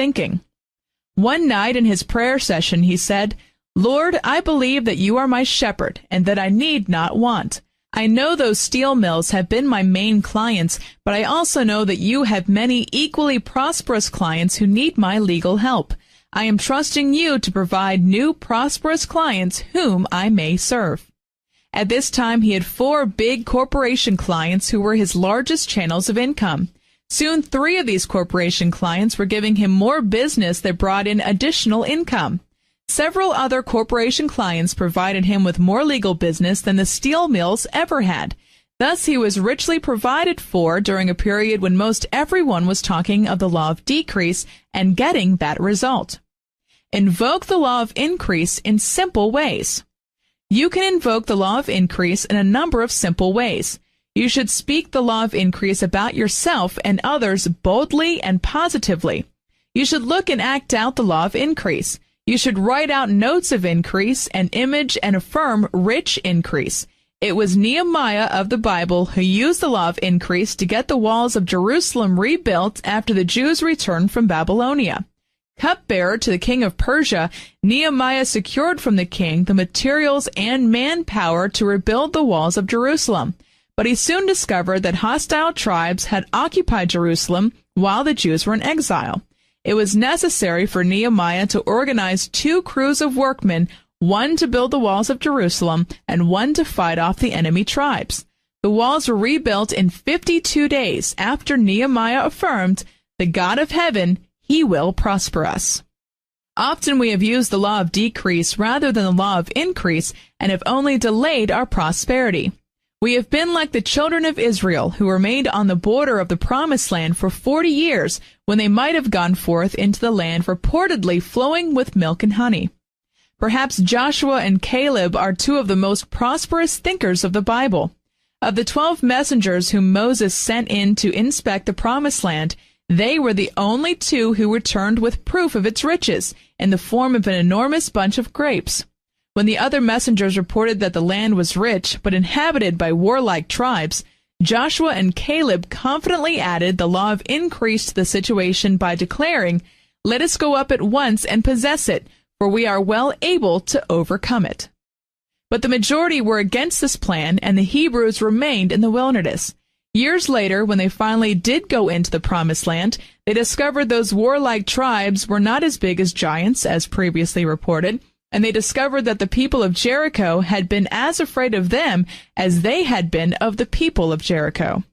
thinking. One night in his prayer session, he said, "Lord, I believe that you are my shepherd and that I need not want. I know those steel mills have been my main clients, but I also know that you have many equally prosperous clients who need my legal help. I am trusting you to provide new prosperous clients whom I may serve." At this time, he had 4 big corporation clients who were his largest channels of income. Soon 3 of these corporation clients were giving him more business that brought in additional income. Several other corporation clients provided him with more legal business than the steel mills ever had. Thus, he was richly provided for during a period when most everyone was talking of the law of decrease and getting that result. Invoke the law of increase in simple ways. You can invoke the law of increase in a number of simple ways. You should speak the law of increase about yourself and others boldly and positively. You should look and act out the law of increase. You should write out notes of increase and image and affirm rich increase. It was Nehemiah of the Bible who used the law of increase to get the walls of Jerusalem rebuilt after the Jews returned from Babylonia. Cupbearer to the king of Persia, Nehemiah secured from the king the materials and manpower to rebuild the walls of Jerusalem. But he soon discovered that hostile tribes had occupied Jerusalem while the Jews were in exile. It was necessary for Nehemiah to organize 2 crews of workmen, one to build the walls of Jerusalem and one to fight off the enemy tribes. The walls were rebuilt in 52 days after Nehemiah affirmed, "The God of heaven, He will prosper us." Often we have used the law of decrease rather than the law of increase and have only delayed our prosperity. We have been like the children of Israel who remained on the border of the promised land for 40 years when they might have gone forth into the land reportedly flowing with milk and honey. Perhaps Joshua and Caleb are 2 of the most prosperous thinkers of the Bible. Of the 12 messengers whom Moses sent in to inspect the promised land, they were the only 2 who returned with proof of its riches in the form of an enormous bunch of grapes. When the other messengers reported that the land was rich but inhabited by warlike tribes, Joshua and Caleb confidently added the law of increase to the situation by declaring, "Let us go up at once and possess it, for we are well able to overcome it." But the majority were against this plan, and the Hebrews remained in the wilderness. Years later, when they finally did go into the promised land, they discovered those warlike tribes were not as big as giants, as previously reported, and they discovered that the people of Jericho had been as afraid of them as they had been of the people of Jericho.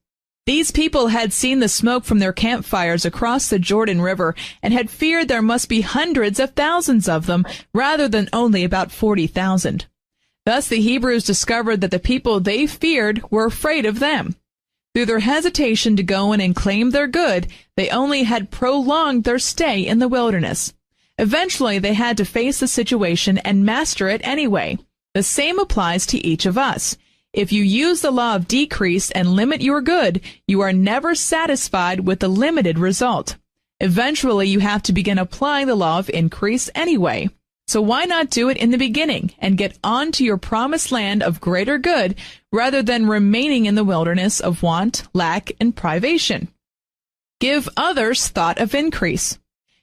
These people had seen the smoke from their campfires across the Jordan River and had feared there must be hundreds of thousands of them rather than only about 40,000. Thus the Hebrews discovered that the people they feared were afraid of them. Through their hesitation to go in and claim their good, they only had prolonged their stay in the wilderness. Eventually, they had to face the situation and master it anyway. The same applies to each of us. If you use the law of decrease and limit your good, you are never satisfied with the limited result. Eventually, you have to begin applying the law of increase anyway. So why not do it in the beginning and get on to your promised land of greater good rather than remaining in the wilderness of want, lack, and privation? Give others thought of increase.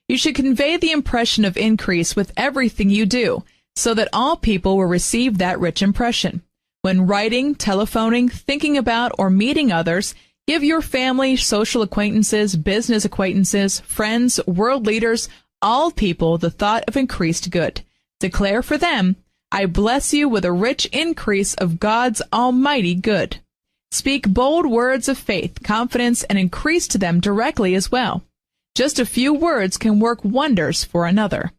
You should convey the impression of increase with everything you do, so that all people will receive that rich impression. When writing, telephoning, thinking about, or meeting others, give your family, social acquaintances, business acquaintances, friends, world leaders, all people the thought of increased good. Declare for them, "I bless you with a rich increase of God's almighty good." Speak bold words of faith, confidence, and increase to them directly as well. Just a few words can work wonders for another.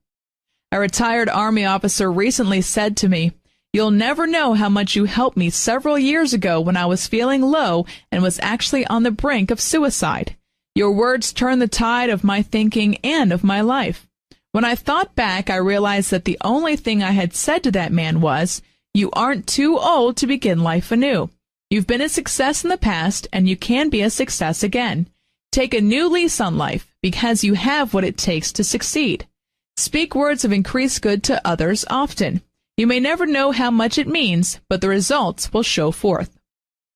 A retired Army officer recently said to me, "You'll never know how much you helped me several years ago when I was feeling low and was actually on the brink of suicide. Your words turned the tide of my thinking and of my life." When I thought back, I realized that the only thing I had said to that man was, "You aren't too old to begin life anew. You've been a success in the past, and you can be a success again. Take a new lease on life, because you have what it takes to succeed." Speak words of increased good to others often. You may never know how much it means, but the results will show forth.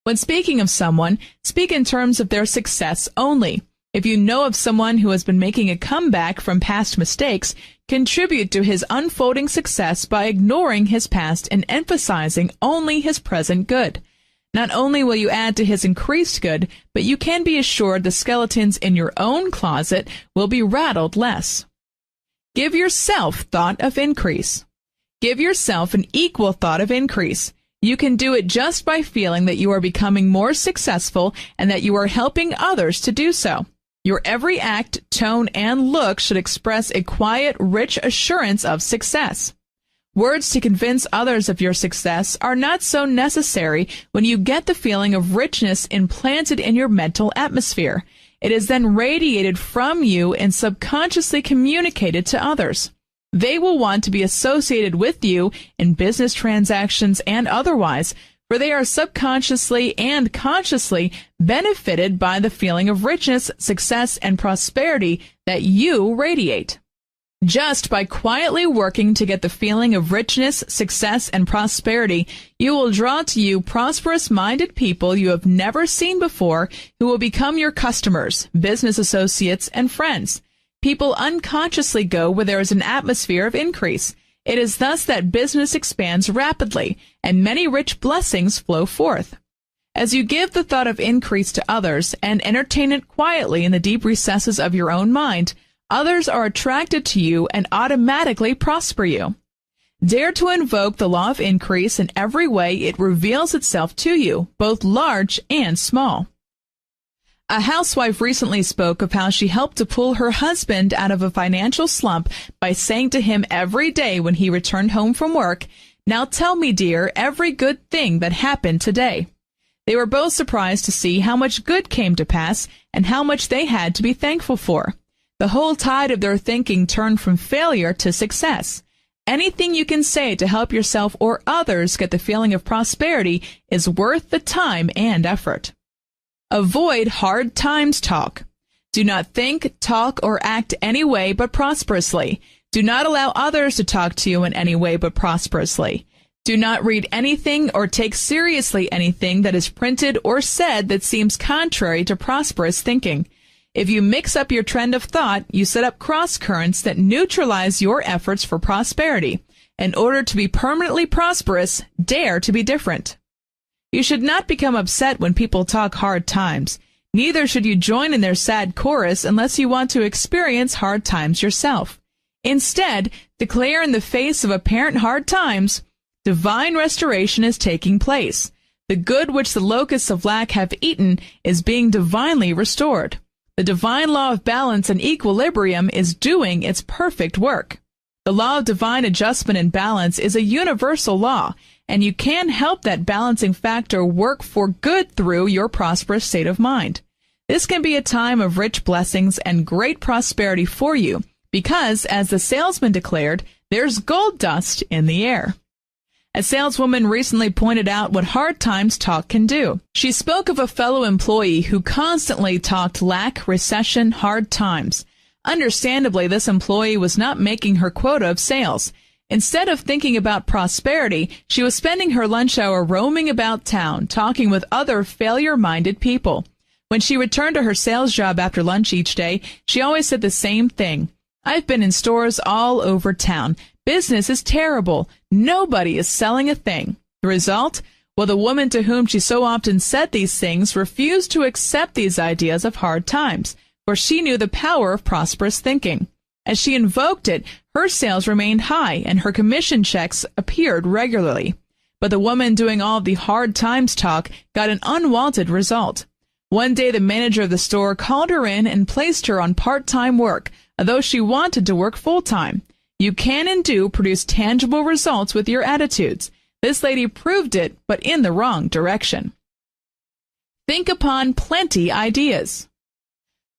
When speaking of someone, speak in terms of their success only. If you know of someone who has been making a comeback from past mistakes, contribute to his unfolding success by ignoring his past and emphasizing only his present good. Not only will you add to his increased good, but you can be assured the skeletons in your own closet will be rattled less. Give yourself thought of increase. Give yourself an equal thought of increase. You can do it just by feeling that you are becoming more successful and that you are helping others to do so. Your every act, tone, and look should express a quiet, rich assurance of success. Words to convince others of your success are not so necessary when you get the feeling of richness implanted in your mental atmosphere. It is then radiated from you and subconsciously communicated to others. They will want to be associated with you in business transactions and otherwise, for they are subconsciously and consciously benefited by the feeling of richness, success, and prosperity that you radiate. Just by quietly working to get the feeling of richness, success, and prosperity, you will draw to you prosperous-minded people you have never seen before who will become your customers, business associates, and friends. People unconsciously go where there is an atmosphere of increase. It is thus that business expands rapidly, and many rich blessings flow forth. As you give the thought of increase to others and entertain it quietly in the deep recesses of your own mind, others are attracted to you and automatically prosper you. Dare to invoke the law of increase in every way it reveals itself to you, both large and small. A housewife recently spoke of how she helped to pull her husband out of a financial slump by saying to him every day when he returned home from work, "Now tell me, dear, every good thing that happened today." They were both surprised to see how much good came to pass and how much they had to be thankful for. The whole tide of their thinking turned from failure to success. Anything you can say to help yourself or others get the feeling of prosperity is worth the time and effort. Avoid hard times talk. Do not think, talk, or act any way but prosperously. Do not allow others to talk to you in any way but prosperously. Do not read anything or take seriously anything that is printed or said that seems contrary to prosperous thinking. If you mix up your trend of thought, you set up cross-currents that neutralize your efforts for prosperity. In order to be permanently prosperous, dare to be different. You should not become upset when people talk hard times. Neither should you join in their sad chorus unless you want to experience hard times yourself. Instead, declare in the face of apparent hard times, divine restoration is taking place. The good which the locusts of lack have eaten is being divinely restored. The divine law of balance and equilibrium is doing its perfect work. The law of divine adjustment and balance is a universal law, and you can help that balancing factor work for good through your prosperous state of mind. This can be a time of rich blessings and great prosperity for you, because, as the salesman declared, there's gold dust in the air. A saleswoman recently pointed out what hard times talk can do. She spoke of a fellow employee who constantly talked lack, recession, hard times. Understandably, this employee was not making her quota of sales. Instead of thinking about prosperity, she was spending her lunch hour roaming about town, talking with other failure-minded people. When she returned to her sales job after lunch each day, she always said the same thing. "I've been in stores all over town. Business is terrible. Nobody is selling a thing." The result? Well, the woman to whom she so often said these things refused to accept these ideas of hard times, for she knew the power of prosperous thinking. As she invoked it, her sales remained high and her commission checks appeared regularly. But the woman doing all the hard times talk got an unwanted result. One day the manager of the store called her in and placed her on part-time work, although she wanted to work full-time. You can and do produce tangible results with your attitudes. This lady proved it, but in the wrong direction. Think upon plenty ideas.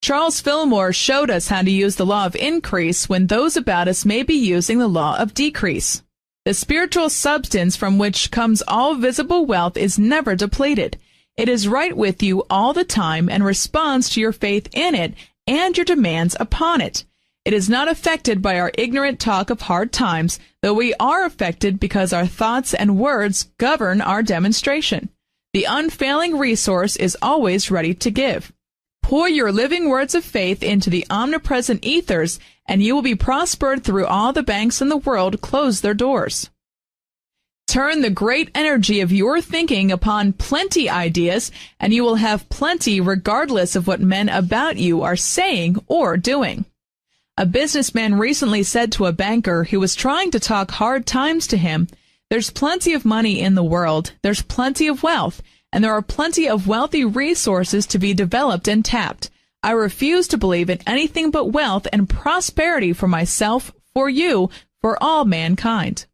Charles Fillmore showed us how to use the law of increase when those about us may be using the law of decrease. The spiritual substance from which comes all visible wealth is never depleted. It is right with you all the time and responds to your faith in it and your demands upon it. It is not affected by our ignorant talk of hard times, though we are affected because our thoughts and words govern our demonstration. The unfailing resource is always ready to give. Pour your living words of faith into the omnipresent ethers, and you will be prospered through all the banks in the world close their doors. Turn the great energy of your thinking upon plenty ideas, and you will have plenty regardless of what men about you are saying or doing. A businessman recently said to a banker who was trying to talk hard times to him, "There's plenty of money in the world, there's plenty of wealth, and there are plenty of wealthy resources to be developed and tapped. I refuse to believe in anything but wealth and prosperity for myself, for you, for all mankind."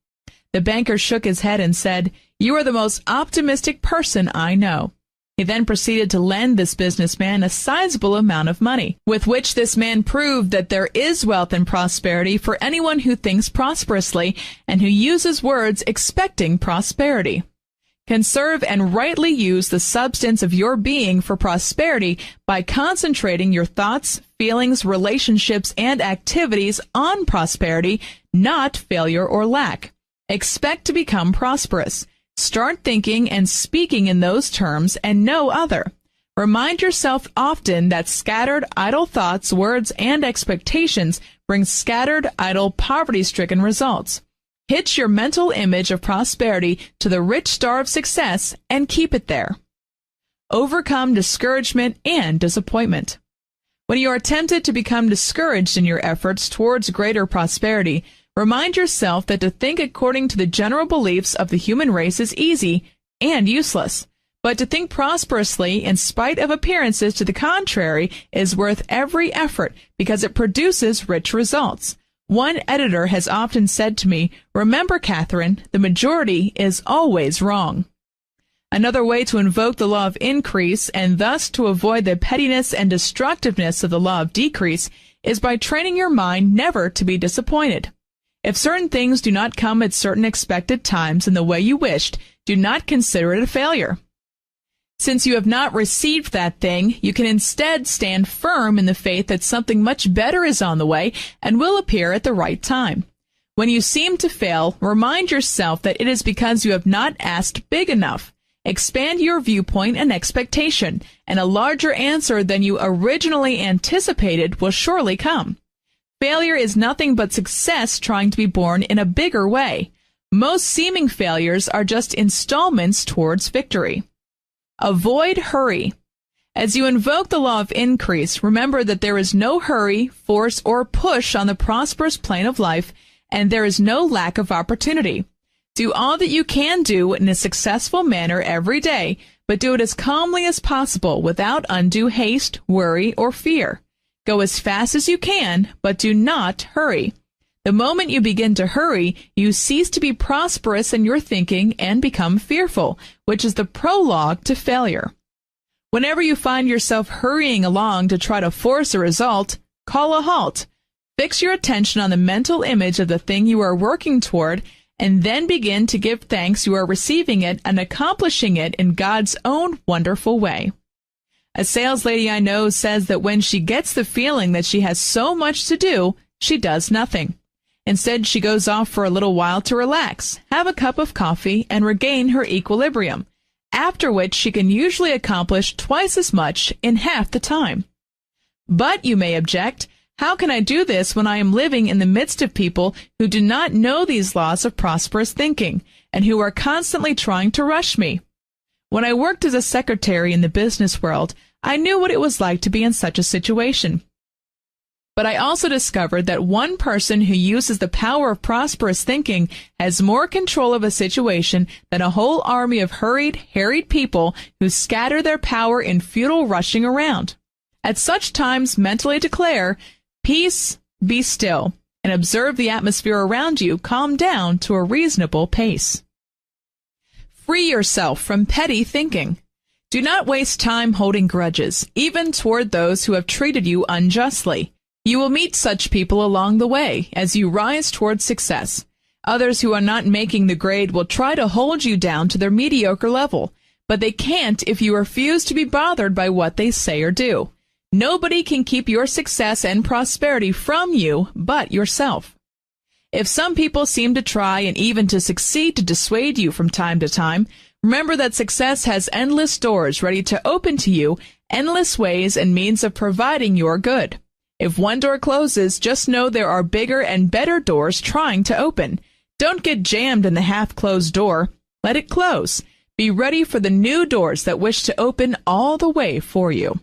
The banker shook his head and said, "You are the most optimistic person I know." He then proceeded to lend this businessman a sizable amount of money, with which this man proved that there is wealth and prosperity for anyone who thinks prosperously and who uses words expecting prosperity. Conserve and rightly use the substance of your being for prosperity by concentrating your thoughts, feelings, relationships, and activities on prosperity, not failure or lack. Expect to become prosperous. Start thinking and speaking in those terms and no other. Remind yourself often that scattered, idle thoughts, words, and expectations bring scattered, idle, poverty-stricken results. Hitch your mental image of prosperity to the rich star of success and keep it there. Overcome discouragement and disappointment. When you are tempted to become discouraged in your efforts towards greater prosperity, remind yourself that to think according to the general beliefs of the human race is easy and useless, but to think prosperously in spite of appearances to the contrary is worth every effort because it produces rich results. One editor has often said to me, "Remember, Catherine, the majority is always wrong." Another way to invoke the law of increase and thus to avoid the pettiness and destructiveness of the law of decrease is by training your mind never to be disappointed. If certain things do not come at certain expected times in the way you wished, do not consider it a failure. Since you have not received that thing, you can instead stand firm in the faith that something much better is on the way and will appear at the right time. When you seem to fail, remind yourself that it is because you have not asked big enough. Expand your viewpoint and expectation, and a larger answer than you originally anticipated will surely come. Failure is nothing but success trying to be born in a bigger way. Most seeming failures are just installments towards victory. Avoid hurry. As you invoke the law of increase, remember that there is no hurry, force, or push on the prosperous plane of life, and there is no lack of opportunity. Do all that you can do in a successful manner every day, but do it as calmly as possible without undue haste, worry, or fear. Go as fast as you can, but do not hurry. The moment you begin to hurry, you cease to be prosperous in your thinking and become fearful, which is the prologue to failure. Whenever you find yourself hurrying along to try to force a result, call a halt. Fix your attention on the mental image of the thing you are working toward, and then begin to give thanks you are receiving it and accomplishing it in God's own wonderful way. A sales lady I know says that when she gets the feeling that she has so much to do, she does nothing. Instead, she goes off for a little while to relax, have a cup of coffee, and regain her equilibrium, after which she can usually accomplish twice as much in half the time. But, you may object, how can I do this when I am living in the midst of people who do not know these laws of prosperous thinking, and who are constantly trying to rush me? When I worked as a secretary in the business world, I knew what it was like to be in such a situation. But I also discovered that one person who uses the power of prosperous thinking has more control of a situation than a whole army of hurried, harried people who scatter their power in futile rushing around. At such times, mentally declare, "Peace, be still," and observe the atmosphere around you calm down to a reasonable pace. Free yourself from petty thinking. Do not waste time holding grudges, even toward those who have treated you unjustly. You will meet such people along the way as you rise toward success. Others who are not making the grade will try to hold you down to their mediocre level, but they can't if you refuse to be bothered by what they say or do. Nobody can keep your success and prosperity from you but yourself. If some people seem to try and even to succeed to dissuade you from time to time, remember that success has endless doors ready to open to you, endless ways and means of providing your good. If one door closes, just know there are bigger and better doors trying to open. Don't get jammed in the half-closed door. Let it close. Be ready for the new doors that wish to open all the way for you.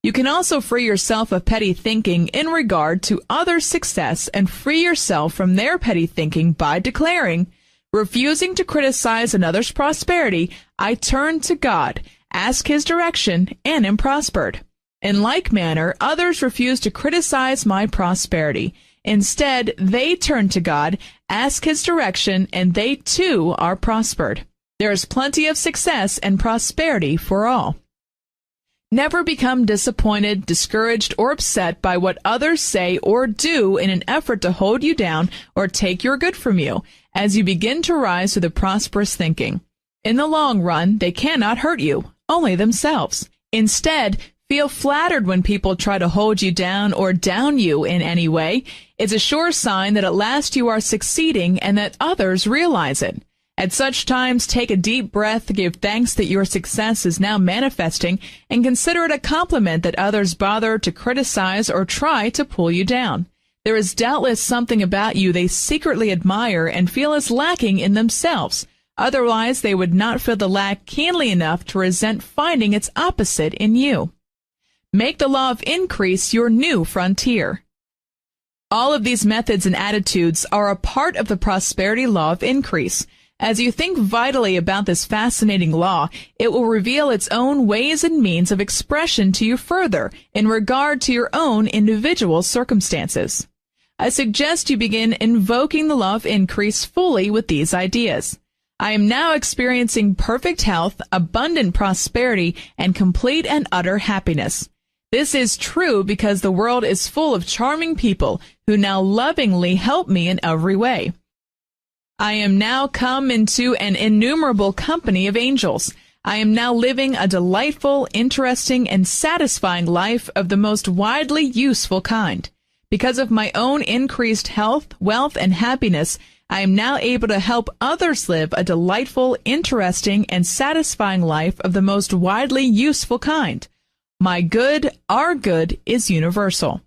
You can also free yourself of petty thinking in regard to others' success and free yourself from their petty thinking by declaring, refusing to criticize another's prosperity, I turn to God, ask His direction, and am prospered. In like manner, others refuse to criticize my prosperity. Instead, they turn to God, ask His direction, and they too are prospered. There is plenty of success and prosperity for all. Never become disappointed, discouraged, or upset by what others say or do in an effort to hold you down or take your good from you, as you begin to rise to the prosperous thinking. In the long run, they cannot hurt you, only themselves. Instead, feel flattered when people try to hold you down or down you in any way. It's a sure sign that at last you are succeeding and that others realize it. At such times, take a deep breath, give thanks that your success is now manifesting, and consider it a compliment that others bother to criticize or try to pull you down. There is doubtless something about you they secretly admire and feel is lacking in themselves. Otherwise, they would not feel the lack keenly enough to resent finding its opposite in you. Make the law of increase your new frontier. All of these methods and attitudes are a part of the prosperity law of increase. As you think vitally about this fascinating law, it will reveal its own ways and means of expression to you further in regard to your own individual circumstances. I suggest you begin invoking the law of increase fully with these ideas. I am now experiencing perfect health, abundant prosperity, and complete and utter happiness. This is true because the world is full of charming people who now lovingly help me in every way. I am now come into an innumerable company of angels. I am now living a delightful, interesting, and satisfying life of the most widely useful kind. Because of my own increased health, wealth, and happiness, I am now able to help others live a delightful, interesting, and satisfying life of the most widely useful kind. My good, our good, is universal.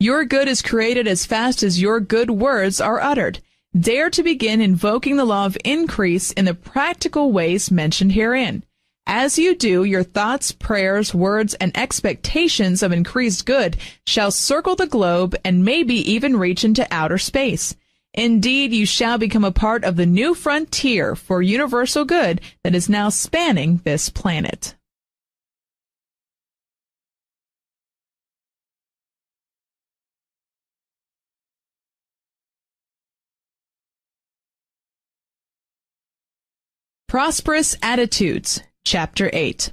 Your good is created as fast as your good words are uttered. Dare to begin invoking the law of increase in the practical ways mentioned herein. As you do, your thoughts, prayers, words, and expectations of increased good shall circle the globe and maybe even reach into outer space. Indeed, you shall become a part of the new frontier for universal good that is now spanning this planet. Prosperous Attitudes, Chapter 8.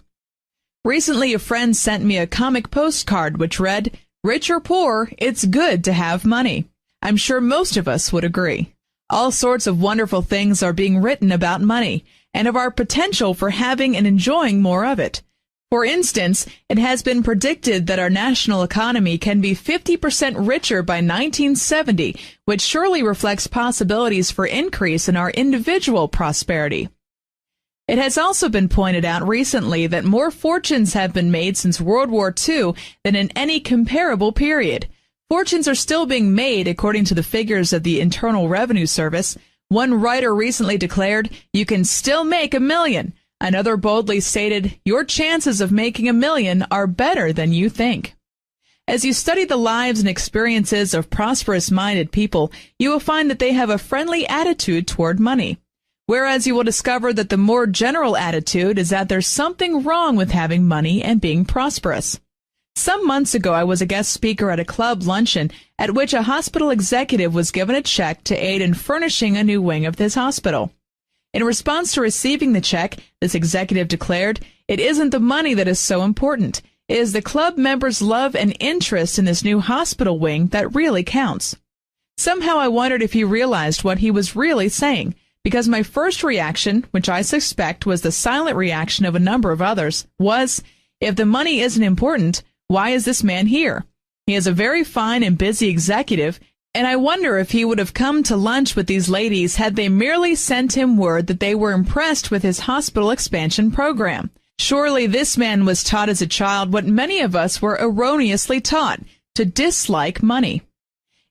Recently, a friend sent me a comic postcard which read, "Rich or poor, it's good to have money." I'm sure most of us would agree. All sorts of wonderful things are being written about money and of our potential for having and enjoying more of it. For instance, it has been predicted that our national economy can be 50% richer by 1970, which surely reflects possibilities for increase in our individual prosperity. It has also been pointed out recently that more fortunes have been made since World War II than in any comparable period. Fortunes are still being made according to the figures of the Internal Revenue Service. One writer recently declared, "You can still make $1 million." Another boldly stated, "Your chances of making $1 million are better than you think." As you study the lives and experiences of prosperous-minded people, you will find that they have a friendly attitude toward money. Whereas you will discover that the more general attitude is that there's something wrong with having money and being prosperous. Some months ago, I was a guest speaker at a club luncheon at which a hospital executive was given a check to aid in furnishing a new wing of his hospital. In response to receiving the check, this executive declared, "It isn't the money that is so important. It is the club members' love and interest in this new hospital wing that really counts." Somehow I wondered if he realized what he was really saying, because my first reaction, which I suspect was the silent reaction of a number of others, was, if the money isn't important, why is this man here? He is a very fine and busy executive, and I wonder if he would have come to lunch with these ladies had they merely sent him word that they were impressed with his hospital expansion program. Surely this man was taught as a child what many of us were erroneously taught, to dislike money.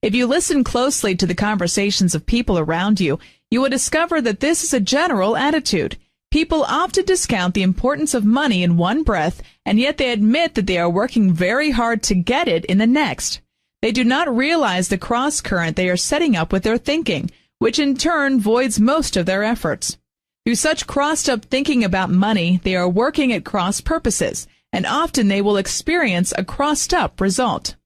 If you listen closely to the conversations of people around you, you will discover that this is a general attitude. People often discount the importance of money in one breath, and yet they admit that they are working very hard to get it in the next. They do not realize the cross-current they are setting up with their thinking, which in turn voids most of their efforts. Through such crossed-up thinking about money, they are working at cross purposes, and often they will experience a crossed-up result.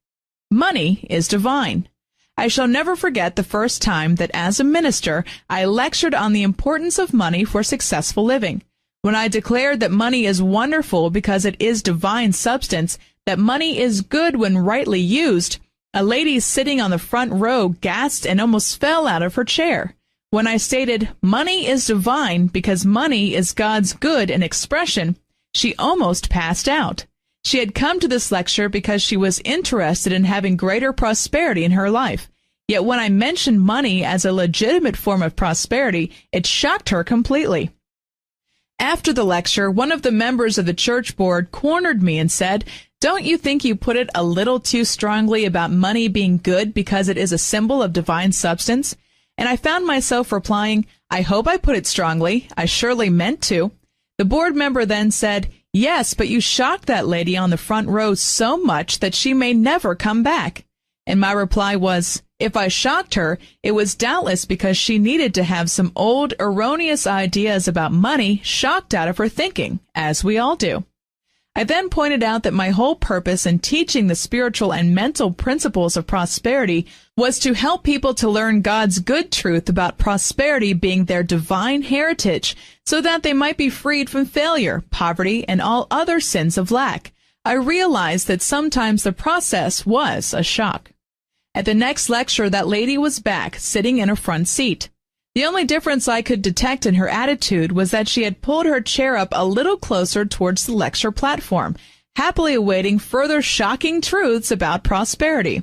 Money is divine. I shall never forget the first time that as a minister, I lectured on the importance of money for successful living. When I declared that money is wonderful because it is divine substance, that money is good when rightly used, a lady sitting on the front row gasped and almost fell out of her chair. When I stated, money is divine because money is God's good and expression, she almost passed out. She had come to this lecture because she was interested in having greater prosperity in her life. Yet when I mentioned money as a legitimate form of prosperity, it shocked her completely. After the lecture, one of the members of the church board cornered me and said, "Don't you think you put it a little too strongly about money being good because it is a symbol of divine substance?" And I found myself replying, "I hope I put it strongly. I surely meant to." The board member then said, "Yes, but you shocked that lady on the front row so much that she may never come back." And my reply was, if I shocked her, it was doubtless because she needed to have some old, erroneous ideas about money shocked out of her thinking, as we all do. I then pointed out that my whole purpose in teaching the spiritual and mental principles of prosperity was to help people to learn God's good truth about prosperity being their divine heritage so that they might be freed from failure, poverty, and all other sins of lack. I realized that sometimes the process was a shock. At the next lecture, that lady was back, sitting in a front seat. The only difference I could detect in her attitude was that she had pulled her chair up a little closer towards the lecture platform, happily awaiting further shocking truths about prosperity.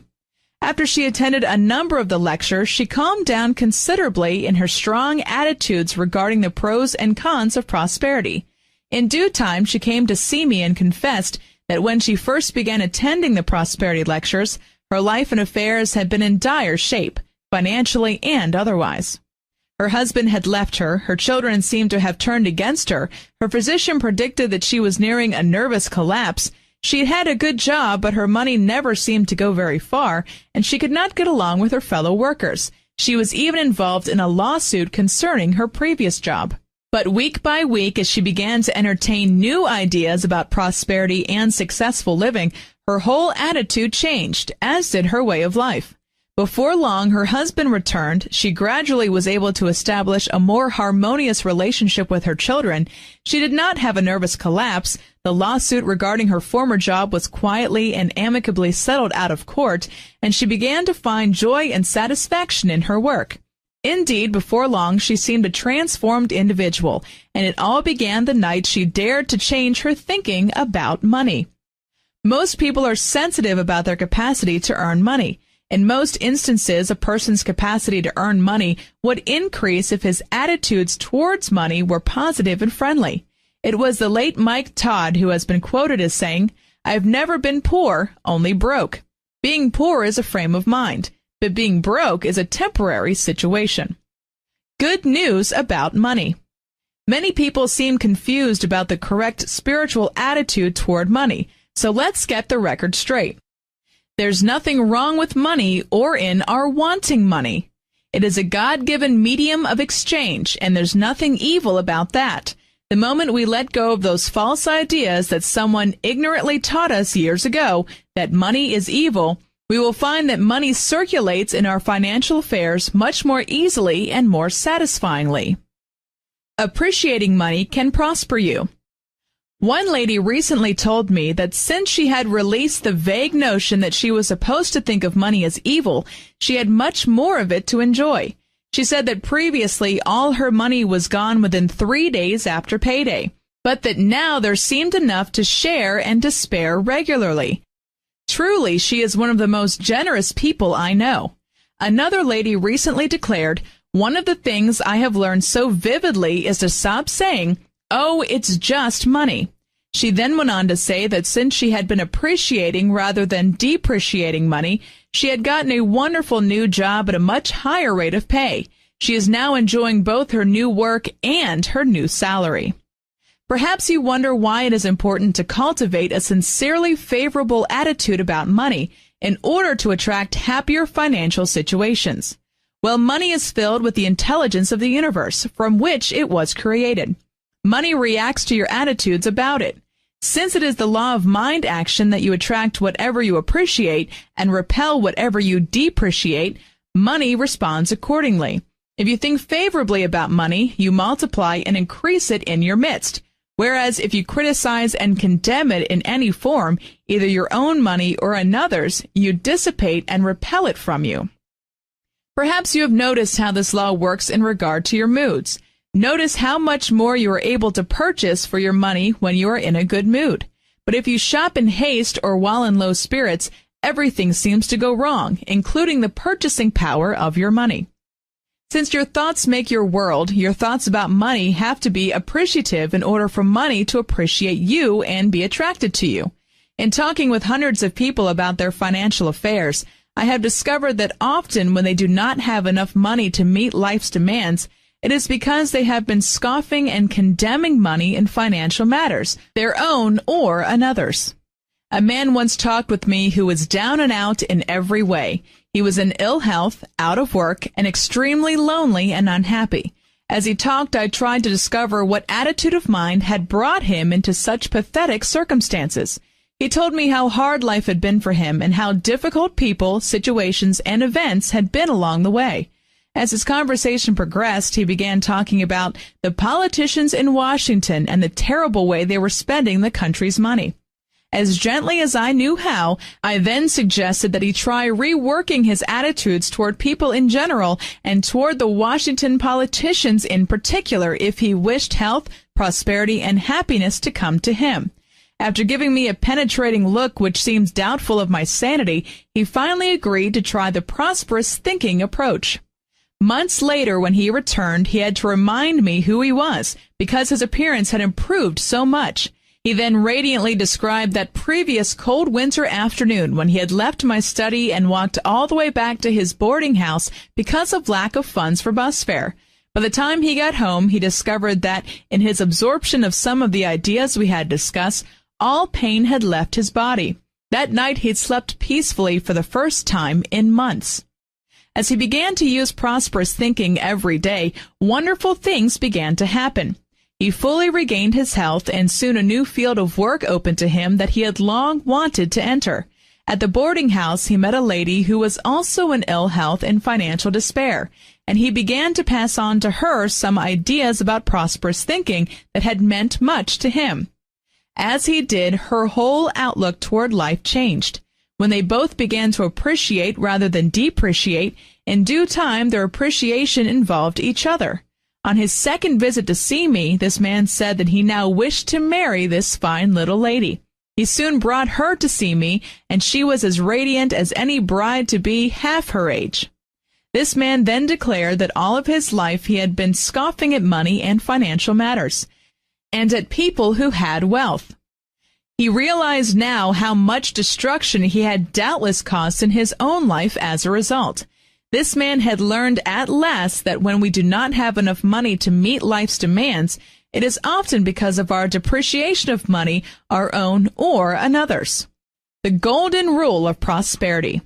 After she attended a number of the lectures, she calmed down considerably in her strong attitudes regarding the pros and cons of prosperity. In due time, she came to see me and confessed that when she first began attending the prosperity lectures, her life and affairs had been in dire shape, financially and otherwise. Her husband had left her, her children seemed to have turned against her, her physician predicted that she was nearing a nervous collapse, she had had a good job, but her money never seemed to go very far, and she could not get along with her fellow workers. She was even involved in a lawsuit concerning her previous job. But week by week, as she began to entertain new ideas about prosperity and successful living, her whole attitude changed, as did her way of life. Before long, her husband returned. She gradually was able to establish a more harmonious relationship with her children. She did not have a nervous collapse. The lawsuit regarding her former job was quietly and amicably settled out of court, and she began to find joy and satisfaction in her work. Indeed, before long, she seemed a transformed individual, and it all began the night she dared to change her thinking about money. Most people are sensitive about their capacity to earn money. In most instances, a person's capacity to earn money would increase if his attitudes towards money were positive and friendly. It was the late Mike Todd who has been quoted as saying, "I've never been poor, only broke. Being poor is a frame of mind, but being broke is a temporary situation." Good news about money. Many people seem confused about the correct spiritual attitude toward money, so let's get the record straight. There's nothing wrong with money or in our wanting money. It is a God-given medium of exchange, and there's nothing evil about that. The moment we let go of those false ideas that someone ignorantly taught us years ago, that money is evil, we will find that money circulates in our financial affairs much more easily and more satisfyingly. Appreciating money can prosper you. One lady recently told me that since she had released the vague notion that she was supposed to think of money as evil, she had much more of it to enjoy. She said that previously all her money was gone within 3 days after payday, but that now there seemed enough to share and to spare regularly. Truly, she is one of the most generous people I know. Another lady recently declared, "One of the things I have learned so vividly is to stop saying, 'Oh, it's just money.' She then went on to say that since she had been appreciating rather than depreciating money, she had gotten a wonderful new job at a much higher rate of pay. She is now enjoying both her new work and her new salary. Perhaps you wonder why it is important to cultivate a sincerely favorable attitude about money in order to attract happier financial situations. Well, money is filled with the intelligence of the universe from which it was created. Money reacts to your attitudes about it. Since it is the law of mind action that you attract whatever you appreciate and repel whatever you depreciate, money responds accordingly. If you think favorably about money, you multiply and increase it in your midst. Whereas if you criticize and condemn it in any form, either your own money or another's, you dissipate and repel it from you. Perhaps you have noticed how this law works in regard to your moods. Notice how much more you are able to purchase for your money when you are in a good mood. But if you shop in haste or while in low spirits, everything seems to go wrong, including the purchasing power of your money. Since your thoughts make your world, your thoughts about money have to be appreciative in order for money to appreciate you and be attracted to you. In talking with hundreds of people about their financial affairs, I have discovered that often when they do not have enough money to meet life's demands, it is because they have been scoffing and condemning money in financial matters, their own or another's. A man once talked with me who was down and out in every way. He was in ill health, out of work, and extremely lonely and unhappy. As he talked, I tried to discover what attitude of mind had brought him into such pathetic circumstances. He told me how hard life had been for him and how difficult people, situations, and events had been along the way. As his conversation progressed, he began talking about the politicians in Washington and the terrible way they were spending the country's money. As gently as I knew how, I then suggested that he try reworking his attitudes toward people in general and toward the Washington politicians in particular if he wished health, prosperity, and happiness to come to him. After giving me a penetrating look which seems doubtful of my sanity, he finally agreed to try the prosperous thinking approach. Months later, when he returned, he had to remind me who he was, because his appearance had improved so much. He then radiantly described that previous cold winter afternoon when he had left my study and walked all the way back to his boarding house because of lack of funds for bus fare. By the time he got home, he discovered that, in his absorption of some of the ideas we had discussed, all pain had left his body. That night he'd slept peacefully for the first time in months. As he began to use prosperous thinking every day, wonderful things began to happen. He fully regained his health, and soon a new field of work opened to him that he had long wanted to enter. At the boarding house, he met a lady who was also in ill health and financial despair, and he began to pass on to her some ideas about prosperous thinking that had meant much to him. As he did, her whole outlook toward life changed. When they both began to appreciate rather than depreciate, in due time their appreciation involved each other. On his second visit to see me, this man said that he now wished to marry this fine little lady. He soon brought her to see me, and she was as radiant as any bride-to-be half her age. This man then declared that all of his life he had been scoffing at money and financial matters, and at people who had wealth. He realized now how much destruction he had doubtless caused in his own life as a result. This man had learned at last that when we do not have enough money to meet life's demands, it is often because of our depreciation of money, our own or another's. The golden rule of prosperity.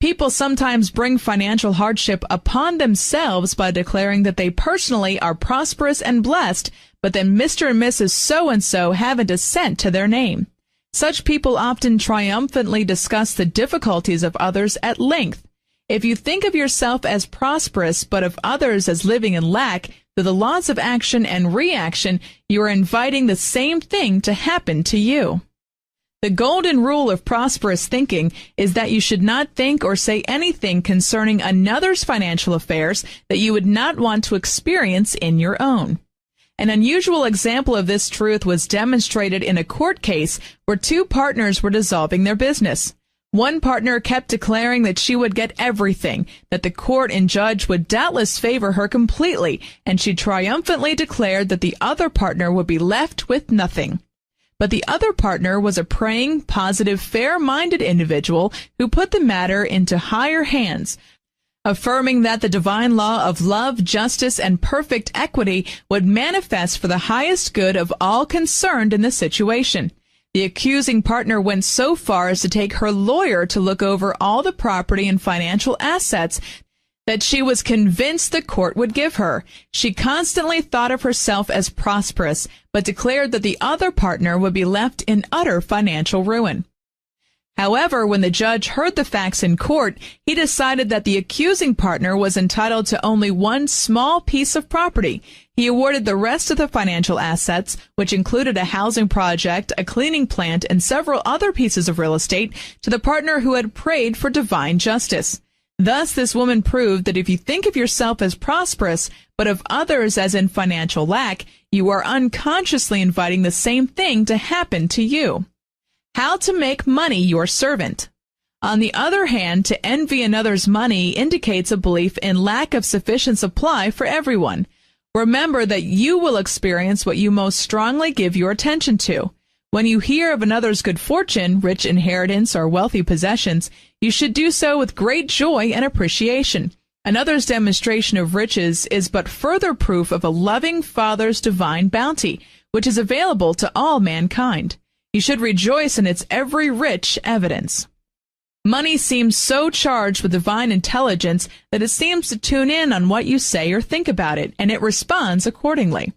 People sometimes bring financial hardship upon themselves by declaring that they personally are prosperous and blessed, but that Mr. and Mrs. So-and-so haven't a cent to their name. Such people often triumphantly discuss the difficulties of others at length. If you think of yourself as prosperous, but of others as living in lack, through the laws of action and reaction, you are inviting the same thing to happen to you. The golden rule of prosperous thinking is that you should not think or say anything concerning another's financial affairs that you would not want to experience in your own. An unusual example of this truth was demonstrated in a court case where two partners were dissolving their business. One partner kept declaring that she would get everything, that the court and judge would doubtless favor her completely, and she triumphantly declared that the other partner would be left with nothing. but the other partner was a praying, positive, fair-minded individual who put the matter into higher hands, affirming that the divine law of love, justice, and perfect equity would manifest for the highest good of all concerned in the situation. The accusing partner went so far as to take her lawyer to look over all the property and financial assets that she was convinced the court would give her. She constantly thought of herself as prosperous, but declared that the other partner would be left in utter financial ruin. However, when the judge heard the facts in court, he decided that the accusing partner was entitled to only one small piece of property. He awarded the rest of the financial assets, which included a housing project, a cleaning plant, and several other pieces of real estate, to the partner who had prayed for divine justice. Thus, this woman proved that if you think of yourself as prosperous, but of others as in financial lack, you are unconsciously inviting the same thing to happen to you. How to make money your servant. On the other hand, to envy another's money indicates a belief in lack of sufficient supply for everyone. Remember that you will experience what you most strongly give your attention to. When you hear of another's good fortune, rich inheritance, or wealthy possessions, you should do so with great joy and appreciation. Another's demonstration of riches is but further proof of a loving Father's divine bounty, which is available to all mankind. You should rejoice in its every rich evidence. Money seems so charged with divine intelligence that it seems to tune in on what you say or think about it, and it responds accordingly.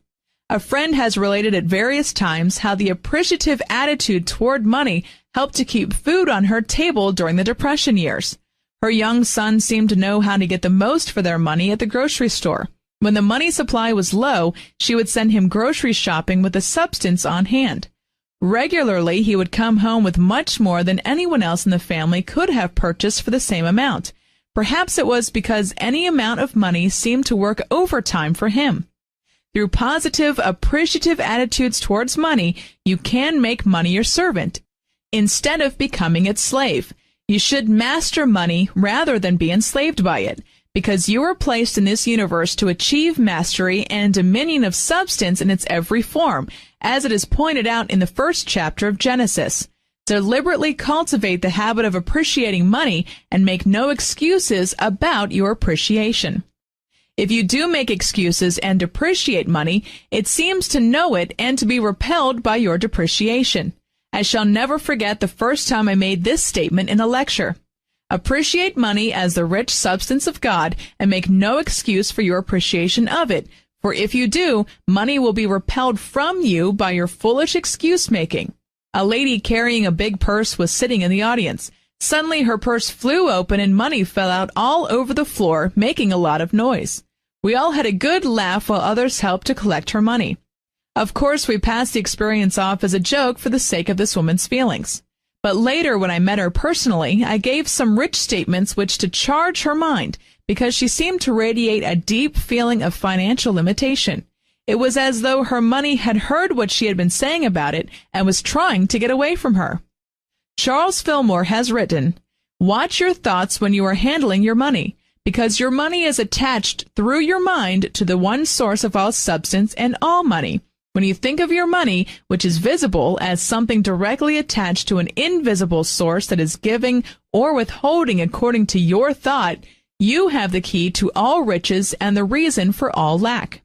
A friend has related at various times how the appreciative attitude toward money helped to keep food on her table during the Depression years. Her young son seemed to know how to get the most for their money at the grocery store. When the money supply was low, she would send him grocery shopping with the substance on hand. Regularly, he would come home with much more than anyone else in the family could have purchased for the same amount. Perhaps it was because any amount of money seemed to work overtime for him. Through positive, appreciative attitudes towards money, you can make money your servant, instead of becoming its slave. You should master money rather than be enslaved by it, because you are placed in this universe to achieve mastery and dominion of substance in its every form, as it is pointed out in the first chapter of Genesis. Deliberately cultivate the habit of appreciating money and make no excuses about your appreciation. If you do make excuses and depreciate money, it seems to know it and to be repelled by your depreciation. I shall never forget the first time I made this statement in a lecture. Appreciate money as the rich substance of God and make no excuse for your appreciation of it, for if you do, money will be repelled from you by your foolish excuse-making. A lady carrying a big purse was sitting in the audience. Suddenly her purse flew open and money fell out all over the floor, making a lot of noise. We all had a good laugh while others helped to collect her money. Of course, we passed the experience off as a joke for the sake of this woman's feelings. But later, when I met her personally, I gave some rich statements which to charge her mind, because she seemed to radiate a deep feeling of financial limitation. It was as though her money had heard what she had been saying about it and was trying to get away from her. Charles Fillmore has written, "Watch your thoughts when you are handling your money, because your money is attached through your mind to the one source of all substance and all money. When you think of your money, which is visible, as something directly attached to an invisible source that is giving or withholding according to your thought, you have the key to all riches and the reason for all lack."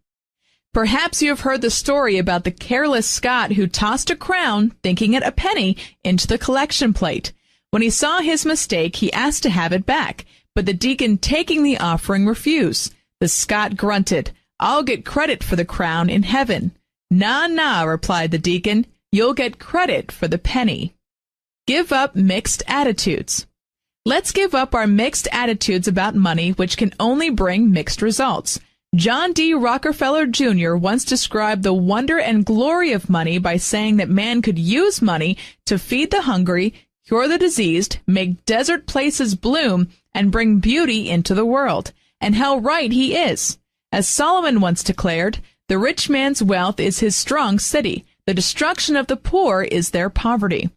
Perhaps you have heard the story about the careless Scot who tossed a crown, thinking it a penny, into the collection plate. When he saw his mistake, he asked to have it back, but the deacon taking the offering refused. The Scot grunted, "I'll get credit for the crown in heaven." "Nah, nah," replied the deacon, "you'll get credit for the penny." Give up mixed attitudes. Let's give up our mixed attitudes about money, which can only bring mixed results. John D. Rockefeller Jr. once described the wonder and glory of money by saying that man could use money to feed the hungry, cure the diseased, make desert places bloom, and bring beauty into the world. And how right he is. As Solomon once declared, "The rich man's wealth is his strong city. The destruction of the poor is their poverty."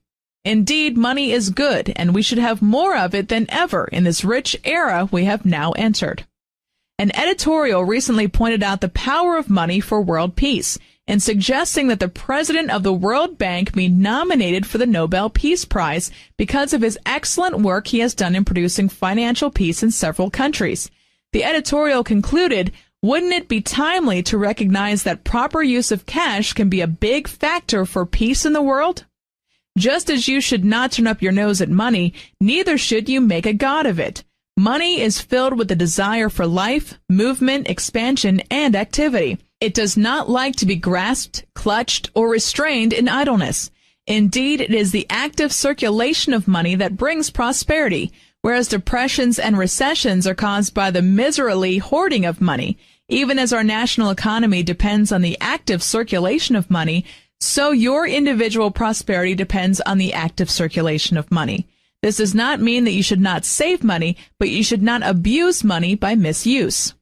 Indeed, money is good, and we should have more of it than ever in this rich era we have now entered. An editorial recently pointed out the power of money for world peace. in suggesting that the president of the World Bank be nominated for the Nobel Peace Prize because of his excellent work he has done in producing financial peace in several countries. The editorial concluded, "Wouldn't it be timely to recognize that proper use of cash can be a big factor for peace in the world? Just as you should not turn up your nose at money, neither should you make a god of it. Money is filled with the desire for life, movement, expansion, and activity. It does not like to be grasped, clutched, or restrained in idleness. Indeed, it is the active circulation of money that brings prosperity, whereas depressions and recessions are caused by the miserly hoarding of money. Even as our national economy depends on the active circulation of money, so your individual prosperity depends on the active circulation of money. This does not mean that you should not save money, but you should not abuse money by misuse."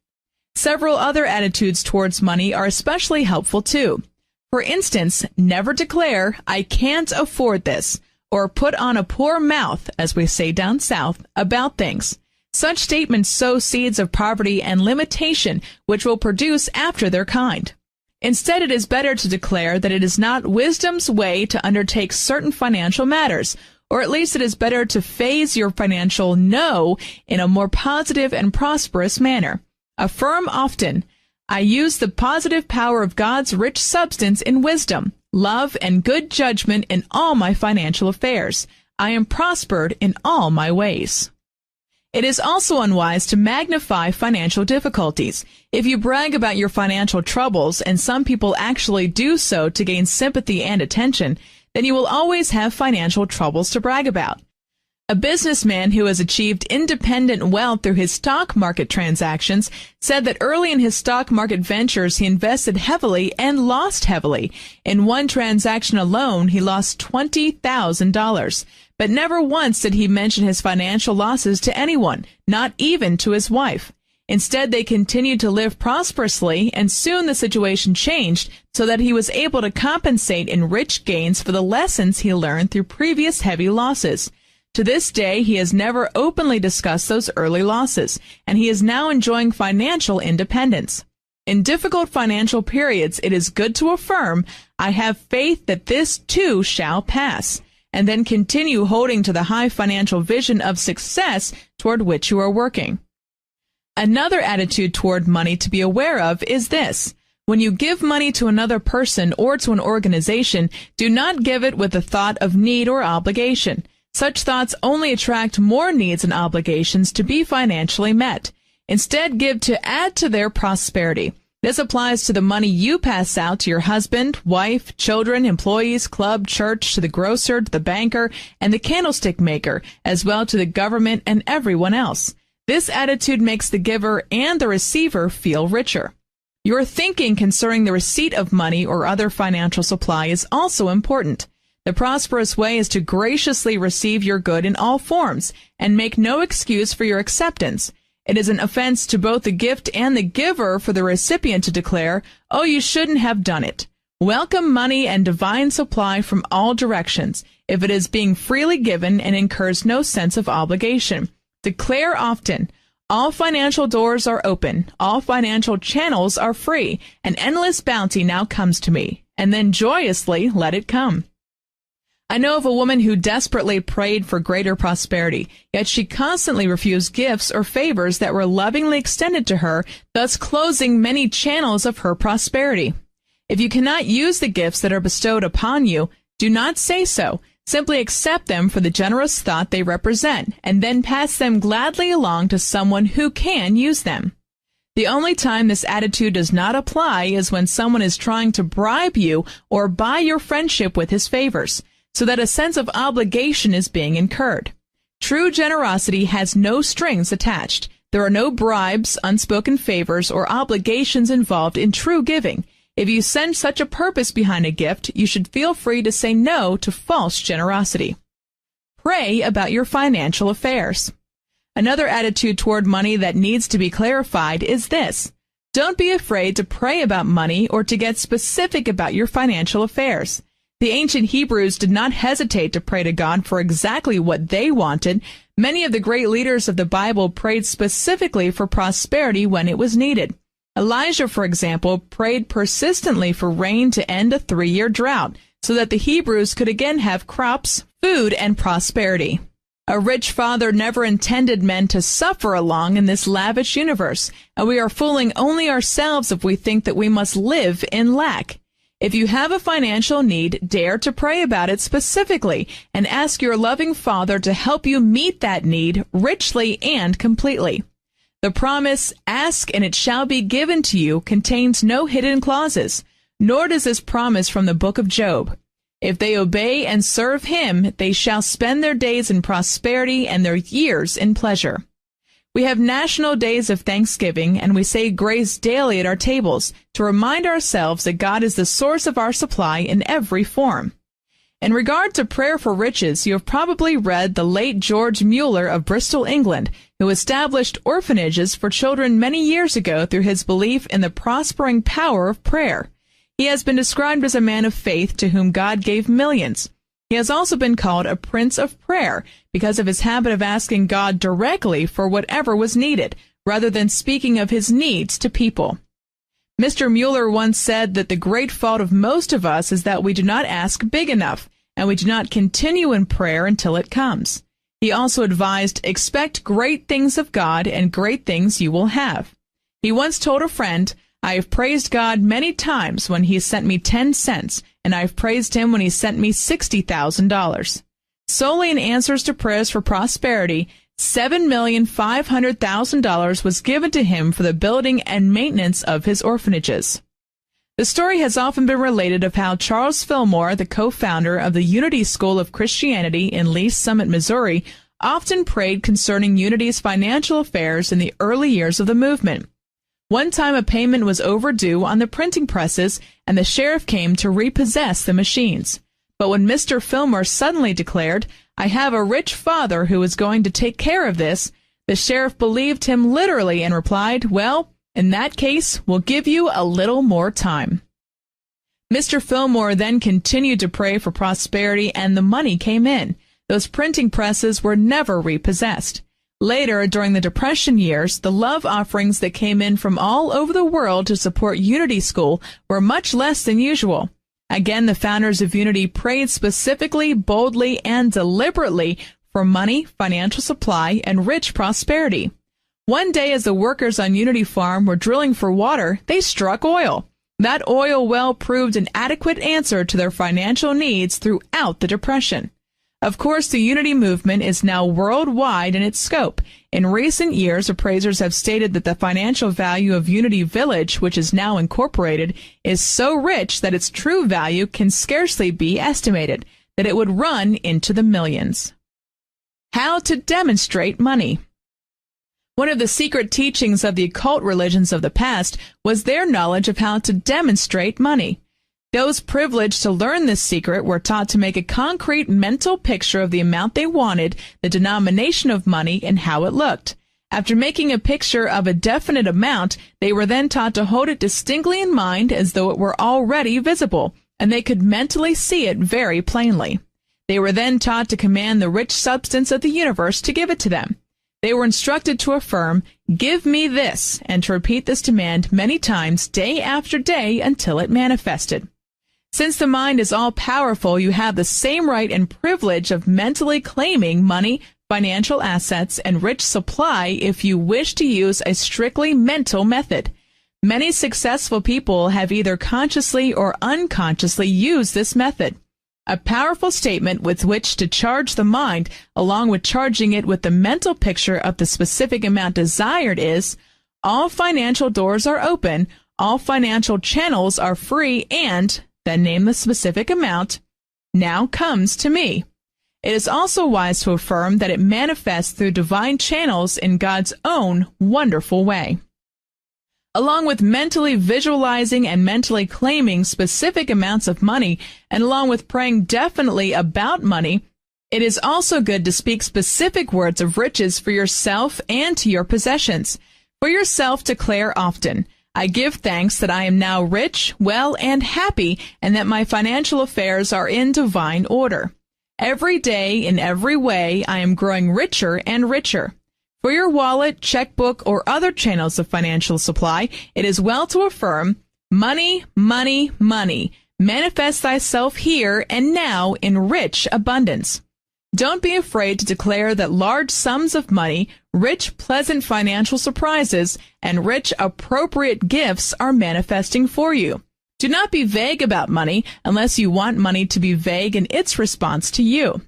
Several other attitudes towards money are especially helpful too. For instance, never declare, "I can't afford this," or put on a poor mouth, as we say down south, about things. Such statements sow seeds of poverty and limitation, which will produce after their kind. Instead, it is better to declare that it is not wisdom's way to undertake certain financial matters, or at least it is better to phase your financial no in a more positive and prosperous manner. Affirm often, "I use the positive power of God's rich substance in wisdom, love, and good judgment in all my financial affairs. I am prospered in all my ways." It is also unwise to magnify financial difficulties. If you brag about your financial troubles, and some people actually do so to gain sympathy and attention, then you will always have financial troubles to brag about. A businessman who has achieved independent wealth through his stock market transactions said that early in his stock market ventures he invested heavily and lost heavily. In one transaction alone, he lost $20,000. But never once did he mention his financial losses to anyone, not even to his wife. Instead, they continued to live prosperously, and soon the situation changed so that he was able to compensate in rich gains for the lessons he learned through previous heavy losses. To this day, he has never openly discussed those early losses, and he is now enjoying financial independence. In difficult financial periods, it is good to affirm, "I have faith that this too shall pass," and then continue holding to the high financial vision of success toward which you are working. Another attitude toward money to be aware of is this. When you give money to another person or to an organization, do not give it with the thought of need or obligation. Such thoughts only attract more needs and obligations to be financially met. Instead, give to add to their prosperity. This applies to the money you pass out to your husband, wife, children, employees, club, church, to the grocer, to the banker, and the candlestick maker, as well to the government and everyone else. This attitude makes the giver and the receiver feel richer. Your thinking concerning the receipt of money or other financial supply is also important. The prosperous way is to graciously receive your good in all forms and make no excuse for your acceptance. It is an offense to both the gift and the giver for the recipient to declare, "Oh, you shouldn't have done it." Welcome money and divine supply from all directions, if it is being freely given and incurs no sense of obligation. Declare often, "All financial doors are open, all financial channels are free, an endless bounty now comes to me," and then joyously let it come. I know of a woman who desperately prayed for greater prosperity, yet she constantly refused gifts or favors that were lovingly extended to her, thus closing many channels of her prosperity. If you cannot use the gifts that are bestowed upon you, do not say so. Simply accept them for the generous thought they represent, and then pass them gladly along to someone who can use them. The only time this attitude does not apply is when someone is trying to bribe you or buy your friendship with his favors, so that a sense of obligation is being incurred. True generosity has no strings attached. There are no bribes, unspoken favors, or obligations involved in true giving. If you sense such a purpose behind a gift, you should feel free to say no to false generosity. Pray about your financial affairs. Another attitude toward money that needs to be clarified is this. Don't be afraid to pray about money or to get specific about your financial affairs. The ancient Hebrews did not hesitate to pray to God for exactly what they wanted. Many of the great leaders of the Bible prayed specifically for prosperity when it was needed. Elijah, for example, prayed persistently for rain to end a 3-year drought so that the Hebrews could again have crops, food, and prosperity. A rich father never intended men to suffer along in this lavish universe, and we are fooling only ourselves if we think that we must live in lack. If you have a financial need, dare to pray about it specifically and ask your loving Father to help you meet that need richly and completely. The promise, "Ask and it shall be given to you," contains no hidden clauses, nor does this promise from the book of Job. If they obey and serve him, they shall spend their days in prosperity and their years in pleasure. We have national days of thanksgiving, and we say grace daily at our tables to remind ourselves that God is the source of our supply in every form. In regard to prayer for riches, you have probably read the late George Mueller of Bristol, England, who established orphanages for children many years ago through his belief in the prospering power of prayer. He has been described as a man of faith to whom God gave millions. He has also been called a prince of prayer because of his habit of asking God directly for whatever was needed, rather than speaking of his needs to people. Mr. Mueller once said that the great fault of most of us is that we do not ask big enough, and we do not continue in prayer until it comes. He also advised, "Expect great things of God, and great things you will have." He once told a friend, "I have praised God many times when he sent me 10 cents, and I have praised him when he sent me $60,000. Solely in answers to prayers for prosperity, $7,500,000 was given to him for the building and maintenance of his orphanages. The story has often been related of how Charles Fillmore, the co-founder of the Unity School of Christianity in Lee Summit, Missouri, often prayed concerning Unity's financial affairs in the early years of the movement. One time a payment was overdue on the printing presses, and the sheriff came to repossess the machines. But when Mr. Fillmore suddenly declared, "I have a rich father who is going to take care of this," the sheriff believed him literally and replied, "Well, in that case, we'll give you a little more time." Mr. Fillmore then continued to pray for prosperity, and the money came in. Those printing presses were never repossessed. Later, during the Depression years, the love offerings that came in from all over the world to support Unity School were much less than usual. Again, the founders of Unity prayed specifically, boldly, and deliberately for money, financial supply, and rich prosperity. One day, as the workers on Unity Farm were drilling for water, they struck oil. That oil well proved an adequate answer to their financial needs throughout the Depression. Of course, the Unity movement is now worldwide in its scope. In recent years, appraisers have stated that the financial value of Unity Village, which is now incorporated, is so rich that its true value can scarcely be estimated, that it would run into the millions. How to demonstrate money. One of the secret teachings of the occult religions of the past was their knowledge of how to demonstrate money. Those privileged to learn this secret were taught to make a concrete mental picture of the amount they wanted, the denomination of money, and how it looked. After making a picture of a definite amount, they were then taught to hold it distinctly in mind as though it were already visible, and they could mentally see it very plainly. They were then taught to command the rich substance of the universe to give it to them. They were instructed to affirm, "Give me this," and to repeat this demand many times, day after day, until it manifested. Since the mind is all-powerful, you have the same right and privilege of mentally claiming money, financial assets, and rich supply if you wish to use a strictly mental method. Many successful people have either consciously or unconsciously used this method. A powerful statement with which to charge the mind, along with charging it with the mental picture of the specific amount desired, is, "All financial doors are open, all financial channels are free, and," then name the specific amount, "now comes to me." It is also wise to affirm that it manifests through divine channels in God's own wonderful way. Along with mentally visualizing and mentally claiming specific amounts of money, and along with praying definitely about money, it is also good to speak specific words of riches for yourself and to your possessions. For yourself, declare often, "I give thanks that I am now rich, well, and happy, and that my financial affairs are in divine order. Every day, in every way, I am growing richer and richer. For your wallet, checkbook, or other channels of financial supply, it is well to affirm, money, money, money. Manifest thyself here and now in rich abundance. Don't be afraid to declare that large sums of money, rich, pleasant financial surprises, and rich, appropriate gifts are manifesting for you. Do not be vague about money unless you want money to be vague in its response to you.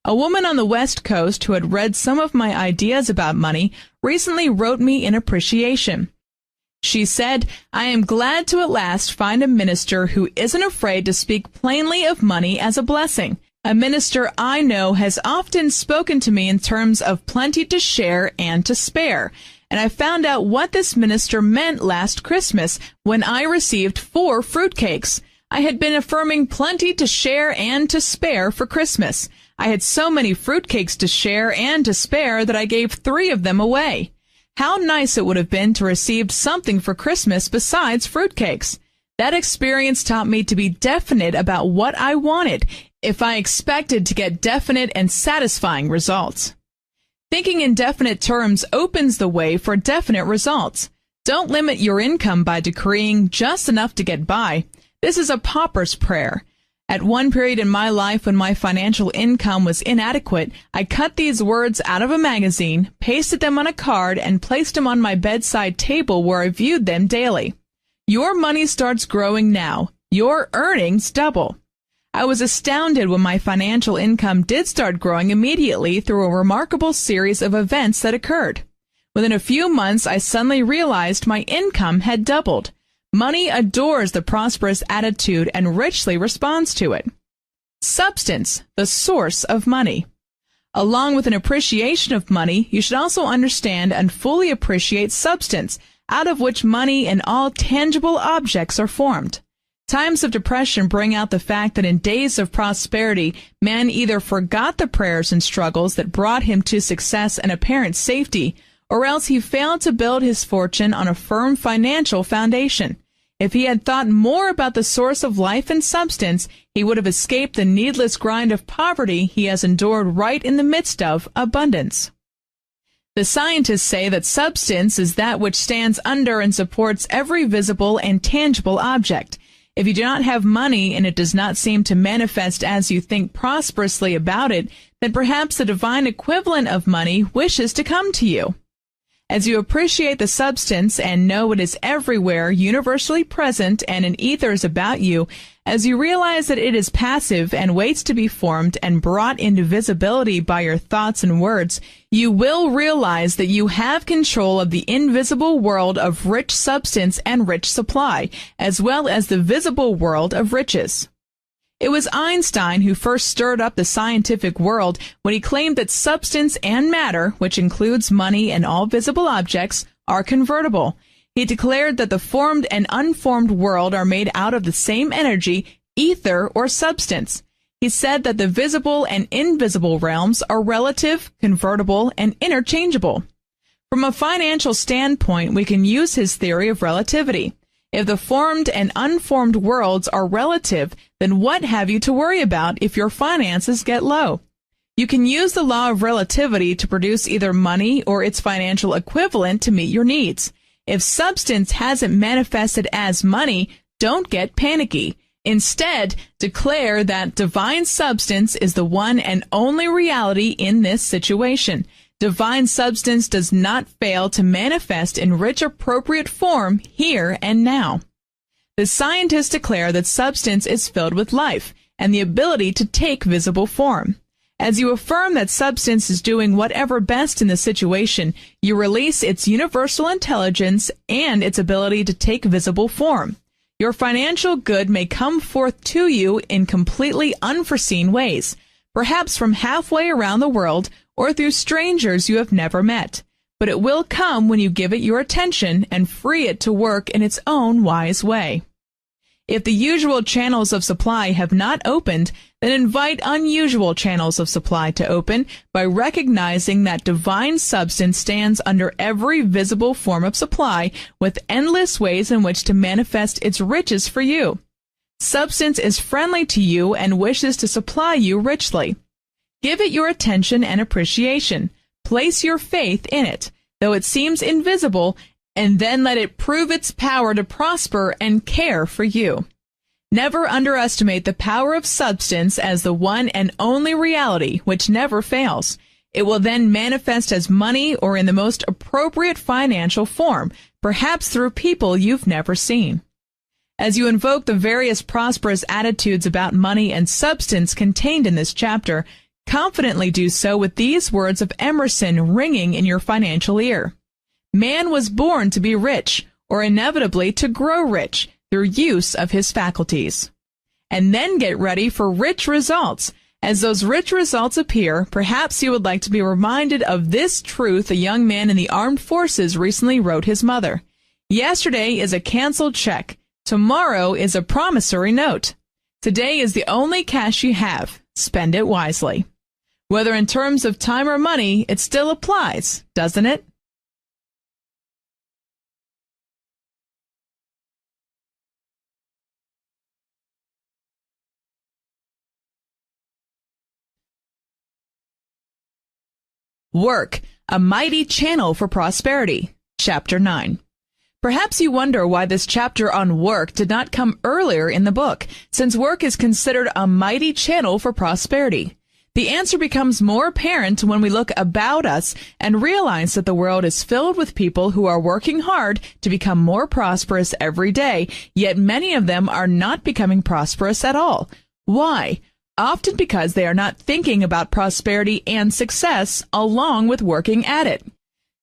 A woman on the West Coast who had read some of my ideas about money recently wrote me in appreciation. She said, "I am glad to at last find a minister who isn't afraid to speak plainly of money as a blessing. A minister I know has often spoken to me in terms of plenty to share and to spare. And I found out what this minister meant last Christmas when I received 4 fruitcakes. I had been affirming plenty to share and to spare for Christmas. I had so many fruitcakes to share and to spare that I gave 3 of them away. How nice it would have been to receive something for Christmas besides fruitcakes. That experience taught me to be definite about what I wanted if I expected to get definite and satisfying results. Thinking in definite terms opens the way for definite results. Don't limit your income by decreeing just enough to get by. This is a pauper's prayer. At one period in my life when my financial income was inadequate, I cut these words out of a magazine, pasted them on a card, and placed them on my bedside table where I viewed them daily. Your money starts growing now. Your earnings double. I was astounded when my financial income did start growing immediately through a remarkable series of events that occurred. Within a few months, I suddenly realized my income had doubled. Money adores the prosperous attitude and richly responds to it. Substance, the source of money. Along with an appreciation of money, you should also understand and fully appreciate substance, out of which money and all tangible objects are formed. Times of depression bring out the fact that in days of prosperity, man either forgot the prayers and struggles that brought him to success and apparent safety, or else he failed to build his fortune on a firm financial foundation. If he had thought more about the source of life and substance, he would have escaped the needless grind of poverty he has endured right in the midst of abundance. The scientists say that substance is that which stands under and supports every visible and tangible object. If you do not have money and it does not seem to manifest as you think prosperously about it, then perhaps the divine equivalent of money wishes to come to you. As you appreciate the substance and know it is everywhere, universally present and in ethers about you, as you realize that it is passive and waits to be formed and brought into visibility by your thoughts and words, you will realize that you have control of the invisible world of rich substance and rich supply, as well as the visible world of riches. It was Einstein who first stirred up the scientific world when he claimed that substance and matter, which includes money and all visible objects, are convertible. He declared that the formed and unformed world are made out of the same energy, ether, or substance. He said that the visible and invisible realms are relative, convertible, and interchangeable. From a financial standpoint, we can use his theory of relativity. If the formed and unformed worlds are relative, then what have you to worry about if your finances get low? You can use the law of relativity to produce either money or its financial equivalent to meet your needs. If substance hasn't manifested as money, don't get panicky. Instead, declare that divine substance is the one and only reality in this situation. Divine substance does not fail to manifest in rich appropriate form here and now. The scientists declare that substance is filled with life and the ability to take visible form. As you affirm that substance is doing whatever best in the situation, you release its universal intelligence and its ability to take visible form. Your financial good may come forth to you in completely unforeseen ways, perhaps from halfway around the world or through strangers you have never met. But it will come when you give it your attention and free it to work in its own wise way. If the usual channels of supply have not opened, then invite unusual channels of supply to open by recognizing that divine substance stands under every visible form of supply with endless ways in which to manifest its riches for you. Substance is friendly to you and wishes to supply you richly. Give it your attention and appreciation. Place your faith in it, though it seems invisible, and then let it prove its power to prosper and care for you. Never underestimate the power of substance as the one and only reality which never fails. It will then manifest as money or in the most appropriate financial form, perhaps through people you've never seen. As you invoke the various prosperous attitudes about money and substance contained in this chapter, confidently do so with these words of Emerson ringing in your financial ear. Man was born to be rich, or inevitably to grow rich, through use of his faculties. And then get ready for rich results. As those rich results appear, perhaps you would like to be reminded of this truth a young man in the armed forces recently wrote his mother. Yesterday is a canceled check. Tomorrow is a promissory note. Today is the only cash you have. Spend it wisely. Whether in terms of time or money, it still applies, doesn't it? Work, a mighty channel for prosperity. Chapter 9. Perhaps you wonder why this chapter on work did not come earlier in the book, since work is considered a mighty channel for prosperity. The answer becomes more apparent when we look about us and realize that the world is filled with people who are working hard to become more prosperous every day, yet many of them are not becoming prosperous at all. Why? Often because they are not thinking about prosperity and success along with working at it.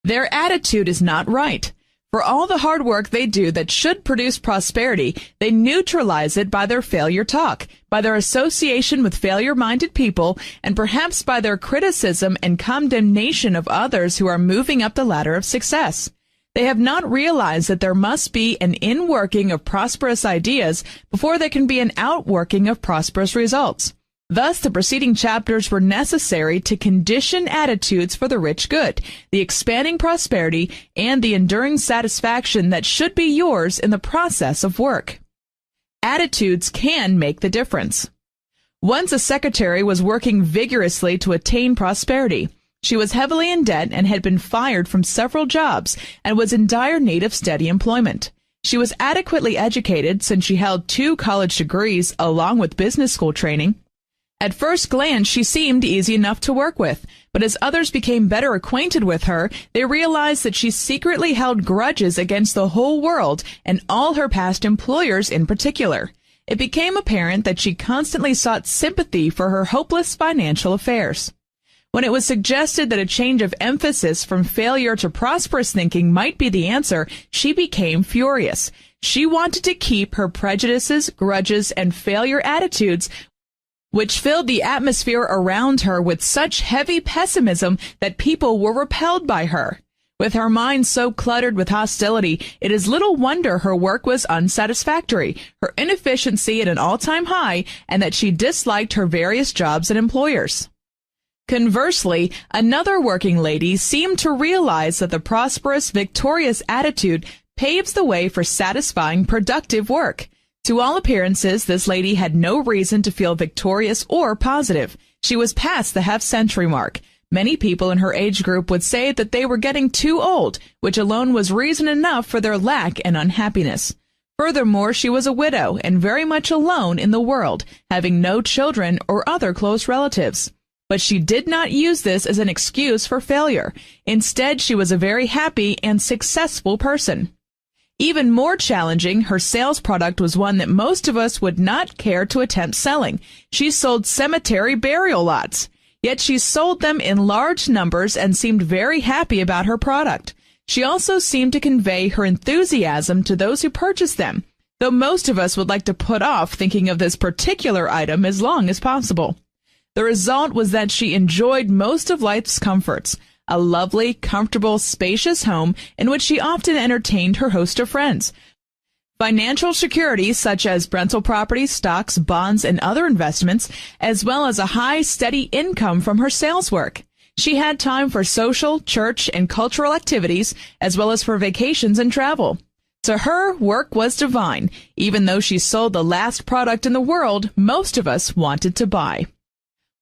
Their attitude is not right. For all the hard work they do that should produce prosperity, they neutralize it by their failure talk, by their association with failure-minded people, and perhaps by their criticism and condemnation of others who are moving up the ladder of success. They have not realized that there must be an inworking of prosperous ideas before there can be an outworking of prosperous results. Thus, the preceding chapters were necessary to condition attitudes for the rich good, the expanding prosperity, and the enduring satisfaction that should be yours in the process of work. Attitudes can make the difference. Once a secretary was working vigorously to attain prosperity. She was heavily in debt and had been fired from several jobs and was in dire need of steady employment. She was adequately educated since she held 2 college degrees along with business school training. At first glance, she seemed easy enough to work with, but as others became better acquainted with her, they realized that she secretly held grudges against the whole world and all her past employers in particular. It became apparent that she constantly sought sympathy for her hopeless financial affairs. When it was suggested that a change of emphasis from failure to prosperous thinking might be the answer, she became furious. She wanted to keep her prejudices, grudges, and failure attitudes, which filled the atmosphere around her with such heavy pessimism that people were repelled by her. With her mind so cluttered with hostility, it is little wonder her work was unsatisfactory, her inefficiency at an all-time high, and that she disliked her various jobs and employers. Conversely, another working lady seemed to realize that the prosperous, victorious attitude paves the way for satisfying, productive work. To all appearances, this lady had no reason to feel victorious or positive. She was past the half-century mark. Many people in her age group would say that they were getting too old, which alone was reason enough for their lack and unhappiness. Furthermore, she was a widow and very much alone in the world, having no children or other close relatives. But she did not use this as an excuse for failure. Instead, she was a very happy and successful person. Even more challenging, her sales product was one that most of us would not care to attempt selling. She sold cemetery burial lots. Yet she sold them in large numbers and seemed very happy about her product. She also seemed to convey her enthusiasm to those who purchased them, though most of us would like to put off thinking of this particular item as long as possible. The result was that she enjoyed most of life's comforts, a lovely, comfortable, spacious home in which she often entertained her host of friends. Financial security such as rental properties, stocks, bonds, and other investments, as well as a high, steady income from her sales work. She had time for social, church, and cultural activities, as well as for vacations and travel. To her, work was divine, even though she sold the last product in the world most of us wanted to buy.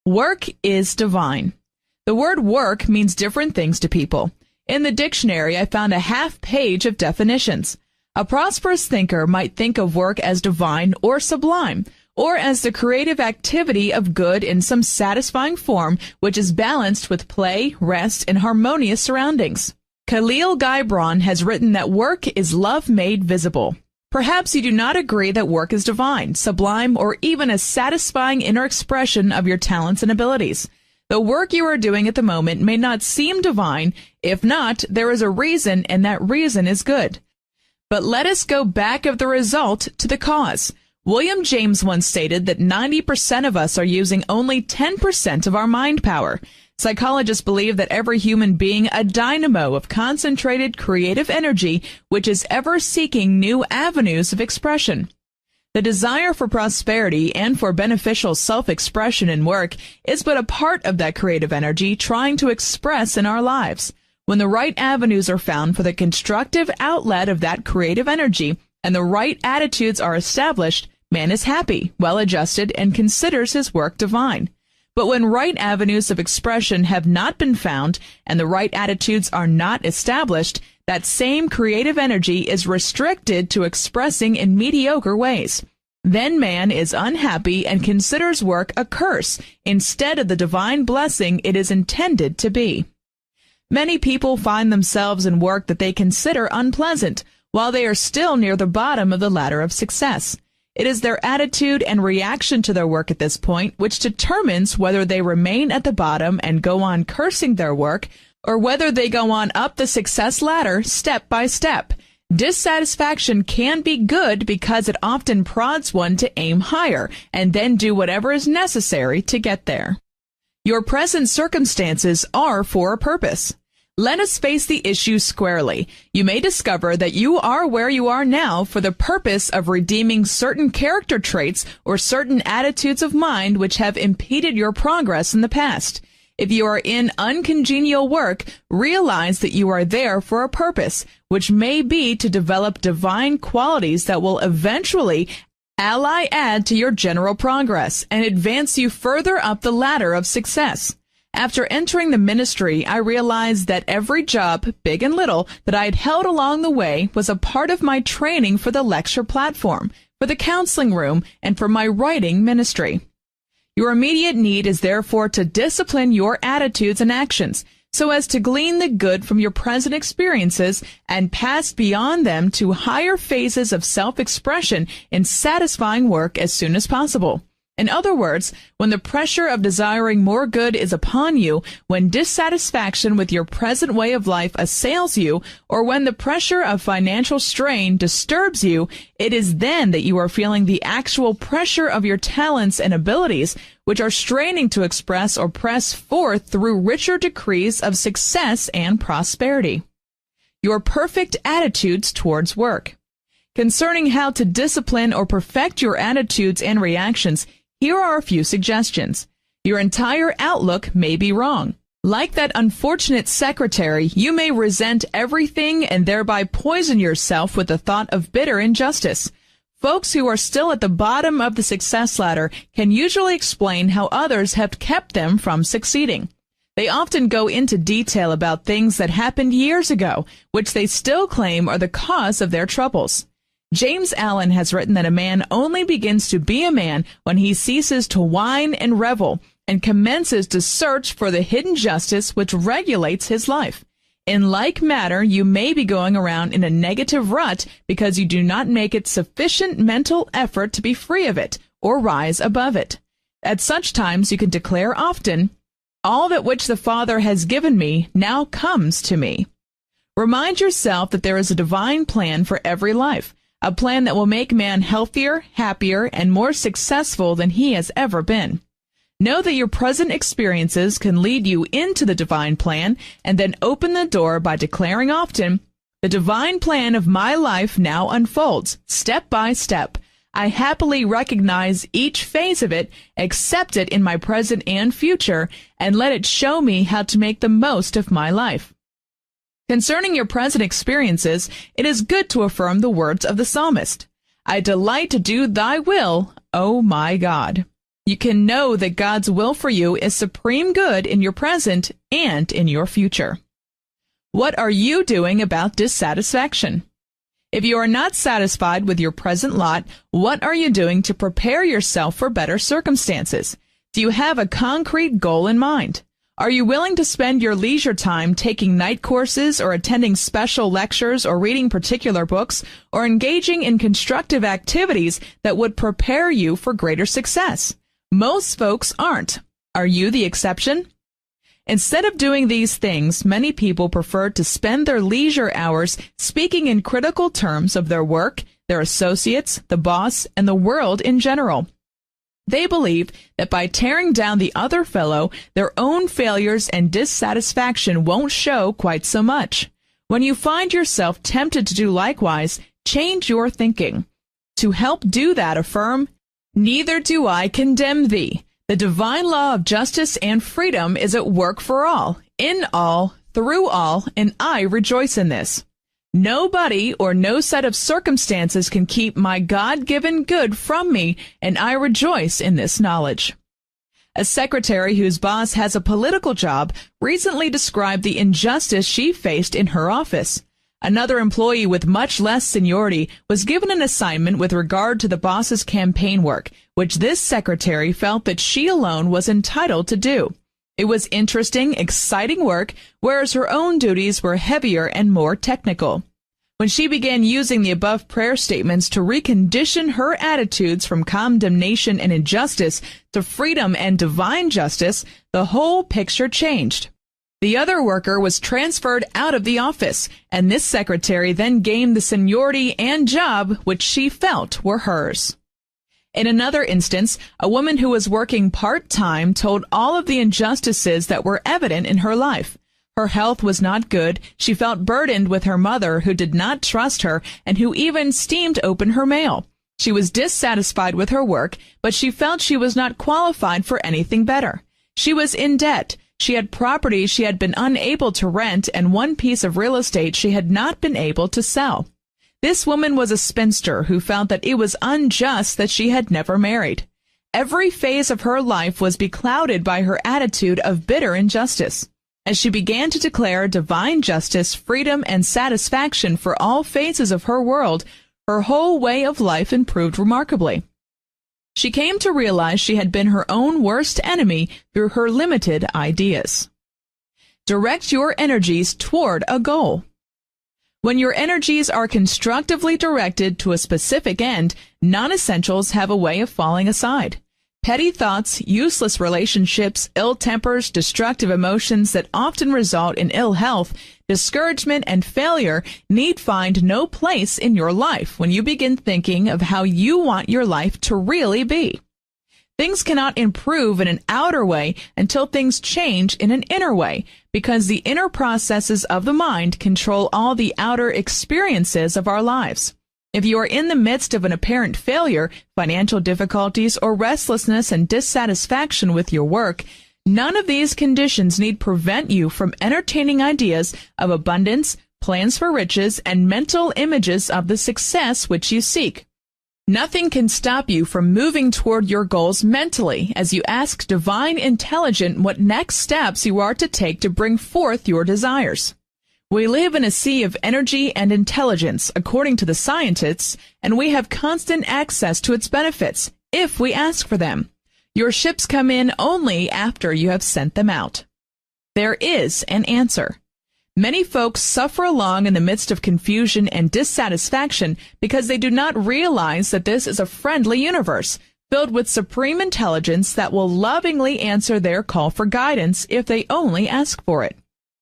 Work is divine. The word work means different things to people. In the dictionary, I found a half page of definitions. A prosperous thinker might think of work as divine or sublime, or as the creative activity of good in some satisfying form which is balanced with play, rest, and harmonious surroundings. Khalil Gibran has written that work is love made visible. Perhaps you do not agree that work is divine, sublime, or even a satisfying inner expression of your talents and abilities. The work you are doing at the moment may not seem divine. If not, there is a reason, and that reason is good. But let us go back of the result to the cause. William James once stated that 90% of us are using only 10% of our mind power. Psychologists believe that every human being a dynamo of concentrated creative energy which is ever seeking new avenues of expression. The desire for prosperity and for beneficial self-expression in work is but a part of that creative energy trying to express in our lives. When the right avenues are found for the constructive outlet of that creative energy and the right attitudes are established, man is happy, well-adjusted, and considers his work divine. But when right avenues of expression have not been found and the right attitudes are not established, that same creative energy is restricted to expressing in mediocre ways. Then man is unhappy and considers work a curse instead of the divine blessing it is intended to be. Many people find themselves in work that they consider unpleasant, while they are still near the bottom of the ladder of success. It is their attitude and reaction to their work at this point which determines whether they remain at the bottom and go on cursing their work, or whether they go on up the success ladder step by step. Dissatisfaction can be good because it often prods one to aim higher and then do whatever is necessary to get there. Your present circumstances are for a purpose. Let us face the issue squarely. You may discover that you are where you are now for the purpose of redeeming certain character traits or certain attitudes of mind which have impeded your progress in the past. If you are in uncongenial work, realize that you are there for a purpose, which may be to develop divine qualities that will eventually add to your general progress and advance you further up the ladder of success. After entering the ministry, I realized that every job, big and little, that I had held along the way was a part of my training for the lecture platform, for the counseling room, and for my writing ministry. Your immediate need is therefore to discipline your attitudes and actions so as to glean the good from your present experiences and pass beyond them to higher phases of self-expression in satisfying work as soon as possible. In other words, when the pressure of desiring more good is upon you, when dissatisfaction with your present way of life assails you, or when the pressure of financial strain disturbs you, it is then that you are feeling the actual pressure of your talents and abilities, which are straining to express or press forth through richer decrees of success and prosperity. Your perfect attitudes towards work. Concerning how to discipline or perfect your attitudes and reactions, here are a few suggestions. Your entire outlook may be wrong. Like that unfortunate secretary, you may resent everything and thereby poison yourself with the thought of bitter injustice. Folks who are still at the bottom of the success ladder can usually explain how others have kept them from succeeding. They often go into detail about things that happened years ago, which they still claim are the cause of their troubles. James Allen has written that a man only begins to be a man when he ceases to whine and revel and commences to search for the hidden justice which regulates his life. In like manner, you may be going around in a negative rut because you do not make it sufficient mental effort to be free of it or rise above it. At such times you can declare often, "All that which the Father has given me now comes to me." Remind yourself that there is a divine plan for every life, a plan that will make man healthier, happier, and more successful than he has ever been. Know that your present experiences can lead you into the divine plan, and then open the door by declaring often, "The divine plan of my life now unfolds, step by step. I happily recognize each phase of it, accept it in my present and future, and let it show me how to make the most of my life." Concerning your present experiences, it is good to affirm the words of the psalmist, "I delight to do thy will, O my God." You can know that God's will for you is supreme good in your present and in your future. What are you doing about dissatisfaction? If you are not satisfied with your present lot, what are you doing to prepare yourself for better circumstances? Do you have a concrete goal in mind? Are you willing to spend your leisure time taking night courses or attending special lectures or reading particular books or engaging in constructive activities that would prepare you for greater success? Most folks aren't. Are you the exception? Instead of doing these things, many people prefer to spend their leisure hours speaking in critical terms of their work, their associates, the boss, and the world in general. They believe that by tearing down the other fellow, their own failures and dissatisfaction won't show quite so much. When you find yourself tempted to do likewise, change your thinking. To help do that, affirm, "Neither do I condemn thee. The divine law of justice and freedom is at work for all, in all, through all, and I rejoice in this. Nobody or no set of circumstances can keep my God-given good from me, and I rejoice in this knowledge." A secretary whose boss has a political job recently described the injustice she faced in her office. Another employee with much less seniority was given an assignment with regard to the boss's campaign work, which this secretary felt that she alone was entitled to do. It was interesting, exciting work, whereas her own duties were heavier and more technical. When she began using the above prayer statements to recondition her attitudes from condemnation and injustice to freedom and divine justice, the whole picture changed. The other worker was transferred out of the office, and this secretary then gained the seniority and job which she felt were hers. In another instance, a woman who was working part-time told all of the injustices that were evident in her life. Her health was not good, she felt burdened with her mother who did not trust her and who even steamed open her mail. She was dissatisfied with her work, but she felt she was not qualified for anything better. She was in debt. She had property she had been unable to rent and one piece of real estate she had not been able to sell. This woman was a spinster who felt that it was unjust that she had never married. Every phase of her life was beclouded by her attitude of bitter injustice. As she began to declare divine justice, freedom, and satisfaction for all phases of her world, her whole way of life improved remarkably. She came to realize she had been her own worst enemy through her limited ideas. Direct your energies toward a goal. When your energies are constructively directed to a specific end, non-essentials have a way of falling aside. Petty thoughts, useless relationships, ill tempers, destructive emotions that often result in ill health, discouragement, and failure need find no place in your life when you begin thinking of how you want your life to really be. Things cannot improve in an outer way until things change in an inner way, because the inner processes of the mind control all the outer experiences of our lives. If you are in the midst of an apparent failure, financial difficulties, or restlessness and dissatisfaction with your work, none of these conditions need prevent you from entertaining ideas of abundance, plans for riches, and mental images of the success which you seek. Nothing can stop you from moving toward your goals mentally as you ask divine intelligence what next steps you are to take to bring forth your desires. We live in a sea of energy and intelligence, according to the scientists, and we have constant access to its benefits, if we ask for them. Your ships come in only after you have sent them out. There is an answer. Many folks suffer along in the midst of confusion and dissatisfaction because they do not realize that this is a friendly universe, filled with supreme intelligence that will lovingly answer their call for guidance if they only ask for it.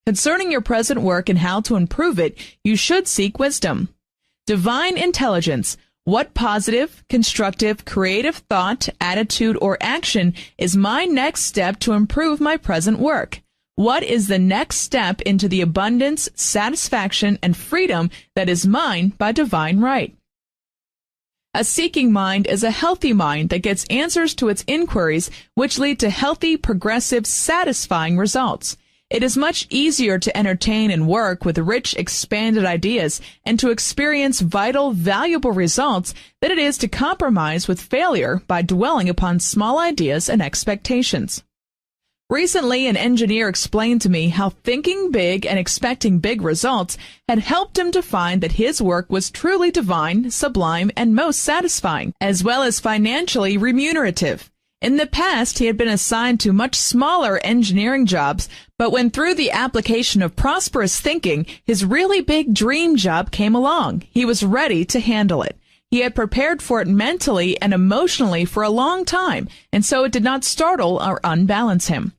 Concerning your present work and how to improve it, you should seek wisdom. Divine intelligence. What positive, constructive, creative thought, attitude, or action is my next step to improve my present work? What is the next step into the abundance, satisfaction, and freedom that is mine by divine right? A seeking mind is a healthy mind that gets answers to its inquiries which lead to healthy, progressive, satisfying results. It is much easier to entertain and work with rich, expanded ideas and to experience vital, valuable results than it is to compromise with failure by dwelling upon small ideas and expectations. Recently, an engineer explained to me how thinking big and expecting big results had helped him to find that his work was truly divine, sublime, and most satisfying, as well as financially remunerative. In the past, he had been assigned to much smaller engineering jobs, but when through the application of prosperous thinking, his really big dream job came along, he was ready to handle it. He had prepared for it mentally and emotionally for a long time, and so it did not startle or unbalance him.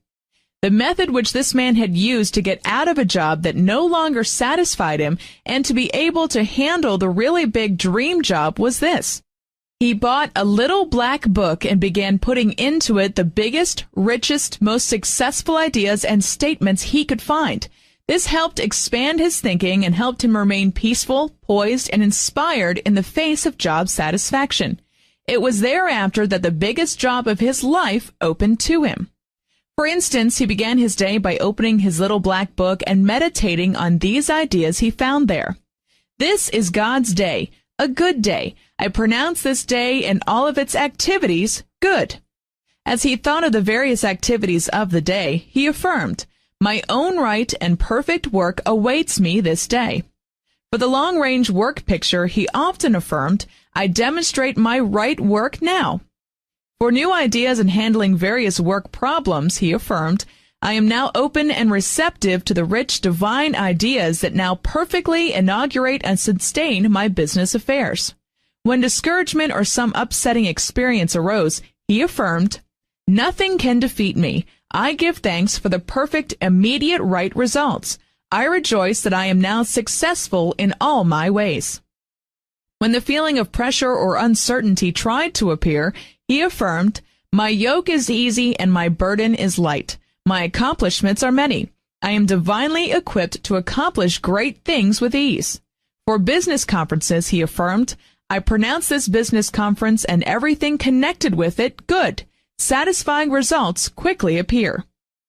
The method which this man had used to get out of a job that no longer satisfied him and to be able to handle the really big dream job was this. He bought a little black book and began putting into it the biggest, richest, most successful ideas and statements he could find. This helped expand his thinking and helped him remain peaceful, poised, and inspired in the face of job satisfaction. It was thereafter that the biggest job of his life opened to him. For instance, he began his day by opening his little black book and meditating on these ideas he found there. This is God's day, a good day. I pronounce this day and all of its activities good. As he thought of the various activities of the day, he affirmed, "My own right and perfect work awaits me this day." For the long-range work picture, he often affirmed, "I demonstrate my right work now." For new ideas in handling various work problems, he affirmed, "I am now open and receptive to the rich divine ideas that now perfectly inaugurate and sustain my business affairs." When discouragement or some upsetting experience arose, he affirmed, "Nothing can defeat me. I give thanks for the perfect, immediate right results. I rejoice that I am now successful in all my ways." When the feeling of pressure or uncertainty tried to appear, he affirmed, "My yoke is easy and my burden is light. My accomplishments are many. I am divinely equipped to accomplish great things with ease." For business conferences, he affirmed, "I pronounce this business conference and everything connected with it good. Satisfying results quickly appear."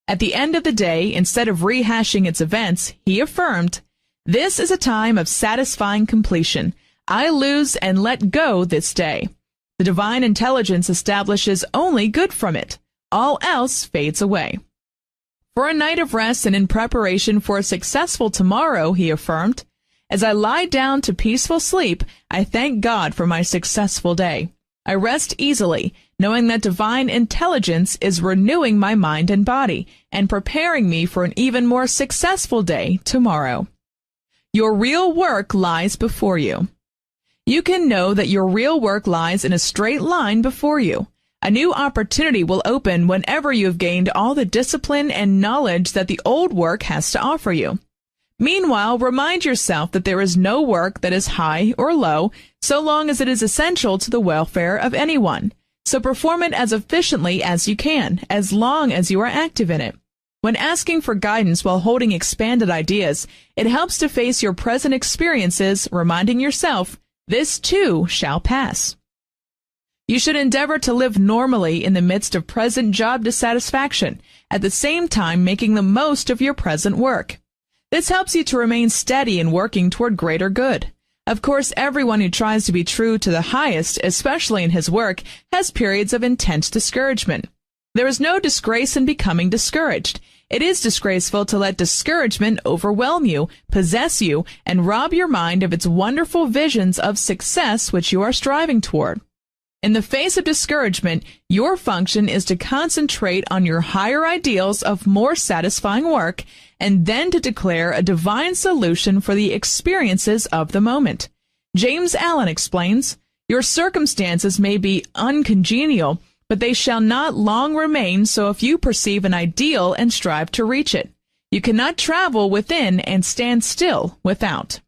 At the end of the day, instead of rehashing its events, he affirmed, "This is a time of satisfying completion. I lose and let go this day. The divine intelligence establishes only good from it. All else fades away." For a night of rest and in preparation for a successful tomorrow, he affirmed, "As I lie down to peaceful sleep, I thank God for my successful day. I rest easily, knowing that divine intelligence is renewing my mind and body and preparing me for an even more successful day tomorrow." Your real work lies before you. You can know that your real work lies in a straight line before you. A new opportunity will open whenever you have gained all the discipline and knowledge that the old work has to offer you. Meanwhile, remind yourself that there is no work that is high or low, so long as it is essential to the welfare of anyone. So perform it as efficiently as you can, as long as you are active in it. When asking for guidance while holding expanded ideas, it helps to face your present experiences, reminding yourself, "This too shall pass." You should endeavor to live normally in the midst of present job dissatisfaction, at the same time making the most of your present work. This helps you to remain steady in working toward greater good. Of course, everyone who tries to be true to the highest, especially in his work, has periods of intense discouragement. There is no disgrace in becoming discouraged. It is disgraceful to let discouragement overwhelm you, possess you, and rob your mind of its wonderful visions of success which you are striving toward. In the face of discouragement, your function is to concentrate on your higher ideals of more satisfying work, and then to declare a divine solution for the experiences of the moment. James Allen explains, "Your circumstances may be uncongenial, but they shall not long remain, so if you perceive an ideal and strive to reach it. You cannot travel within and stand still without."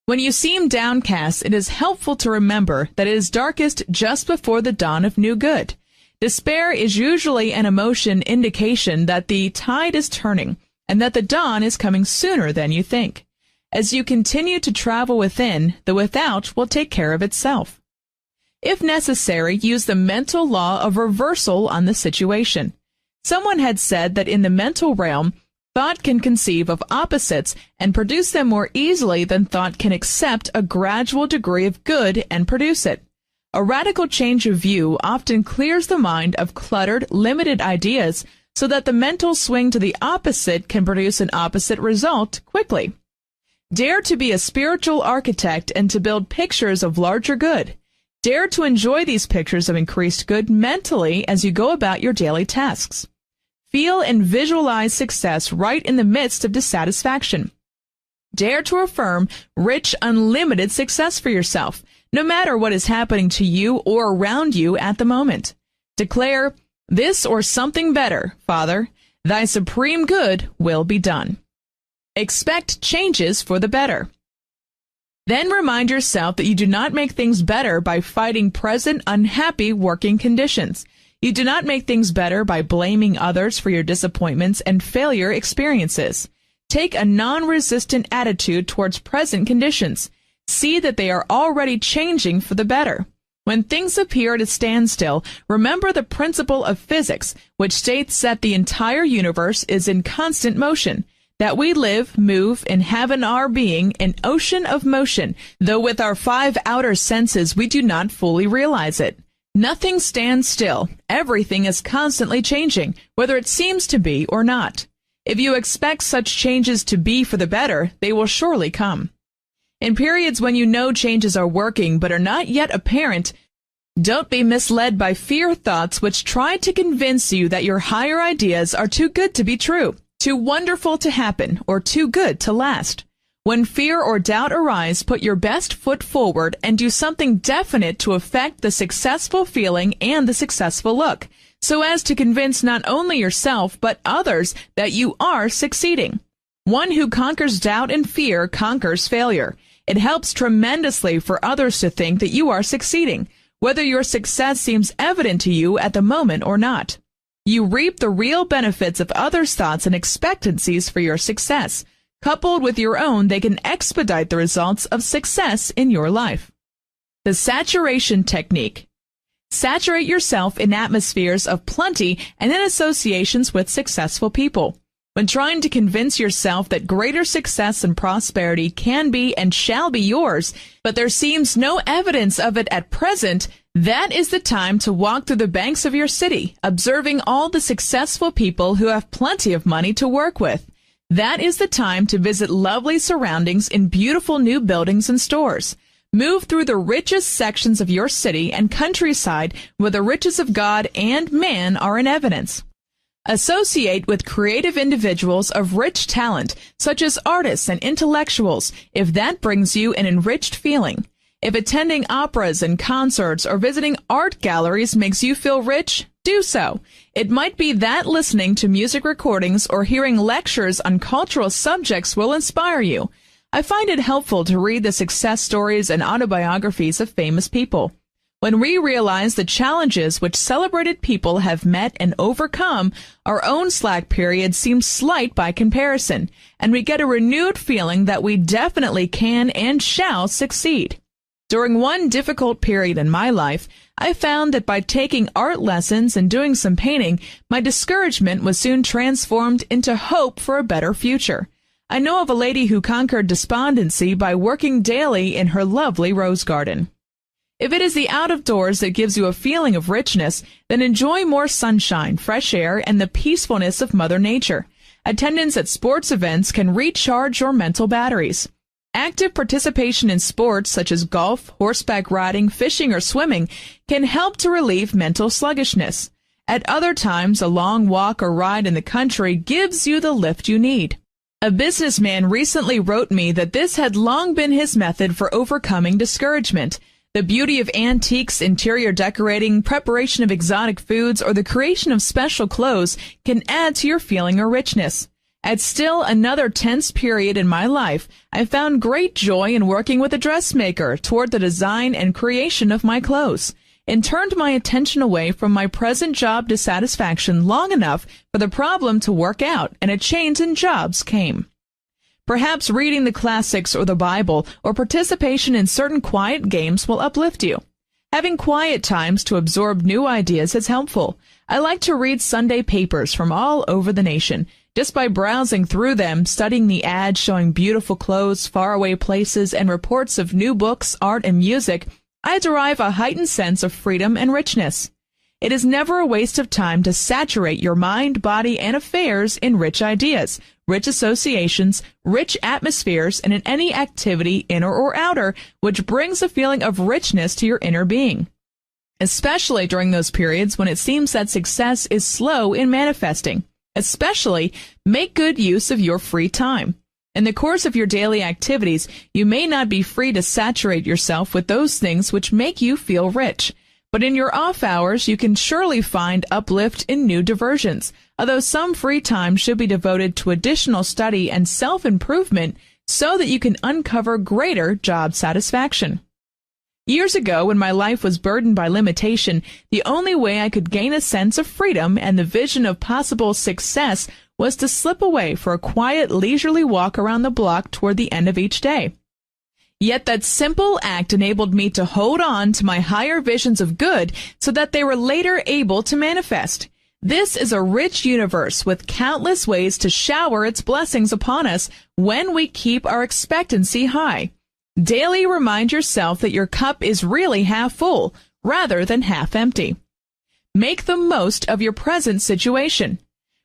When you seem downcast, it is helpful to remember that it is darkest just before the dawn of new good. Despair is usually an emotion indication that the tide is turning and that the dawn is coming sooner than you think. As you continue to travel within, the without will take care of itself. If necessary, use the mental law of reversal on the situation. Someone had said that in the mental realm, Thought can conceive of opposites and produce them more easily than thought can accept a gradual degree of good and produce it. A radical change of view often clears the mind of cluttered, limited ideas so that the mental swing to the opposite can produce an opposite result quickly. Dare to be a spiritual architect and to build pictures of larger good. Dare to enjoy these pictures of increased good mentally as you go about your daily tasks. Feel and visualize success right in the midst of dissatisfaction. Dare to affirm rich, unlimited success for yourself, no matter what is happening to you or around you at the moment. Declare, "This or something better, Father, thy supreme good will be done." Expect changes for the better. Then remind yourself that you do not make things better by fighting present unhappy working conditions. You do not make things better by blaming others for your disappointments and failure experiences. Take a non-resistant attitude towards present conditions. See that they are already changing for the better. When things appear at a standstill, remember the principle of physics, which states that the entire universe is in constant motion, that we live, move, and have in our being an ocean of motion, though with our 5 outer senses we do not fully realize it. Nothing stands still. Everything is constantly changing, whether it seems to be or not. If you expect such changes to be for the better, they will surely come. In periods when you know changes are working but are not yet apparent, don't be misled by fear thoughts which try to convince you that your higher ideas are too good to be true, too wonderful to happen, or too good to last. When fear or doubt arise, put your best foot forward and do something definite to affect the successful feeling and the successful look, so as to convince not only yourself but others that you are succeeding. One who conquers doubt and fear conquers failure. It helps tremendously for others to think that you are succeeding, whether your success seems evident to you at the moment or not. You reap the real benefits of others' thoughts and expectancies for your success. Coupled with your own, they can expedite the results of success in your life. The saturation technique. Saturate yourself in atmospheres of plenty and in associations with successful people. When trying to convince yourself that greater success and prosperity can be and shall be yours, but there seems no evidence of it at present, that is the time to walk through the banks of your city, observing all the successful people who have plenty of money to work with. That is the time to visit lovely surroundings in beautiful new buildings and stores. Move through the richest sections of your city and countryside where the riches of God and man are in evidence. Associate with creative individuals of rich talent, such as artists and intellectuals, if that brings you an enriched feeling. If attending operas and concerts or visiting art galleries makes you feel rich, do so. It might be that listening to music recordings or hearing lectures on cultural subjects will inspire you. I find it helpful to read the success stories and autobiographies of famous people. When we realize the challenges which celebrated people have met and overcome, our own slack period seems slight by comparison, and we get a renewed feeling that we definitely can and shall succeed. During one difficult period in my life, I found that by taking art lessons and doing some painting, my discouragement was soon transformed into hope for a better future. I know of a lady who conquered despondency by working daily in her lovely rose garden. If it is the out-of-doors that gives you a feeling of richness, then enjoy more sunshine, fresh air, and the peacefulness of Mother Nature. Attendance at sports events can recharge your mental batteries. Active participation in sports such as golf, horseback riding, fishing, or swimming can help to relieve mental sluggishness. At other times, a long walk or ride in the country gives you the lift you need. A businessman recently wrote me that this had long been his method for overcoming discouragement. The beauty of antiques, interior decorating, preparation of exotic foods, or the creation of special clothes can add to your feeling of richness. At still another tense period in my life, I found great joy in working with a dressmaker toward the design and creation of my clothes, and turned my attention away from my present job dissatisfaction long enough for the problem to work out, and a change in jobs came. Perhaps reading the classics or the Bible or participation in certain quiet games will uplift you. Having quiet times to absorb new ideas is helpful. I like to read Sunday papers from all over the nation. Just by browsing through them, studying the ads showing beautiful clothes, faraway places, and reports of new books, art, and music, I derive a heightened sense of freedom and richness. It is never a waste of time to saturate your mind, body, and affairs in rich ideas, rich associations, rich atmospheres, and in any activity, inner or outer, which brings a feeling of richness to your inner being. Especially during those periods when it seems that success is slow in manifesting. Especially, make good use of your free time. In the course of your daily activities, you may not be free to saturate yourself with those things which make you feel rich. But in your off hours, you can surely find uplift in new diversions, although some free time should be devoted to additional study and self-improvement so that you can uncover greater job satisfaction. Years ago, when my life was burdened by limitation, the only way I could gain a sense of freedom and the vision of possible success was to slip away for a quiet, leisurely walk around the block toward the end of each day. Yet that simple act enabled me to hold on to my higher visions of good so that they were later able to manifest. This is a rich universe with countless ways to shower its blessings upon us when we keep our expectancy high. Daily remind yourself that your cup is really half full, rather than half empty. Make the most of your present situation.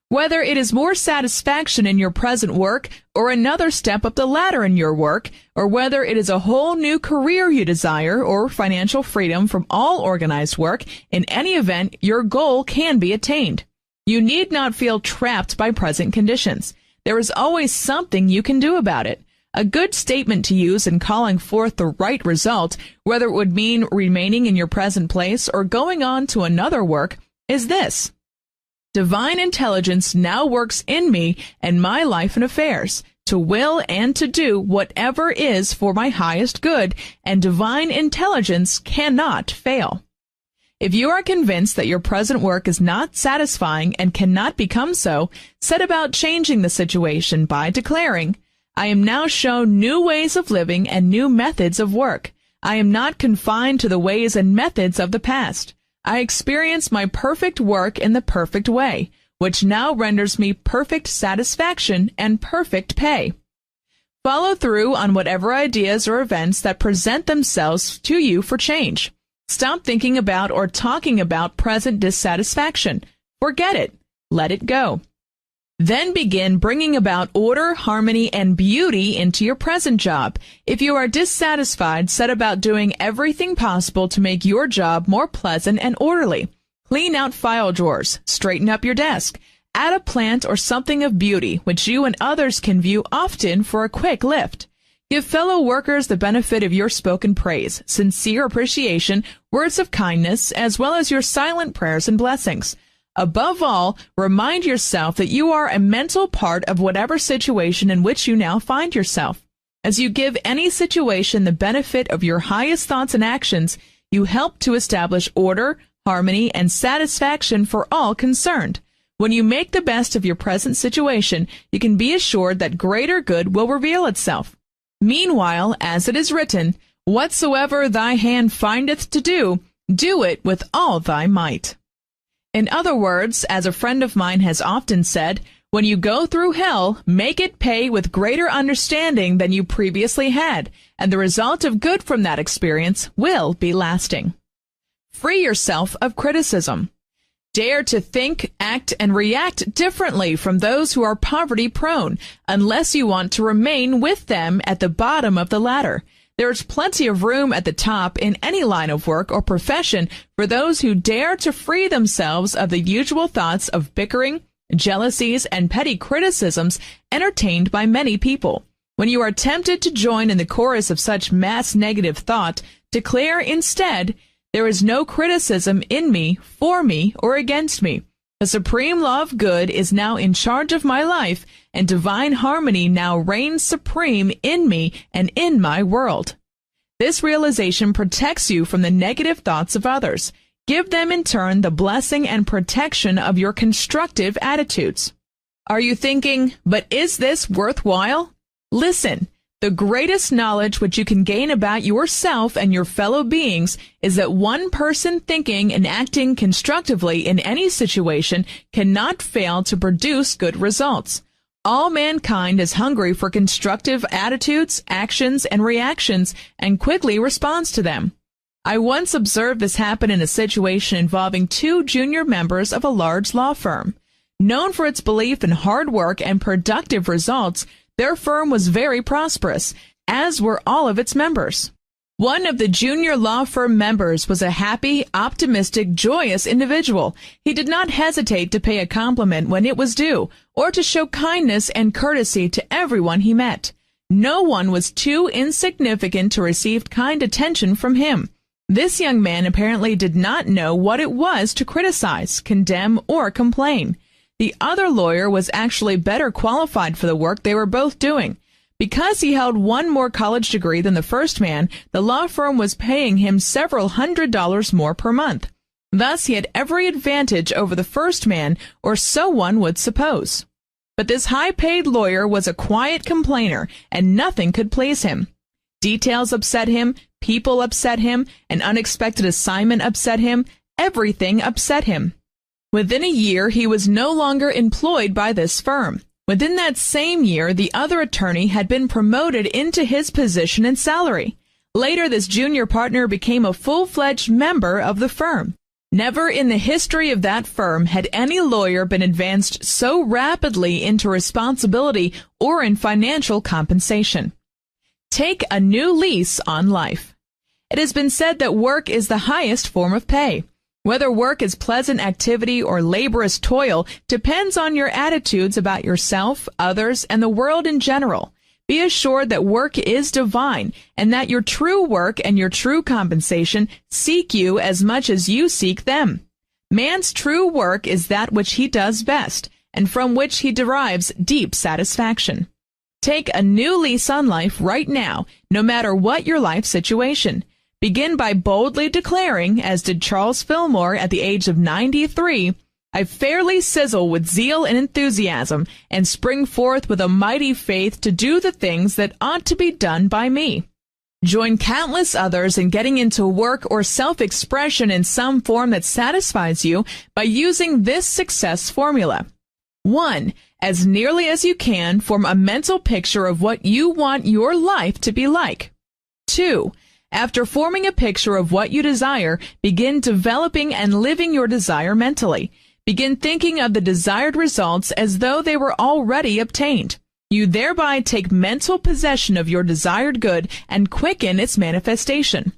Whether it is more satisfaction in your present work or another step up the ladder in your work, or whether it is a whole new career you desire or financial freedom from all organized work, in any event, your goal can be attained. You need not feel trapped by present conditions. There is always something you can do about it. A good statement to use in calling forth the right result, whether it would mean remaining in your present place or going on to another work, is this: Divine intelligence now works in me and my life and affairs, to will and to do whatever is for my highest good, and divine intelligence cannot fail. If you are convinced that your present work is not satisfying and cannot become so, set about changing the situation by declaring, I am now shown new ways of living and new methods of work. I am not confined to the ways and methods of the past. I experience my perfect work in the perfect way, which now renders me perfect satisfaction and perfect pay. Follow through on whatever ideas or events that present themselves to you for change. Stop thinking about or talking about present dissatisfaction. Forget it. Let it go. Then begin bringing about order, harmony, and beauty into your present job. If you are dissatisfied, set about doing everything possible to make your job more pleasant and orderly. Clean out file drawers, straighten up your desk, add a plant or something of beauty which you and others can view often for a quick lift. Give fellow workers the benefit of your spoken praise, sincere appreciation, words of kindness, as well as your silent prayers and blessings. Above all, remind yourself that you are a mental part of whatever situation in which you now find yourself. As you give any situation the benefit of your highest thoughts and actions, you help to establish order, harmony, and satisfaction for all concerned. When you make the best of your present situation, you can be assured that greater good will reveal itself. Meanwhile, as it is written, whatsoever thy hand findeth to do, do it with all thy might. In other words, as a friend of mine has often said, when you go through hell, make it pay with greater understanding than you previously had, and the result of good from that experience will be lasting. Free yourself of criticism. Dare to think, act, and react differently from those who are poverty-prone, unless you want to remain with them at the bottom of the ladder. There is plenty of room at the top in any line of work or profession for those who dare to free themselves of the usual thoughts of bickering, jealousies, and petty criticisms entertained by many people. When you are tempted to join in the chorus of such mass negative thought, declare instead, there is no criticism in me, for me, or against me. The supreme law of good is now in charge of my life, and divine harmony now reigns supreme in me and in my world. This realization protects you from the negative thoughts of others. Give them in turn the blessing and protection of your constructive attitudes. Are you thinking, but is this worthwhile? Listen, The greatest knowledge which you can gain about yourself and your fellow beings is that one person thinking and acting constructively in any situation cannot fail to produce good results. All mankind is hungry for constructive attitudes, actions, and reactions, and quickly responds to them. I once observed this happen in a situation involving two junior members of a large law firm. Known for its belief in hard work and productive results, their firm was very prosperous, as were all of its members. One of the junior law firm members was a happy, optimistic, joyous individual. He did not hesitate to pay a compliment when it was due, or to show kindness and courtesy to everyone he met. No one was too insignificant to receive kind attention from him. This young man apparently did not know what it was to criticize, condemn, or complain. The other lawyer was actually better qualified for the work they were both doing. Because he held one more college degree than the first man, the law firm was paying him several $100s more per month. Thus, he had every advantage over the first man, or so one would suppose. But this high-paid lawyer was a quiet complainer, and nothing could please him. Details upset him, people upset him, an unexpected assignment upset him, everything upset him. Within a year, he was no longer employed by this firm. Within that same year, the other attorney had been promoted into his position and salary. Later, this junior partner became a full-fledged member of the firm. Never in the history of that firm had any lawyer been advanced so rapidly into responsibility or in financial compensation. Take a new lease on life. It has been said that work is the highest form of pay. Whether work is pleasant activity or laborious toil depends on your attitudes about yourself, others, and the world in general. Be assured that work is divine, and that your true work and your true compensation seek you as much as you seek them. Man's true work is that which he does best, and from which he derives deep satisfaction. Take a new lease on life right now, no matter what your life situation. Begin by boldly declaring, as did Charles Fillmore at the age of 93, I fairly sizzle with zeal and enthusiasm, and spring forth with a mighty faith to do the things that ought to be done by me. Join countless others in getting into work or self-expression in some form that satisfies you by using this success formula. 1. As nearly as you can, form a mental picture of what you want your life to be like. 2. After forming a picture of what you desire, begin developing and living your desire mentally. Begin thinking of the desired results as though they were already obtained. You thereby take mental possession of your desired good and quicken its manifestation.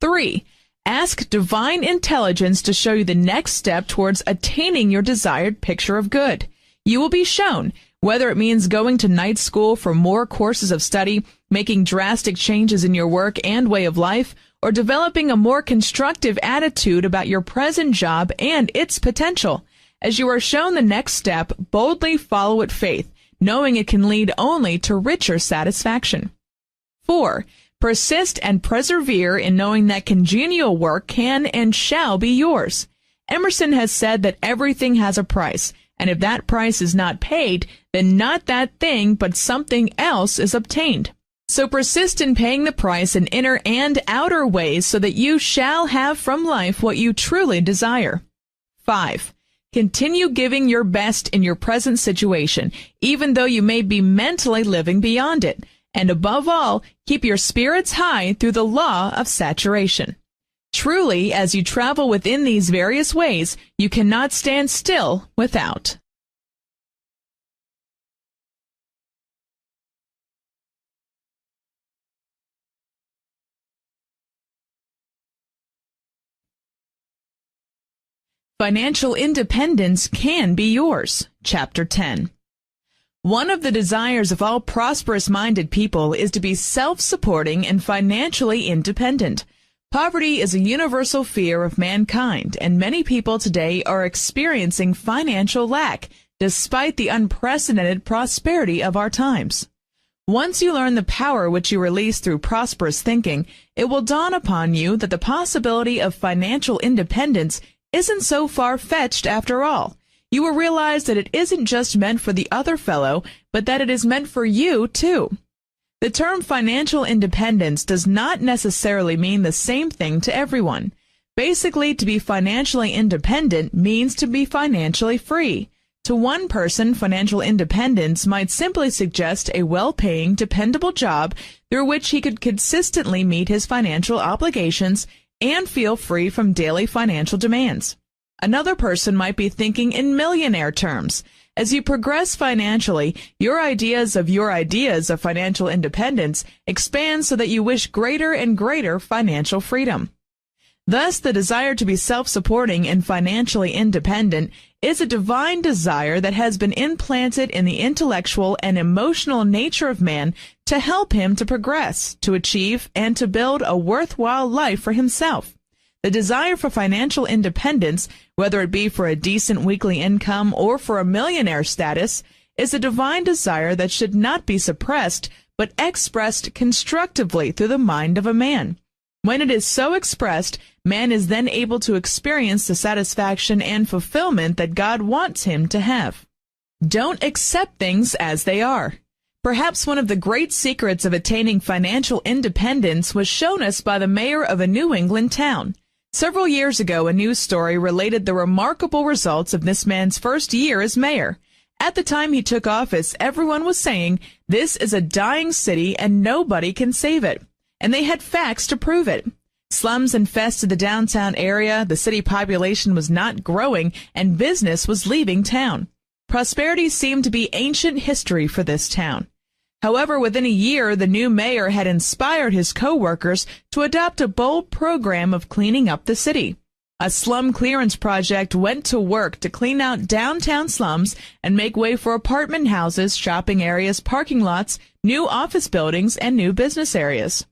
3. Ask divine intelligence to show you the next step towards attaining your desired picture of good. You will be shown, whether it means going to night school for more courses of study, making drastic changes in your work and way of life, or developing a more constructive attitude about your present job and its potential. As you are shown the next step, boldly follow it faith, knowing it can lead only to richer satisfaction. 4. Persist and persevere in knowing that congenial work can and shall be yours. Emerson has said that everything has a price, and if that price is not paid, then not that thing but something else is obtained. So persist in paying the price in inner and outer ways so that you shall have from life what you truly desire. 5. Continue giving your best in your present situation, even though you may be mentally living beyond it. And above all, keep your spirits high through the law of saturation. Truly, as you travel within these various ways, you cannot stand still without. Financial independence can be yours. Chapter 10. One of the desires of all prosperous-minded people is to be self-supporting and financially independent. Poverty is a universal fear of mankind, and many people today are experiencing financial lack, despite the unprecedented prosperity of our times. Once you learn the power which you release through prosperous thinking, it will dawn upon you that the possibility of financial independence isn't so far-fetched after all. You will realize that it isn't just meant for the other fellow, but that it is meant for you, too. The term financial independence does not necessarily mean the same thing to everyone. Basically, to be financially independent means to be financially free. To one person, financial independence might simply suggest a well-paying, dependable job through which he could consistently meet his financial obligations and feel free from daily financial demands. Another person might be thinking in millionaire terms. As you progress financially, your ideas of financial independence expand so that you wish greater and greater financial freedom. Thus, the desire to be self-supporting and financially independent is a divine desire that has been implanted in the intellectual and emotional nature of man to help him to progress, to achieve, and to build a worthwhile life for himself. The desire for financial independence, whether it be for a decent weekly income or for a millionaire status, is a divine desire that should not be suppressed, but expressed constructively through the mind of a man. When it is so expressed, man is then able to experience the satisfaction and fulfillment that God wants him to have. Don't accept things as they are. Perhaps one of the great secrets of attaining financial independence was shown us by the mayor of a New England town. Several years ago, a news story related the remarkable results of this man's first year as mayor. At the time he took office, everyone was saying, "This is a dying city and nobody can save it." And they had facts to prove it. Slums infested the downtown area, the city population was not growing, and business was leaving town. Prosperity seemed to be ancient history for this town. However, within a year, the new mayor had inspired his co-workers to adopt a bold program of cleaning up the city. A slum clearance project went to work to clean out downtown slums and make way for apartment houses, shopping areas, parking lots, new office buildings, and new business areas.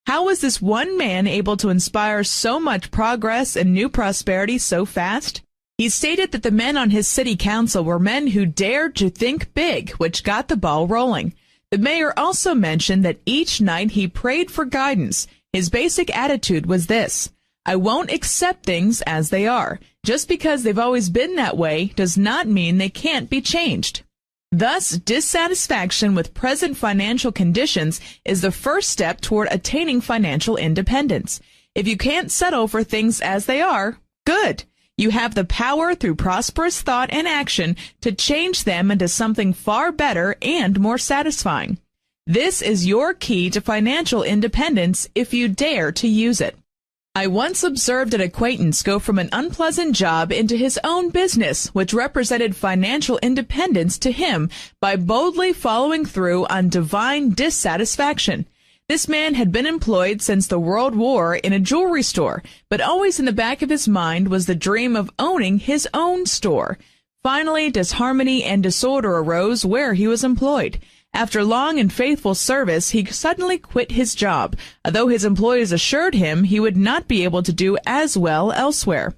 How was this one man able to inspire so much progress and new prosperity so fast? He stated that the men on his city council were men who dared to think big, which got the ball rolling. The mayor also mentioned that each night he prayed for guidance. His basic attitude was this: I won't accept things as they are. Just because they've always been that way does not mean they can't be changed. Thus, dissatisfaction with present financial conditions is the first step toward attaining financial independence. If you can't settle for things as they are, good. You have the power through prosperous thought and action to change them into something far better and more satisfying. This is your key to financial independence if you dare to use it. I once observed an acquaintance go from an unpleasant job into his own business, which represented financial independence to him by boldly following through on divine dissatisfaction. This man had been employed since the World War in a jewelry store, but always in the back of his mind was the dream of owning his own store. Finally, disharmony and disorder arose where he was employed. After long and faithful service, he suddenly quit his job, although his employees assured him he would not be able to do as well elsewhere.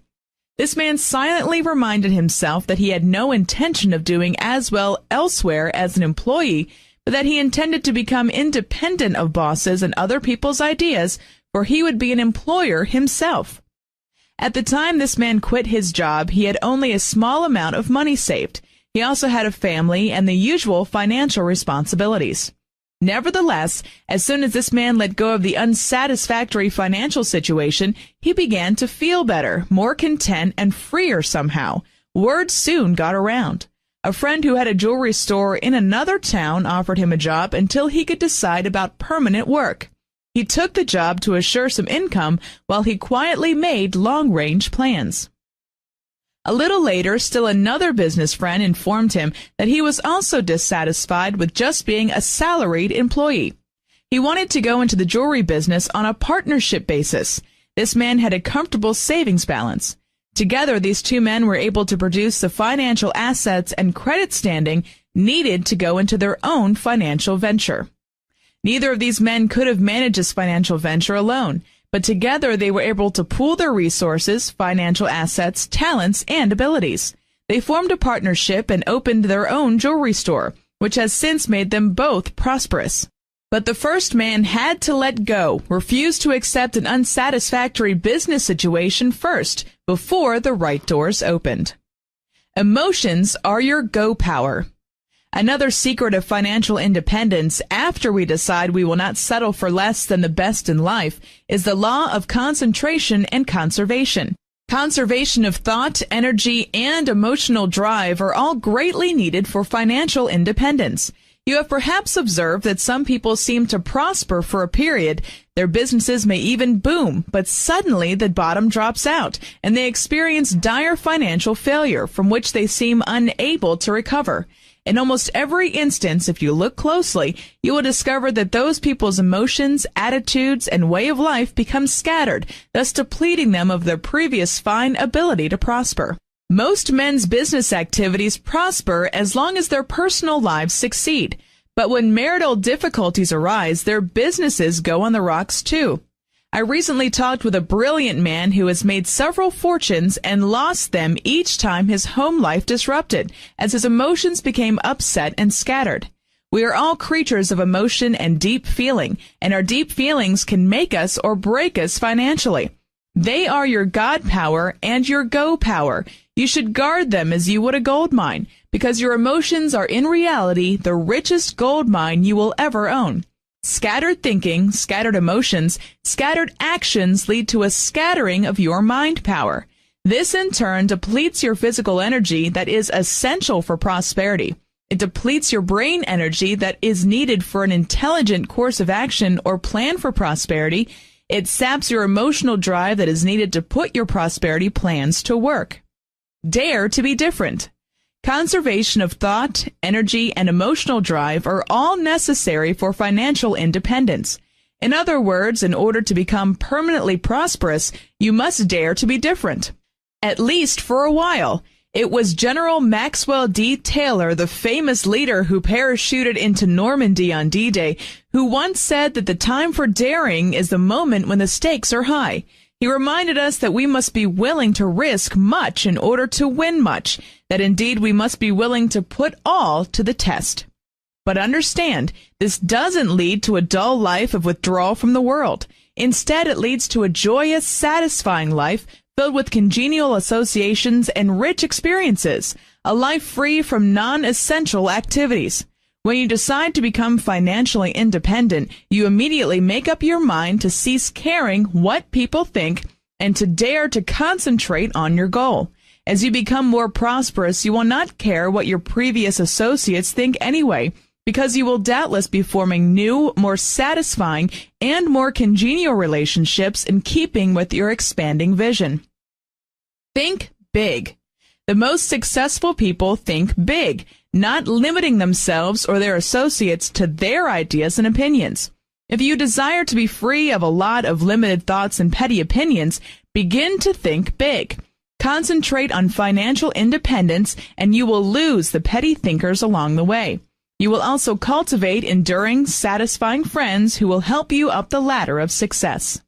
This man silently reminded himself that he had no intention of doing as well elsewhere as an employee, but that he intended to become independent of bosses and other people's ideas, for he would be an employer himself. At the time this man quit his job, he had only a small amount of money saved. He also had a family and the usual financial responsibilities. Nevertheless, as soon as this man let go of the unsatisfactory financial situation, he began to feel better, more content, and freer somehow. Word soon got around. A friend who had a jewelry store in another town offered him a job until he could decide about permanent work. He took the job to assure some income while he quietly made long-range plans. A little later, still another business friend informed him that he was also dissatisfied with just being a salaried employee. He wanted to go into the jewelry business on a partnership basis. This man had a comfortable savings balance. Together, these two men were able to produce the financial assets and credit standing needed to go into their own financial venture. Neither of these men could have managed this financial venture alone, but together they were able to pool their resources, financial assets, talents, and abilities. They formed a partnership and opened their own jewelry store, which has since made them both prosperous. But the first man had to let go, refuse to accept an unsatisfactory business situation first, before the right doors opened. Emotions are your go power. Another secret of financial independence, after we decide we will not settle for less than the best in life, is the law of concentration and conservation. Conservation of thought, energy, and emotional drive are all greatly needed for financial independence. You have perhaps observed that some people seem to prosper for a period. Their businesses may even boom, but suddenly the bottom drops out, and they experience dire financial failure from which they seem unable to recover. In almost every instance, if you look closely, you will discover that those people's emotions, attitudes, and way of life become scattered, thus depleting them of their previous fine ability to prosper. Most men's business activities prosper as long as their personal lives succeed. But when marital difficulties arise, their businesses go on the rocks too. I recently talked with a brilliant man who has made several fortunes and lost them each time his home life disrupted, as his emotions became upset and scattered. We are all creatures of emotion and deep feeling, and our deep feelings can make us or break us financially. They are your God power and your go power. You should guard them as you would a gold mine, because your emotions are in reality the richest gold mine you will ever own. Scattered thinking, scattered emotions, scattered actions lead to a scattering of your mind power. This in turn depletes your physical energy that is essential for prosperity. It depletes your brain energy that is needed for an intelligent course of action or plan for prosperity. It saps your emotional drive that is needed to put your prosperity plans to work. Dare to be different. Conservation of thought, energy, and emotional drive are all necessary for financial independence. In other words, in order to become permanently prosperous, you must dare to be different. At least for a while. It was General Maxwell D. Taylor, the famous leader who parachuted into Normandy on D-Day, who once said that the time for daring is the moment when the stakes are high. He reminded us that we must be willing to risk much in order to win much, that indeed we must be willing to put all to the test. But understand, this doesn't lead to a dull life of withdrawal from the world. Instead, it leads to a joyous, satisfying life filled with congenial associations and rich experiences, a life free from non-essential activities. When you decide to become financially independent, you immediately make up your mind to cease caring what people think and to dare to concentrate on your goal. As you become more prosperous, you will not care what your previous associates think anyway, because you will doubtless be forming new, more satisfying, and more congenial relationships in keeping with your expanding vision. Think big. The most successful people think big, not limiting themselves or their associates to their ideas and opinions. If you desire to be free of a lot of limited thoughts and petty opinions, begin to think big. Concentrate on financial independence, and you will lose the petty thinkers along the way. You will also cultivate enduring, satisfying friends who will help you up the ladder of success.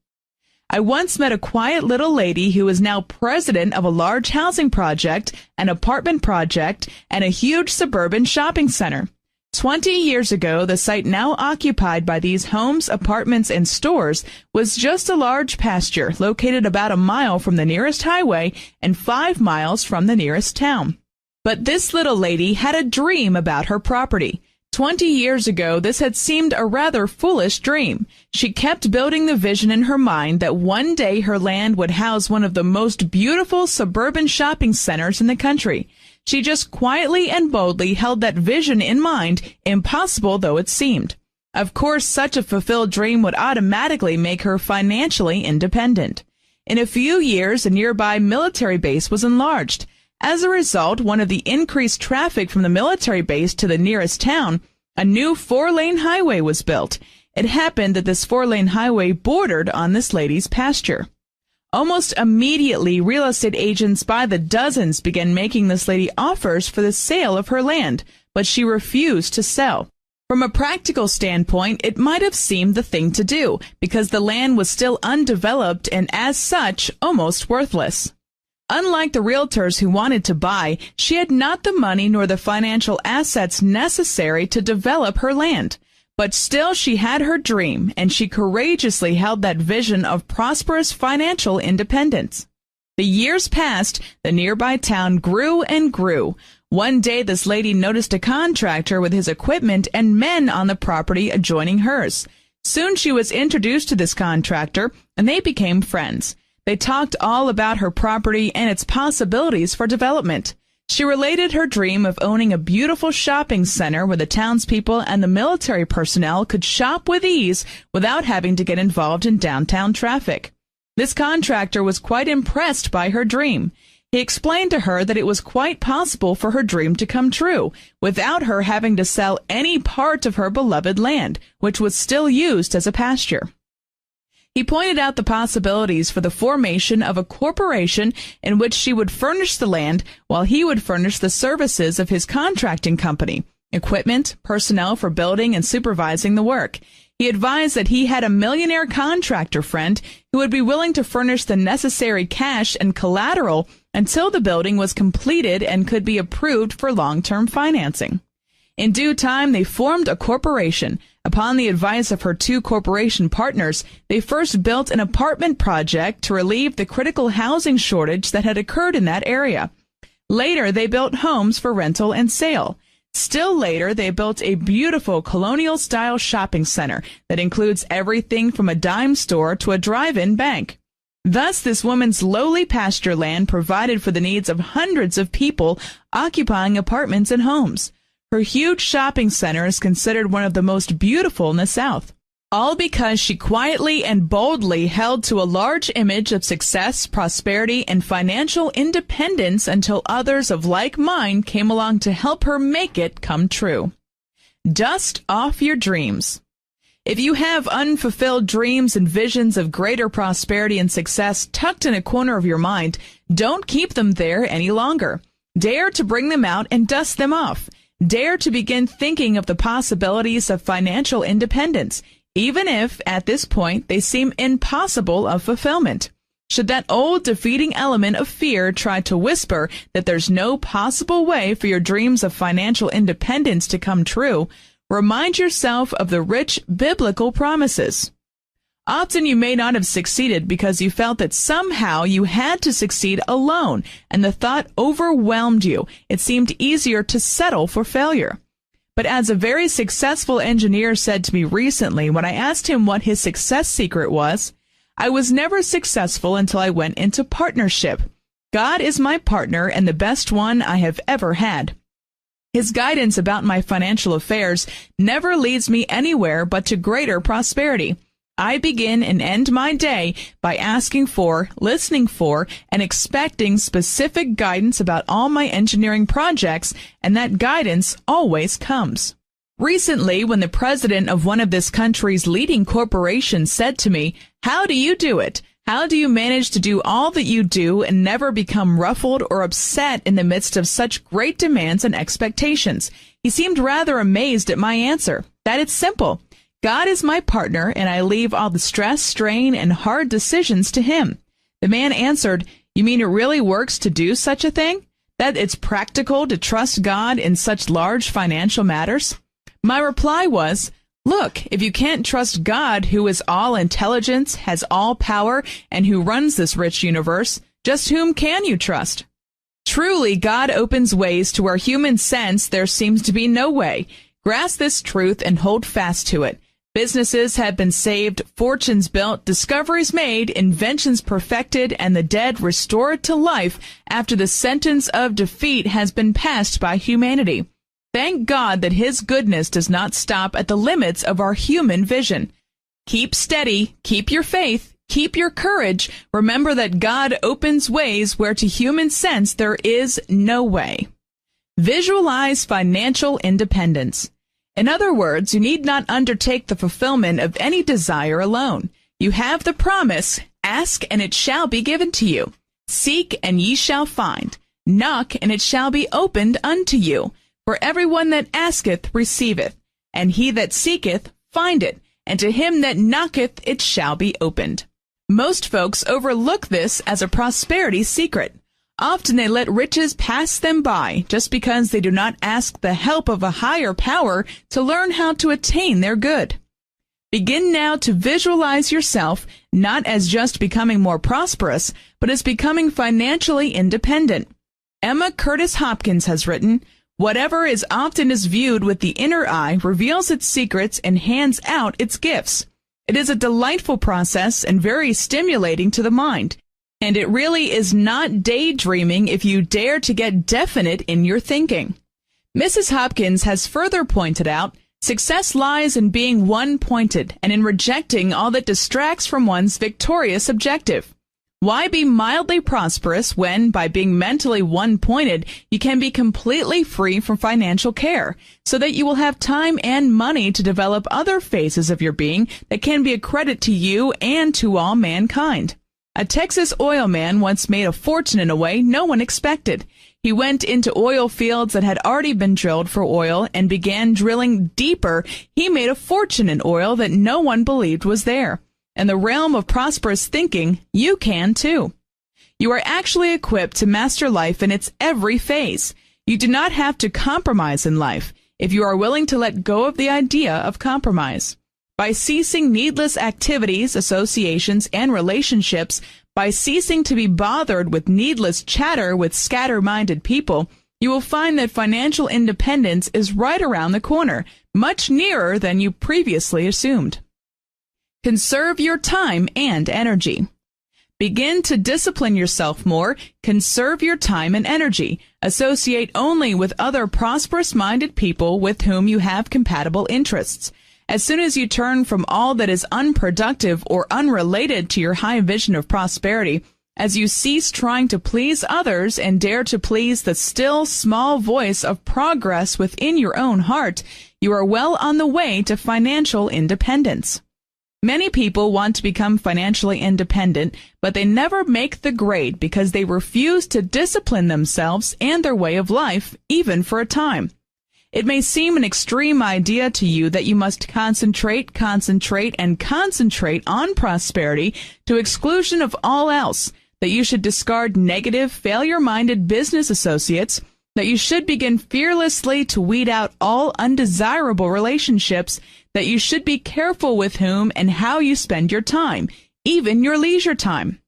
I once met a quiet little lady who is now president of a large housing project, an apartment project, and a huge suburban shopping center. 20 years ago, the site now occupied by these homes, apartments, and stores was just a large pasture located about a mile from the nearest highway and 5 miles from the nearest town. But this little lady had a dream about her property. 20 years ago, this had seemed a rather foolish dream. She kept building the vision in her mind that one day her land would house one of the most beautiful suburban shopping centers in the country. She just quietly and boldly held that vision in mind, impossible though it seemed. Of course, such a fulfilled dream would automatically make her financially independent. In a few years, a nearby military base was enlarged. As a result, one of the increased traffic from the military base to the nearest town, a new 4-lane highway was built. It happened that this 4-lane highway bordered on this lady's pasture. Almost immediately, real estate agents by the dozens began making this lady offers for the sale of her land, but she refused to sell. From a practical standpoint, it might have seemed the thing to do, because the land was still undeveloped and as such, almost worthless. Unlike the realtors who wanted to buy, she had not the money nor the financial assets necessary to develop her land. But still she had her dream, and she courageously held that vision of prosperous financial independence. The years passed, the nearby town grew and grew. One day, this lady noticed a contractor with his equipment and men on the property adjoining hers. Soon she was introduced to this contractor, and they became friends. They talked all about her property and its possibilities for development. She related her dream of owning a beautiful shopping center where the townspeople and the military personnel could shop with ease without having to get involved in downtown traffic. This contractor was quite impressed by her dream. He explained to her that it was quite possible for her dream to come true without her having to sell any part of her beloved land, which was still used as a pasture. He pointed out the possibilities for the formation of a corporation in which she would furnish the land while he would furnish the services of his contracting company, equipment, personnel for building and supervising the work. He advised that he had a millionaire contractor friend who would be willing to furnish the necessary cash and collateral until the building was completed and could be approved for long-term financing. In due time, they formed a corporation. Upon the advice of her two corporation partners, they first built an apartment project to relieve the critical housing shortage that had occurred in that area. Later, they built homes for rental and sale. Still later, they built a beautiful colonial-style shopping center that includes everything from a dime store to a drive-in bank. Thus, this woman's lowly pasture land provided for the needs of hundreds of people occupying apartments and homes. Her huge shopping center is considered one of the most beautiful in the South, all because she quietly and boldly held to a large image of success, prosperity, and financial independence until others of like mind came along to help her make it come true. Dust off your dreams. If you have unfulfilled dreams and visions of greater prosperity and success tucked in a corner of your mind, don't keep them there any longer. Dare to bring them out and dust them off. Dare to begin thinking of the possibilities of financial independence, even if, at this point, they seem impossible of fulfillment. Should that old defeating element of fear try to whisper that there's no possible way for your dreams of financial independence to come true, remind yourself of the rich biblical promises. Often you may not have succeeded because you felt that somehow you had to succeed alone, and the thought overwhelmed you. It seemed easier to settle for failure. But as a very successful engineer said to me recently when I asked him what his success secret was, I was never successful until I went into partnership. God is my partner and the best one I have ever had. His guidance about my financial affairs never leads me anywhere but to greater prosperity. I begin and end my day by asking for, listening for, and expecting specific guidance about all my engineering projects, and that guidance always comes. Recently, when the president of one of this country's leading corporations said to me, "How do you do it? How do you manage to do all that you do and never become ruffled or upset in the midst of such great demands and expectations?" He seemed rather amazed at my answer. That it's simple. God is my partner, and I leave all the stress, strain, and hard decisions to Him. The man answered, "You mean it really works to do such a thing? That it's practical to trust God in such large financial matters?" My reply was, "Look, if you can't trust God, who is all intelligence, has all power, and who runs this rich universe, just whom can you trust?" Truly, God opens ways to where human sense there seems to be no way. Grasp this truth and hold fast to it. Businesses have been saved, fortunes built, discoveries made, inventions perfected, and the dead restored to life after the sentence of defeat has been passed by humanity. Thank God that His goodness does not stop at the limits of our human vision. Keep steady, keep your faith, keep your courage. Remember that God opens ways where to human sense there is no way. Visualize financial independence. In other words, you need not undertake the fulfillment of any desire alone. You have the promise, "Ask, and it shall be given to you. Seek, and ye shall find. Knock, and it shall be opened unto you. For everyone that asketh receiveth, and he that seeketh findeth, and to him that knocketh it shall be opened." Most folks overlook this as a prosperity secret. Often they let riches pass them by just because they do not ask the help of a higher power to learn how to attain their good. Begin now to visualize yourself not as just becoming more prosperous, but as becoming financially independent. Emma Curtis Hopkins has written, "Whatever is oftenest viewed with the inner eye reveals its secrets and hands out its gifts. It is a delightful process and very stimulating to the mind. And it really is not daydreaming if you dare to get definite in your thinking." Mrs. Hopkins has further pointed out, success lies in being one-pointed and in rejecting all that distracts from one's victorious objective. Why be mildly prosperous when, by being mentally one-pointed, you can be completely free from financial care, so that you will have time and money to develop other phases of your being that can be a credit to you and to all mankind? A Texas oil man once made a fortune in a way no one expected. He went into oil fields that had already been drilled for oil and began drilling deeper. He made a fortune in oil that no one believed was there. In the realm of prosperous thinking, you can too. You are actually equipped to master life in its every phase. You do not have to compromise in life if you are willing to let go of the idea of compromise. By ceasing needless activities, associations, and relationships, by ceasing to be bothered with needless chatter with scatter-minded people, you will find that financial independence is right around the corner, much nearer than you previously assumed. Conserve your time and energy. Begin to discipline yourself more. Conserve your time and energy. Associate only with other prosperous-minded people with whom you have compatible interests. As soon as you turn from all that is unproductive or unrelated to your high vision of prosperity, as you cease trying to please others and dare to please the still small voice of progress within your own heart, you are well on the way to financial independence. Many people want to become financially independent, but they never make the grade because they refuse to discipline themselves and their way of life, even for a time. It may seem an extreme idea to you that you must concentrate on prosperity to exclusion of all else, that you should discard negative, failure-minded business associates, that you should begin fearlessly to weed out all undesirable relationships, that you should be careful with whom and how you spend your time, even your leisure time.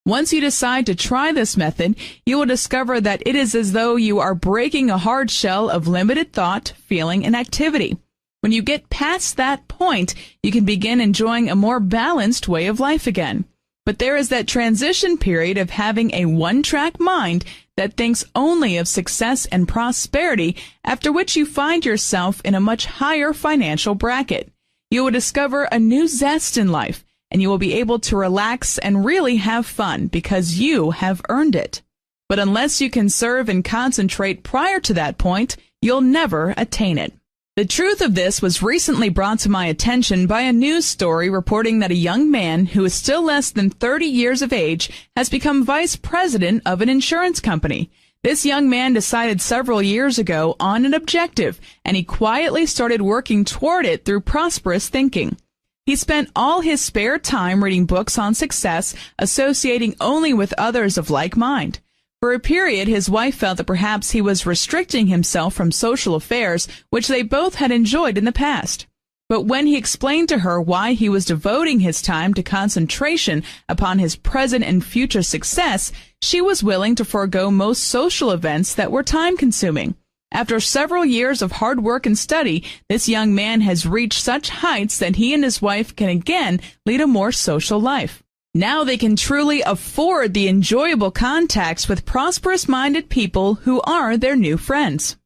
Once you decide to try this method, you will discover that it is as though you are breaking a hard shell of limited thought, feeling, and activity. When you get past that point, you can begin enjoying a more balanced way of life again. But there is that transition period of having a one-track mind that thinks only of success and prosperity, after which you find yourself in a much higher financial bracket. You will discover a new zest in life, and you will be able to relax and really have fun because you have earned it. But unless you conserve and concentrate prior to that point, you'll never attain it. The truth of this was recently brought to my attention by a news story reporting that a young man who is still less than 30 years of age has become vice president of an insurance company. This young man decided several years ago on an objective, and he quietly started working toward it through prosperous thinking. He spent all his spare time reading books on success, associating only with others of like mind. For a period, his wife felt that perhaps he was restricting himself from social affairs, which they both had enjoyed in the past. But when he explained to her why he was devoting his time to concentration upon his present and future success, she was willing to forego most social events that were time-consuming. After several years of hard work and study, this young man has reached such heights that he and his wife can again lead a more social life. Now they can truly afford the enjoyable contacts with prosperous-minded people who are their new friends.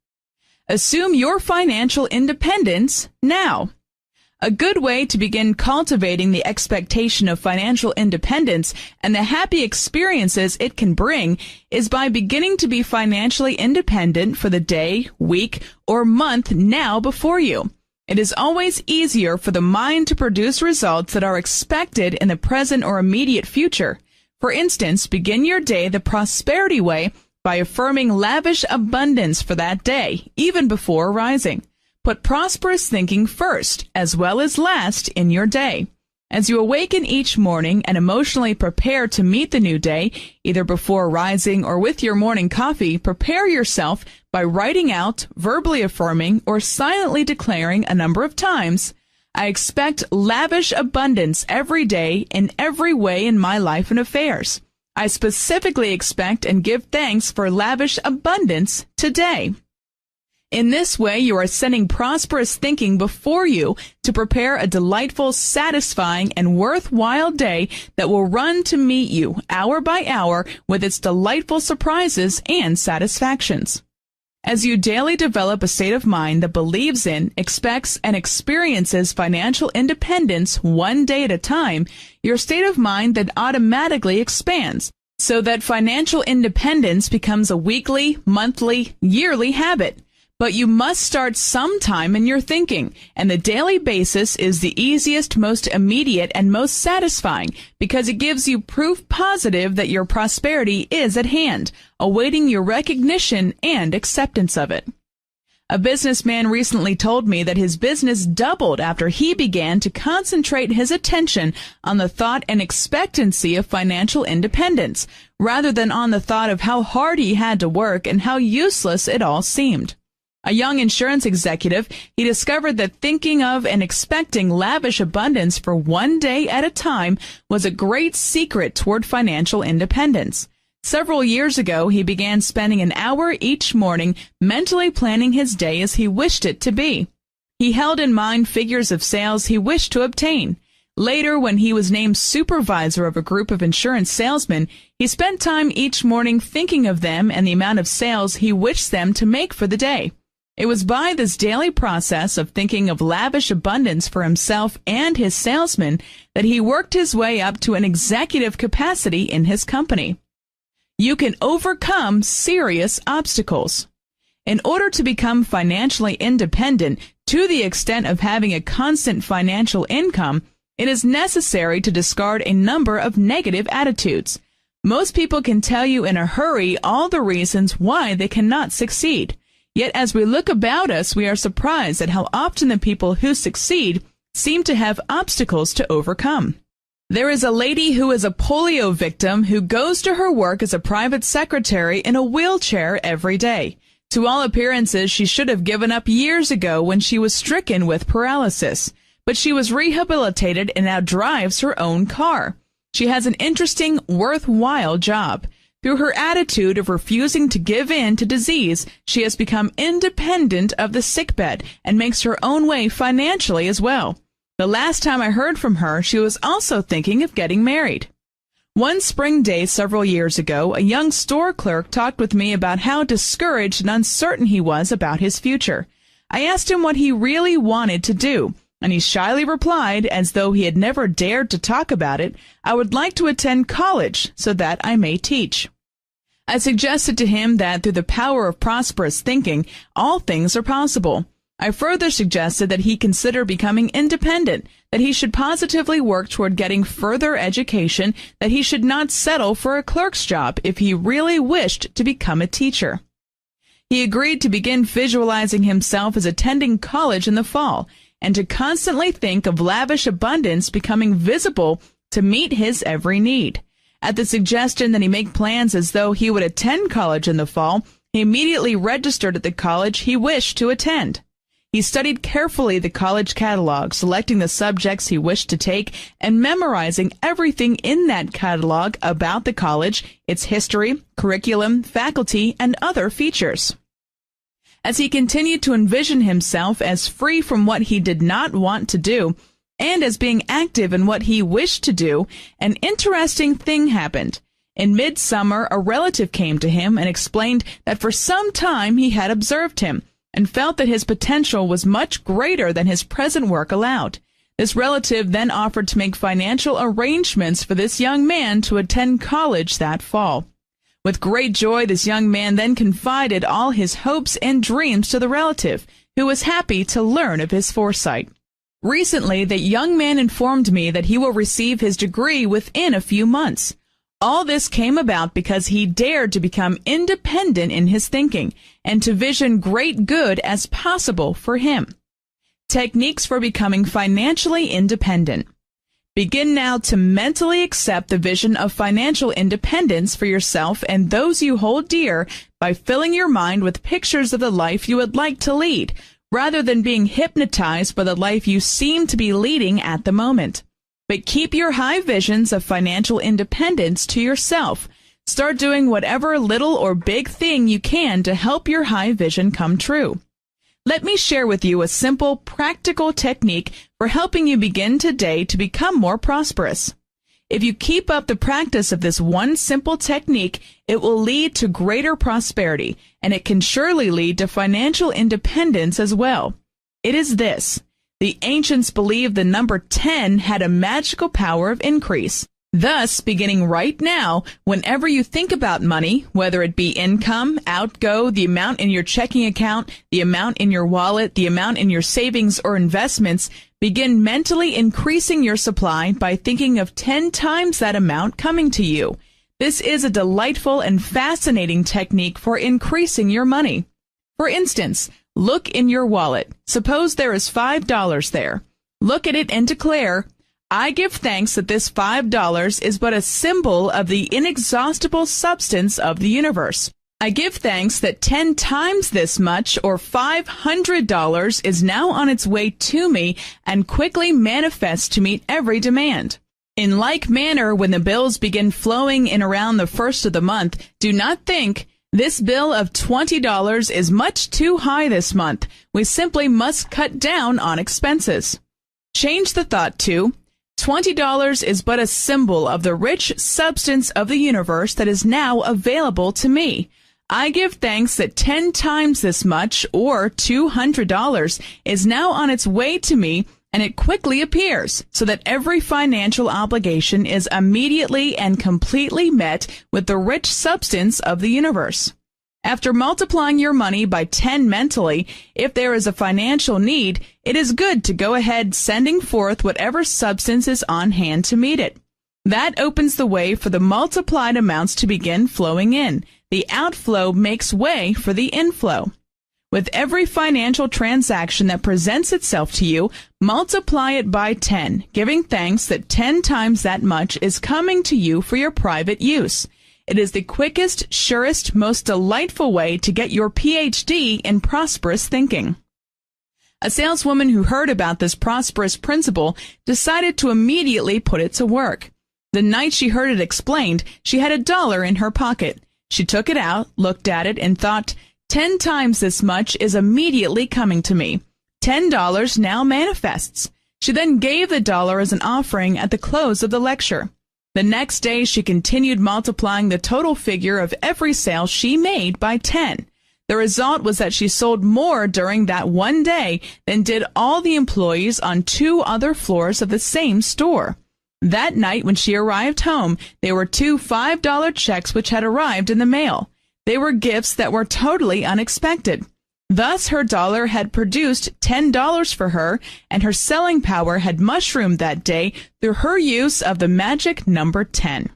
Assume your financial independence now. A good way to begin cultivating the expectation of financial independence and the happy experiences it can bring is by beginning to be financially independent for the day, week, or month now before you. It is always easier for the mind to produce results that are expected in the present or immediate future. For instance, begin your day the prosperity way by affirming lavish abundance for that day, even before rising. Put prosperous thinking first, as well as last, in your day. As you awaken each morning and emotionally prepare to meet the new day, either before rising or with your morning coffee, prepare yourself by writing out, verbally affirming, or silently declaring a number of times, "I expect lavish abundance every day in every way in my life and affairs. I specifically expect and give thanks for lavish abundance today. In this way, you are sending prosperous thinking before you to prepare a delightful, satisfying, and worthwhile day that will run to meet you hour by hour with its delightful surprises and satisfactions. As you daily develop a state of mind that believes in, expects, and experiences financial independence one day at a time, your state of mind then automatically expands, so that financial independence becomes a weekly, monthly, yearly habit. But you must start sometime in your thinking, and the daily basis is the easiest, most immediate, and most satisfying, because it gives you proof positive that your prosperity is at hand, awaiting your recognition and acceptance of it. A businessman recently told me that his business doubled after he began to concentrate his attention on the thought and expectancy of financial independence, rather than on the thought of how hard he had to work and how useless it all seemed. A young insurance executive, he discovered that thinking of and expecting lavish abundance for one day at a time was a great secret toward financial independence. Several years ago, he began spending an hour each morning mentally planning his day as he wished it to be. He held in mind figures of sales he wished to obtain. Later, when he was named supervisor of a group of insurance salesmen, he spent time each morning thinking of them and the amount of sales he wished them to make for the day. It was by this daily process of thinking of lavish abundance for himself and his salesmen that he worked his way up to an executive capacity in his company. You can overcome serious obstacles. In order to become financially independent to the extent of having a constant financial income, it is necessary to discard a number of negative attitudes. Most people can tell you in a hurry all the reasons why they cannot succeed. Yet as we look about us, we are surprised at how often the people who succeed seem to have obstacles to overcome. There is a lady who is a polio victim who goes to her work as a private secretary in a wheelchair every day. To all appearances, she should have given up years ago when she was stricken with paralysis. But she was rehabilitated and now drives her own car. She has an interesting, worthwhile job. Through her attitude of refusing to give in to disease, she has become independent of the sickbed and makes her own way financially as well. The last time I heard from her, she was also thinking of getting married. One spring day several years ago, a young store clerk talked with me about how discouraged and uncertain he was about his future. I asked him what he really wanted to do, and he shyly replied, as though he had never dared to talk about it, "I would like to attend college so that I may teach." I suggested to him that through the power of prosperous thinking, all things are possible. I further suggested that he consider becoming independent, that he should positively work toward getting further education, that he should not settle for a clerk's job if he really wished to become a teacher. He agreed to begin visualizing himself as attending college in the fall, and to constantly think of lavish abundance becoming visible to meet his every need. At the suggestion that he make plans as though he would attend college in the fall, he immediately registered at the college he wished to attend. He studied carefully the college catalog, selecting the subjects he wished to take and memorizing everything in that catalog about the college, its history, curriculum, faculty, and other features. As he continued to envision himself as free from what he did not want to do, and as being active in what he wished to do, an interesting thing happened. In midsummer, a relative came to him and explained that for some time he had observed him, and felt that his potential was much greater than his present work allowed. This relative then offered to make financial arrangements for this young man to attend college that fall. With great joy, this young man then confided all his hopes and dreams to the relative, who was happy to learn of his foresight. Recently, that young man informed me that he will receive his degree within a few months. All this came about because he dared to become independent in his thinking and to vision great good as possible for him. Techniques for becoming financially independent. Begin now to mentally accept the vision of financial independence for yourself and those you hold dear by filling your mind with pictures of the life you would like to lead, rather than being hypnotized by the life you seem to be leading at the moment. But keep your high visions of financial independence to yourself. Start doing whatever little or big thing you can to help your high vision come true. Let me share with you a simple, practical technique for helping you begin today to become more prosperous. If you keep up the practice of this one simple technique, it will lead to greater prosperity, and it can surely lead to financial independence as well. It is this. The ancients believed the number 10 had a magical power of increase. Thus, beginning right now, whenever you think about money, whether it be income, outgo, the amount in your checking account, the amount in your wallet, the amount in your savings or investments, begin mentally increasing your supply by thinking of 10 times that amount coming to you. This is a delightful and fascinating technique for increasing your money. For instance, look in your wallet. Suppose there is $5 there. Look at it and declare, I give thanks that this $5 is but a symbol of the inexhaustible substance of the universe. I give thanks that 10 times this much, or $500, is now on its way to me and quickly manifests to meet every demand. In like manner, when the bills begin flowing in around the first of the month, do not think, this bill of $20 is much too high this month. We simply must cut down on expenses. Change the thought to, $20 is but a symbol of the rich substance of the universe that is now available to me. I give thanks that 10 times this much, or $200, is now on its way to me, and it quickly appears, so that every financial obligation is immediately and completely met with the rich substance of the universe. After multiplying your money by 10 mentally, if there is a financial need, it is good to go ahead sending forth whatever substance is on hand to meet it. That opens the way for the multiplied amounts to begin flowing in. The outflow makes way for the inflow. With every financial transaction that presents itself to you, multiply it by 10, giving thanks that 10 times that much is coming to you for your private use. It is the quickest, surest, most delightful way to get your PhD in prosperous thinking. A saleswoman who heard about this prosperous principle decided to immediately put it to work. The night she heard it explained, she had $1 in her pocket. She took it out, looked at it, and thought, 10 times this much is immediately coming to me. $10 now manifests. She then gave the $1 as an offering at the close of the lecture. The next day, she continued multiplying the total figure of every sale she made by 10. The result was that she sold more during that one day than did all the employees on 2 other floors of the same store. That night, when she arrived home, there were 2 $5 checks which had arrived in the mail. They were gifts that were totally unexpected. Thus, her $1 had produced $10 for her, and her selling power had mushroomed that day through her use of the magic number 10.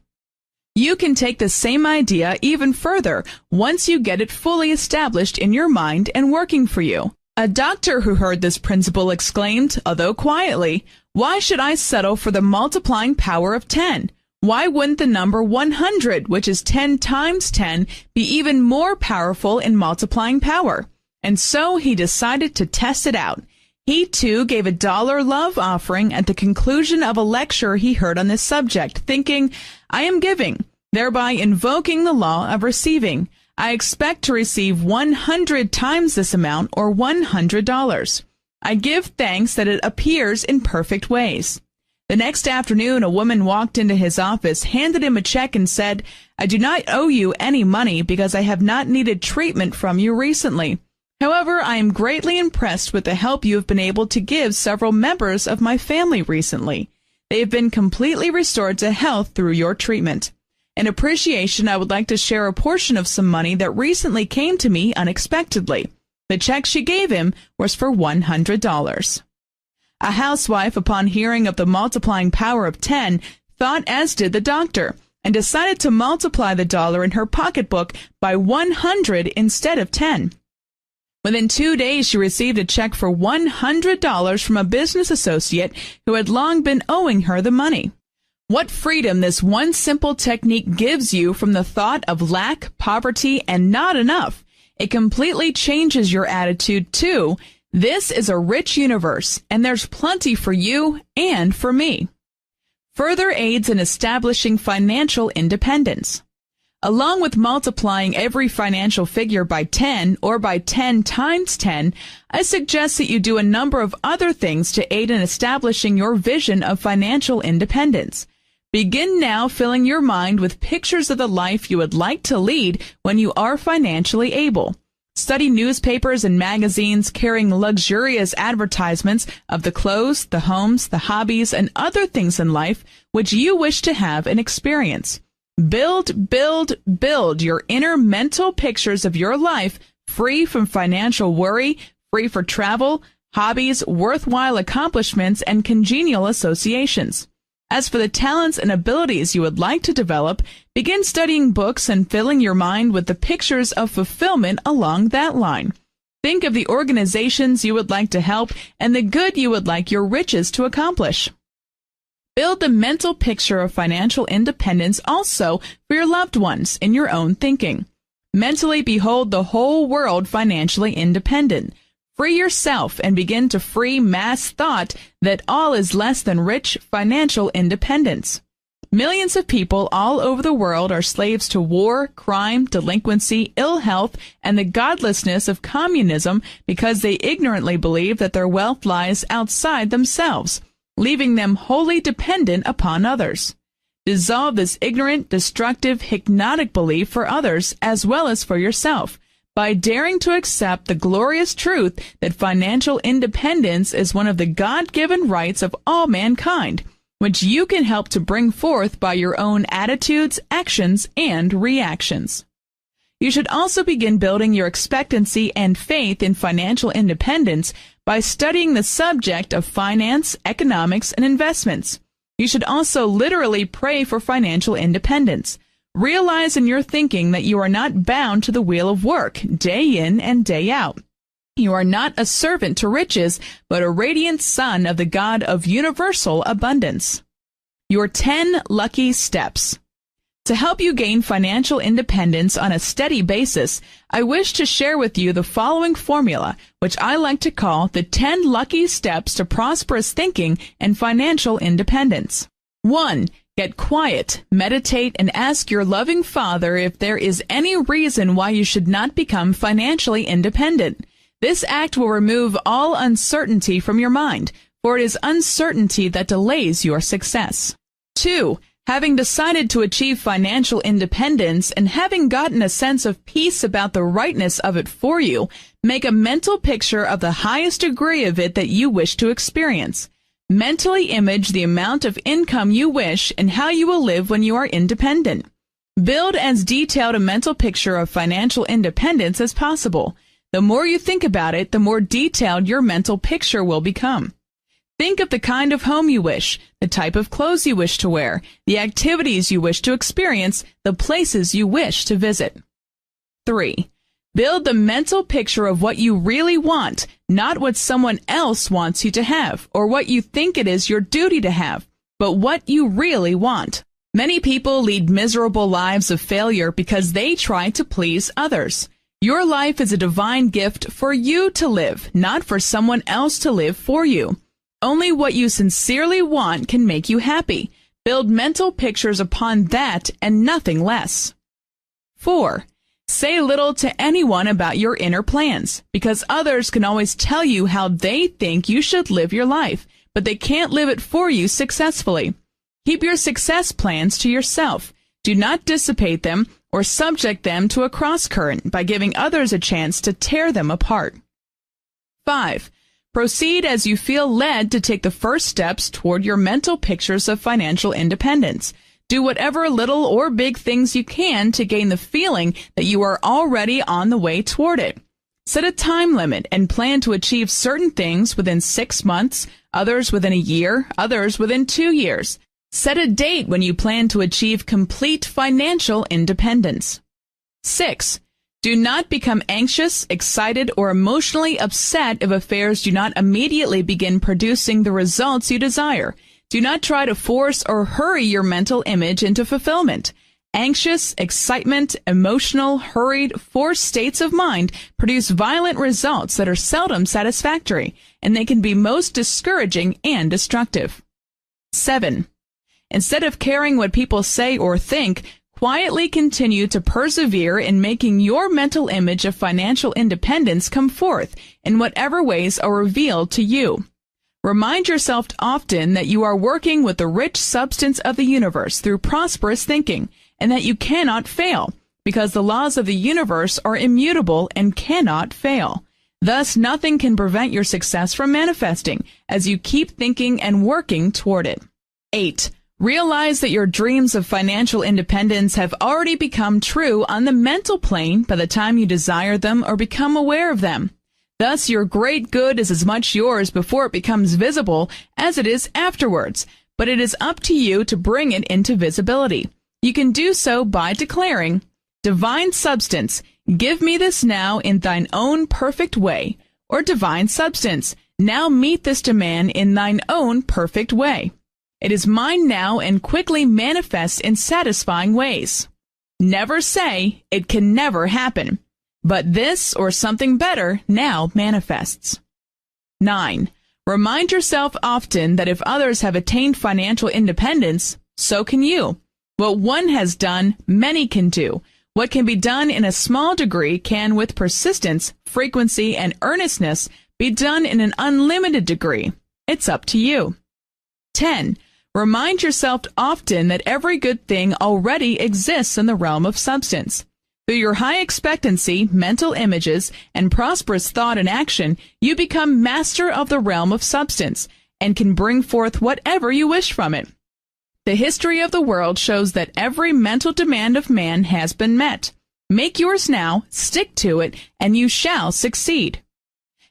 You can take the same idea even further once you get it fully established in your mind and working for you. A doctor who heard this principle exclaimed, although quietly, "Why should I settle for the multiplying power of 10? Why wouldn't the number 100, which is 10 times 10, be even more powerful in multiplying power?" And so he decided to test it out. He, too, gave a $1 love offering at the conclusion of a lecture he heard on this subject, thinking, I am giving, thereby invoking the law of receiving. I expect to receive 100 times this amount, or $100. I give thanks that it appears in perfect ways. The next afternoon, a woman walked into his office, handed him a check, and said, I do not owe you any money because I have not needed treatment from you recently. However, I am greatly impressed with the help you have been able to give several members of my family recently. They have been completely restored to health through your treatment. In appreciation, I would like to share a portion of some money that recently came to me unexpectedly. The check she gave him was for $100. A housewife, upon hearing of the multiplying power of 10, thought as did the doctor, and decided to multiply the $1 in her pocketbook by 100 instead of 10. Within 2 days, she received a check for $100 from a business associate who had long been owing her the money. What freedom this one simple technique gives you from the thought of lack, poverty, and not enough. It completely changes your attitude, too. This is a rich universe, and there's plenty for you and for me. further aids in establishing financial independence. Along with multiplying every financial figure by 10 or by 10 times 10, I suggest that you do a number of other things to aid in establishing your vision of financial independence. Begin now filling your mind with pictures of the life you would like to lead when you are financially able. Study newspapers and magazines carrying luxurious advertisements of the clothes, the homes, the hobbies, and other things in life which you wish to have and experience. Build, build, build your inner mental pictures of your life free from financial worry, free for travel, hobbies, worthwhile accomplishments, and congenial associations. As for the talents and abilities you would like to develop, begin studying books and filling your mind with the pictures of fulfillment along that line. Think of the organizations you would like to help and the good you would like your riches to accomplish. Build the mental picture of financial independence also for your loved ones in your own thinking. Mentally behold the whole world financially independent. Free yourself and begin to free mass thought that all is less than rich financial independence. Millions of people all over the world are slaves to war, crime, delinquency, ill health, and the godlessness of communism because they ignorantly believe that their wealth lies outside themselves, leaving them wholly dependent upon others. Dissolve this ignorant, destructive, hypnotic belief for others as well as for yourself by daring to accept the glorious truth that financial independence is one of the God-given rights of all mankind, which you can help to bring forth by your own attitudes, actions, and reactions. You should also begin building your expectancy and faith in financial independence by studying the subject of finance, economics, and investments. You should also literally pray for financial independence. Realize in your thinking that you are not bound to the wheel of work, day in and day out. You are not a servant to riches, but a radiant son of the God of universal abundance. Your 10 lucky steps. To help you gain financial independence on a steady basis, I wish to share with you the following formula, which I like to call the 10 lucky steps to prosperous thinking and financial independence. 1. Get quiet, meditate, and ask your loving Father if there is any reason why you should not become financially independent. This act will remove all uncertainty from your mind, for it is uncertainty that delays your success. 2. Having decided to achieve financial independence and having gotten a sense of peace about the rightness of it for you, make a mental picture of the highest degree of it that you wish to experience. Mentally image the amount of income you wish and how you will live when you are independent. Build as detailed a mental picture of financial independence as possible. The more you think about it, the more detailed your mental picture will become. Think of the kind of home you wish, the type of clothes you wish to wear, the activities you wish to experience, the places you wish to visit. 3. Build the mental picture of what you really want, not what someone else wants you to have, or what you think it is your duty to have, but what you really want. Many people lead miserable lives of failure because they try to please others. Your life is a divine gift for you to live, not for someone else to live for you. Only what you sincerely want can make you happy. Build mental pictures upon that and nothing less. 4. Say little to anyone about your inner plans, because others can always tell you how they think you should live your life, but they can't live it for you successfully. Keep your success plans to yourself. Do not dissipate them or subject them to a cross-current by giving others a chance to tear them apart. 5. Proceed as you feel led to take the first steps toward your mental pictures of financial independence. Do whatever little or big things you can to gain the feeling that you are already on the way toward it. Set a time limit and plan to achieve certain things within 6 months, others within a year, others within 2 years. Set a date when you plan to achieve complete financial independence. 6. Do not become anxious, excited, or emotionally upset if affairs do not immediately begin producing the results you desire. Do not try to force or hurry your mental image into fulfillment. Anxious, excitement, emotional, hurried, forced states of mind produce violent results that are seldom satisfactory, and they can be most discouraging and destructive. 7. Instead of caring what people say or think, quietly continue to persevere in making your mental image of financial independence come forth in whatever ways are revealed to you. Remind yourself often that you are working with the rich substance of the universe through prosperous thinking, and that you cannot fail, because the laws of the universe are immutable and cannot fail. Thus, nothing can prevent your success from manifesting as you keep thinking and working toward it. 8. Realize that your dreams of financial independence have already become true on the mental plane by the time you desire them or become aware of them. Thus, your great good is as much yours before it becomes visible as it is afterwards, but it is up to you to bring it into visibility. You can do so by declaring, "Divine substance, give me this now in thine own perfect way," or "Divine substance, now meet this demand in thine own perfect way. It is mine now and quickly manifests in satisfying ways." Never say, "It can never happen," but this or something better now manifests. 9. Remind yourself often that if others have attained financial independence, so can you. What one has done, many can do. What can be done in a small degree can, with persistence, frequency, and earnestness, be done in an unlimited degree. It's up to you. 10. Remind yourself often that every good thing already exists in the realm of substance. Through your high expectancy, mental images, and prosperous thought and action, you become master of the realm of substance and can bring forth whatever you wish from it. The history of the world shows that every mental demand of man has been met. Make yours now, stick to it, and you shall succeed.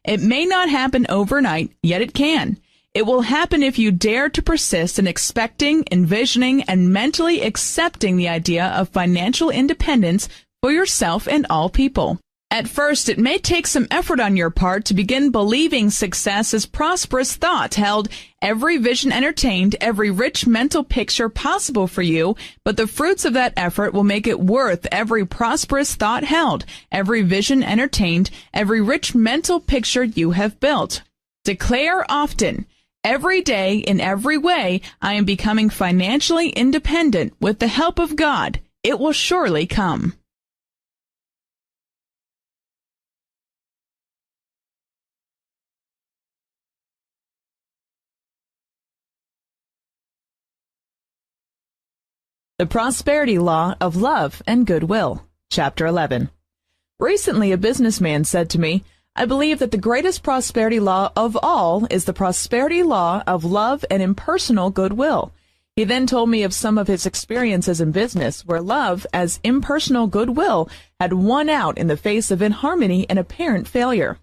It may not happen overnight, yet it can. It will happen if you dare to persist in expecting, envisioning, and mentally accepting the idea of financial independence for yourself and all people. At first, it may take some effort on your part to begin believing success as prosperous thought held, every vision entertained, every rich mental picture possible for you, but the fruits of that effort will make it worth every prosperous thought held, every vision entertained, every rich mental picture you have built. Declare often, "Every day, in every way, I am becoming financially independent with the help of God. It will surely come." The Prosperity Law of Love and Goodwill, Chapter 11. Recently, a businessman said to me, "I believe that the greatest prosperity law of all is the prosperity law of love and impersonal goodwill." He then told me of some of his experiences in business where love as impersonal goodwill had won out in the face of inharmony and apparent failure.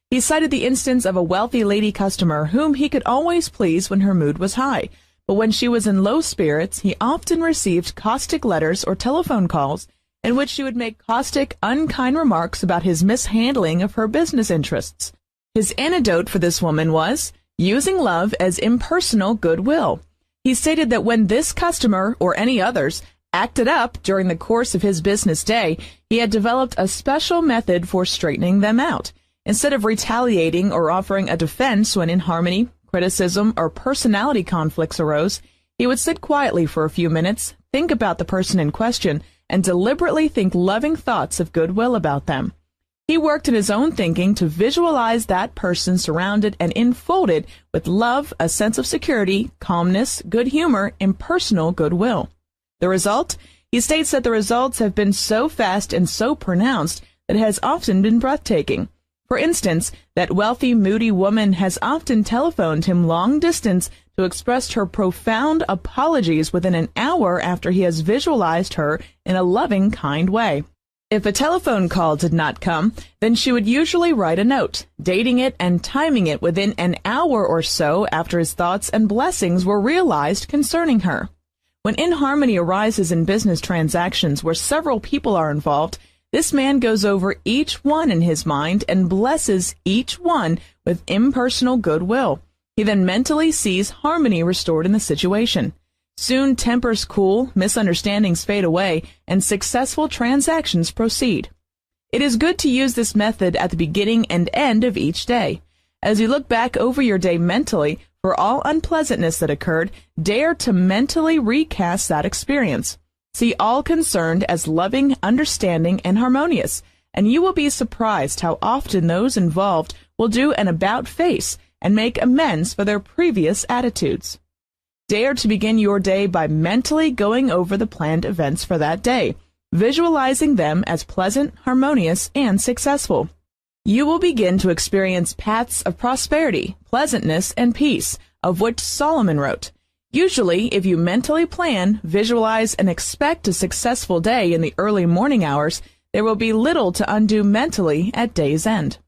He cited the instance of a wealthy lady customer whom he could always please when her mood was high. But when she was in low spirits, he often received caustic letters or telephone calls in which she would make caustic, unkind remarks about his mishandling of her business interests. His antidote for this woman was using love as impersonal goodwill. He stated that when this customer, or any others, acted up during the course of his business day, he had developed a special method for straightening them out. Instead of retaliating or offering a defense when inharmony, criticism, or personality conflicts arose, he would sit quietly for a few minutes, think about the person in question, and deliberately think loving thoughts of goodwill about them. He worked in his own thinking to visualize that person surrounded and enfolded with love, a sense of security, calmness, good humor, impersonal goodwill. The result? He states that the results have been so fast and so pronounced that it has often been breathtaking. For instance, that wealthy, moody woman has often telephoned him long distance to express her profound apologies within an hour after he has visualized her in a loving, kind way. If a telephone call did not come, then she would usually write a note, dating it and timing it within an hour or so after his thoughts and blessings were realized concerning her. When inharmony arises in business transactions where several people are involved, this man goes over each one in his mind and blesses each one with impersonal goodwill. He then mentally sees harmony restored in the situation. Soon tempers cool, misunderstandings fade away, and successful transactions proceed. It is good to use this method at the beginning and end of each day. As you look back over your day mentally, For all unpleasantness that occurred, dare to mentally recast that experience. See all concerned as loving, understanding, and harmonious, and you will be surprised how often those involved will do an about-face and make amends for their previous attitudes. Dare to begin your day by mentally going over the planned events for that day, visualizing them as pleasant, harmonious, and successful. You will begin to experience paths of prosperity, pleasantness, and peace, of which Solomon wrote. Usually, if you mentally plan, visualize, and expect a successful day in the early morning hours, there will be little to undo mentally at day's end.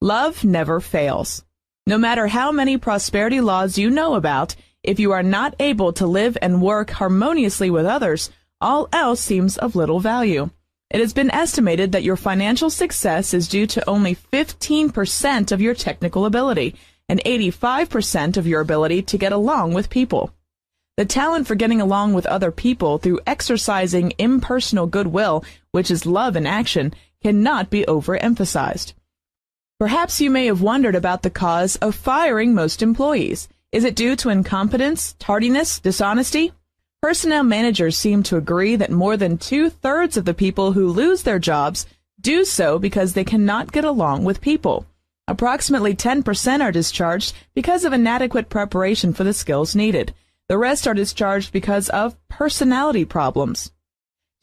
Love never fails. No matter how many prosperity laws you know about, if you are not able to live and work harmoniously with others, all else seems of little value. It has been estimated that your financial success is due to only 15% of your technical ability and 85% of your ability to get along with people. The talent for getting along with other people through exercising impersonal goodwill, which is love in action, cannot be overemphasized. Perhaps you may have wondered about the cause of firing most employees. Is it due to incompetence, tardiness, dishonesty? Personnel managers seem to agree that more than 2/3 of the people who lose their jobs do so because they cannot get along with people. Approximately 10% are discharged because of inadequate preparation for the skills needed. The rest are discharged because of personality problems.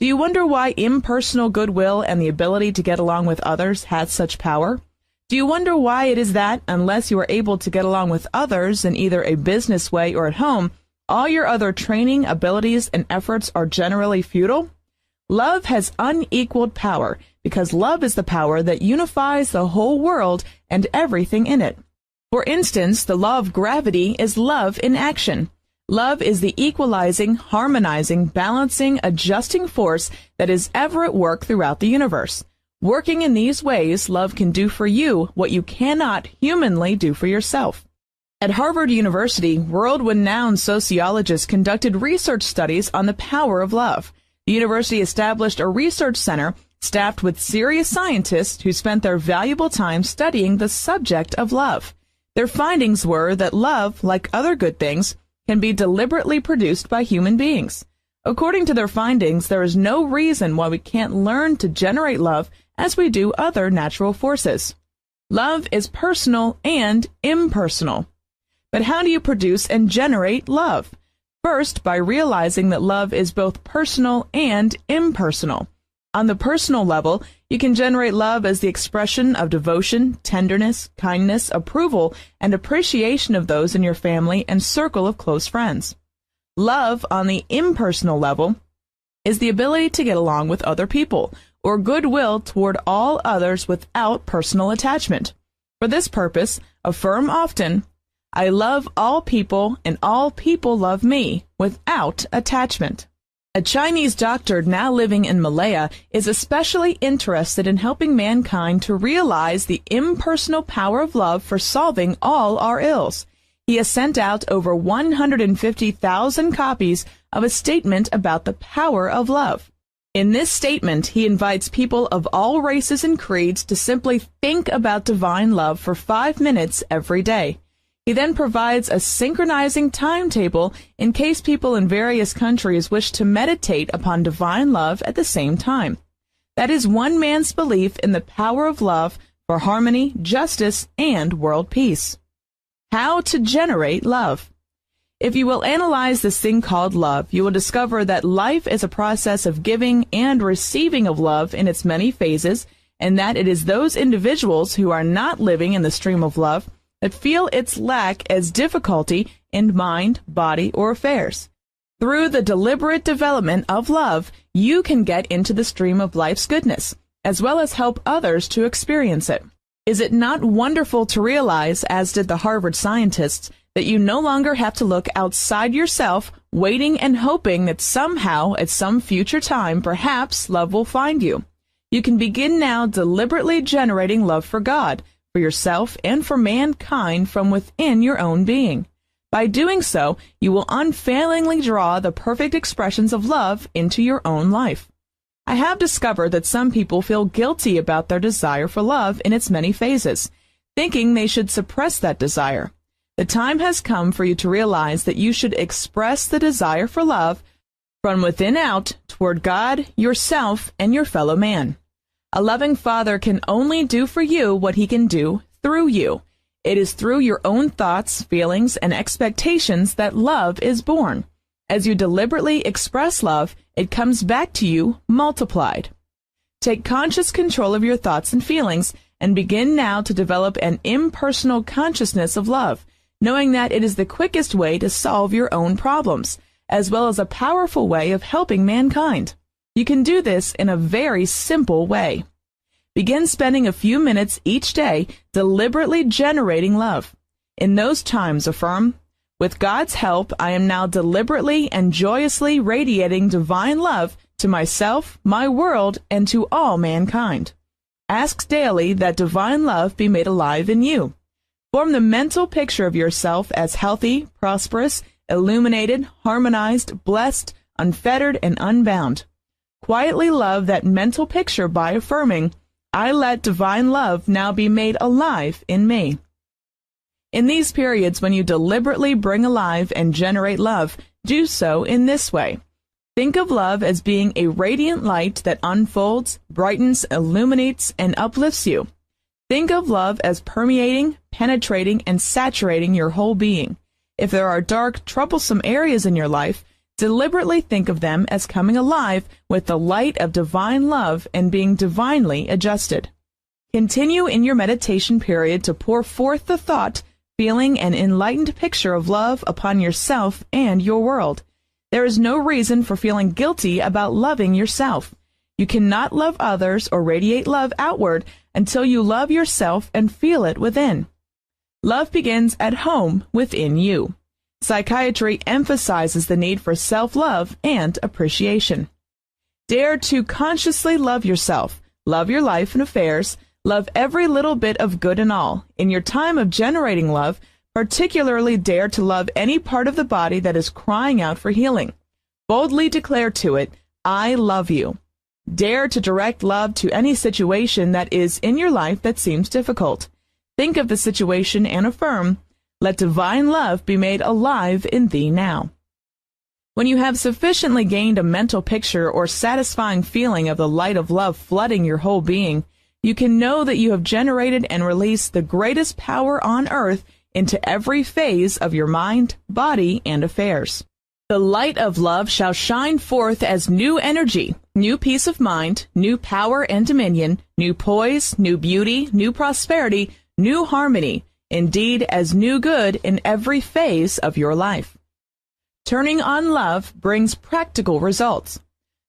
Do you wonder why impersonal goodwill and the ability to get along with others has such power? Do you wonder why it is that, unless you are able to get along with others in either a business way or at home, all your other training, abilities, and efforts are generally futile? Love has unequaled power because love is the power that unifies the whole world and everything in it. For instance, the law of gravity is love in action. Love is the equalizing, harmonizing, balancing, adjusting force that is ever at work throughout the universe. Working in these ways, love can do for you what you cannot humanly do for yourself. At Harvard University, world-renowned sociologists conducted research studies on the power of love. The university established a research center staffed with serious scientists who spent their valuable time studying the subject of love. Their findings were that love, like other good things, can be deliberately produced by human beings. According to their findings, there is no reason why we can't learn to generate love as we do other natural forces. Love is personal and impersonal. But how do you produce and generate love? First, by realizing that love is both personal and impersonal. On the personal level, you can generate love as the expression of devotion, tenderness, kindness, approval, and appreciation of those in your family and circle of close friends. Love on the impersonal level is the ability to get along with other people, or goodwill toward all others without personal attachment. For this purpose, affirm often, I love all people and all people love me, without attachment. A Chinese doctor now living in Malaya is especially interested in helping mankind to realize the impersonal power of love for solving all our ills. He has sent out over 150,000 copies of a statement about the power of love. In this statement, he invites people of all races and creeds to simply think about divine love for 5 minutes every day. He then provides a synchronizing timetable in case people in various countries wish to meditate upon divine love at the same time. That is one man's belief in the power of love for harmony, justice, and world peace. How to generate love. If you will analyze this thing called love, you will discover that life is a process of giving and receiving of love in its many phases, and that it is those individuals who are not living in the stream of love that feel its lack as difficulty in mind, body, or affairs. Through the deliberate development of love, you can get into the stream of life's goodness, as well as help others to experience it. Is it not wonderful to realize, as did the Harvard scientists, that you no longer have to look outside yourself, waiting and hoping that somehow, at some future time, perhaps love will find you? You can begin now deliberately generating love for God, for yourself, and for mankind from within your own being. By doing so, you will unfailingly draw the perfect expressions of love into your own life. I have discovered that some people feel guilty about their desire for love in its many phases, thinking they should suppress that desire. The time has come for you to realize that you should express the desire for love from within out toward God, yourself, and your fellow man. A loving Father can only do for you what he can do through you. It is through your own thoughts, feelings, and expectations that love is born. As you deliberately express love, it comes back to you multiplied. Take conscious control of your thoughts and feelings and begin now to develop an impersonal consciousness of love, knowing that it is the quickest way to solve your own problems, as well as a powerful way of helping mankind. You can do this in a very simple way. Begin spending a few minutes each day deliberately generating love. In those times, affirm, "With God's help, I am now deliberately and joyously radiating divine love to myself, my world, and to all mankind." Ask daily that divine love be made alive in you. Form the mental picture of yourself as healthy, prosperous, illuminated, harmonized, blessed, unfettered, and unbound. Quietly love that mental picture by affirming, "I let divine love now be made alive in me." In these periods when you deliberately bring alive and generate love, do so in this way. Think of love as being a radiant light that unfolds, brightens, illuminates, and uplifts you. Think of love as permeating, penetrating, and saturating your whole being. If there are dark, troublesome areas in your life, deliberately think of them as coming alive with the light of divine love and being divinely adjusted. Continue in your meditation period to pour forth the thought, feeling, and enlightened picture of love upon yourself and your world. There is no reason for feeling guilty about loving yourself. You cannot love others or radiate love outward until you love yourself and feel it within. Love begins at home within you. Psychiatry emphasizes the need for self-love and appreciation. Dare to consciously love yourself, love your life and affairs, love every little bit of good and all. In your time of generating love, particularly dare to love any part of the body that is crying out for healing. Boldly declare to it, "I love you." Dare to direct love to any situation that is in your life that seems difficult. Think of the situation and affirm, "Let divine love be made alive in thee now." When you have sufficiently gained a mental picture or satisfying feeling of the light of love flooding your whole being, you can know that you have generated and released the greatest power on earth into every phase of your mind, body, and affairs. The light of love shall shine forth as new energy, new peace of mind, new power and dominion, new poise, new beauty, new prosperity, new harmony, indeed as new good in every phase of your life. Turning on love brings practical results.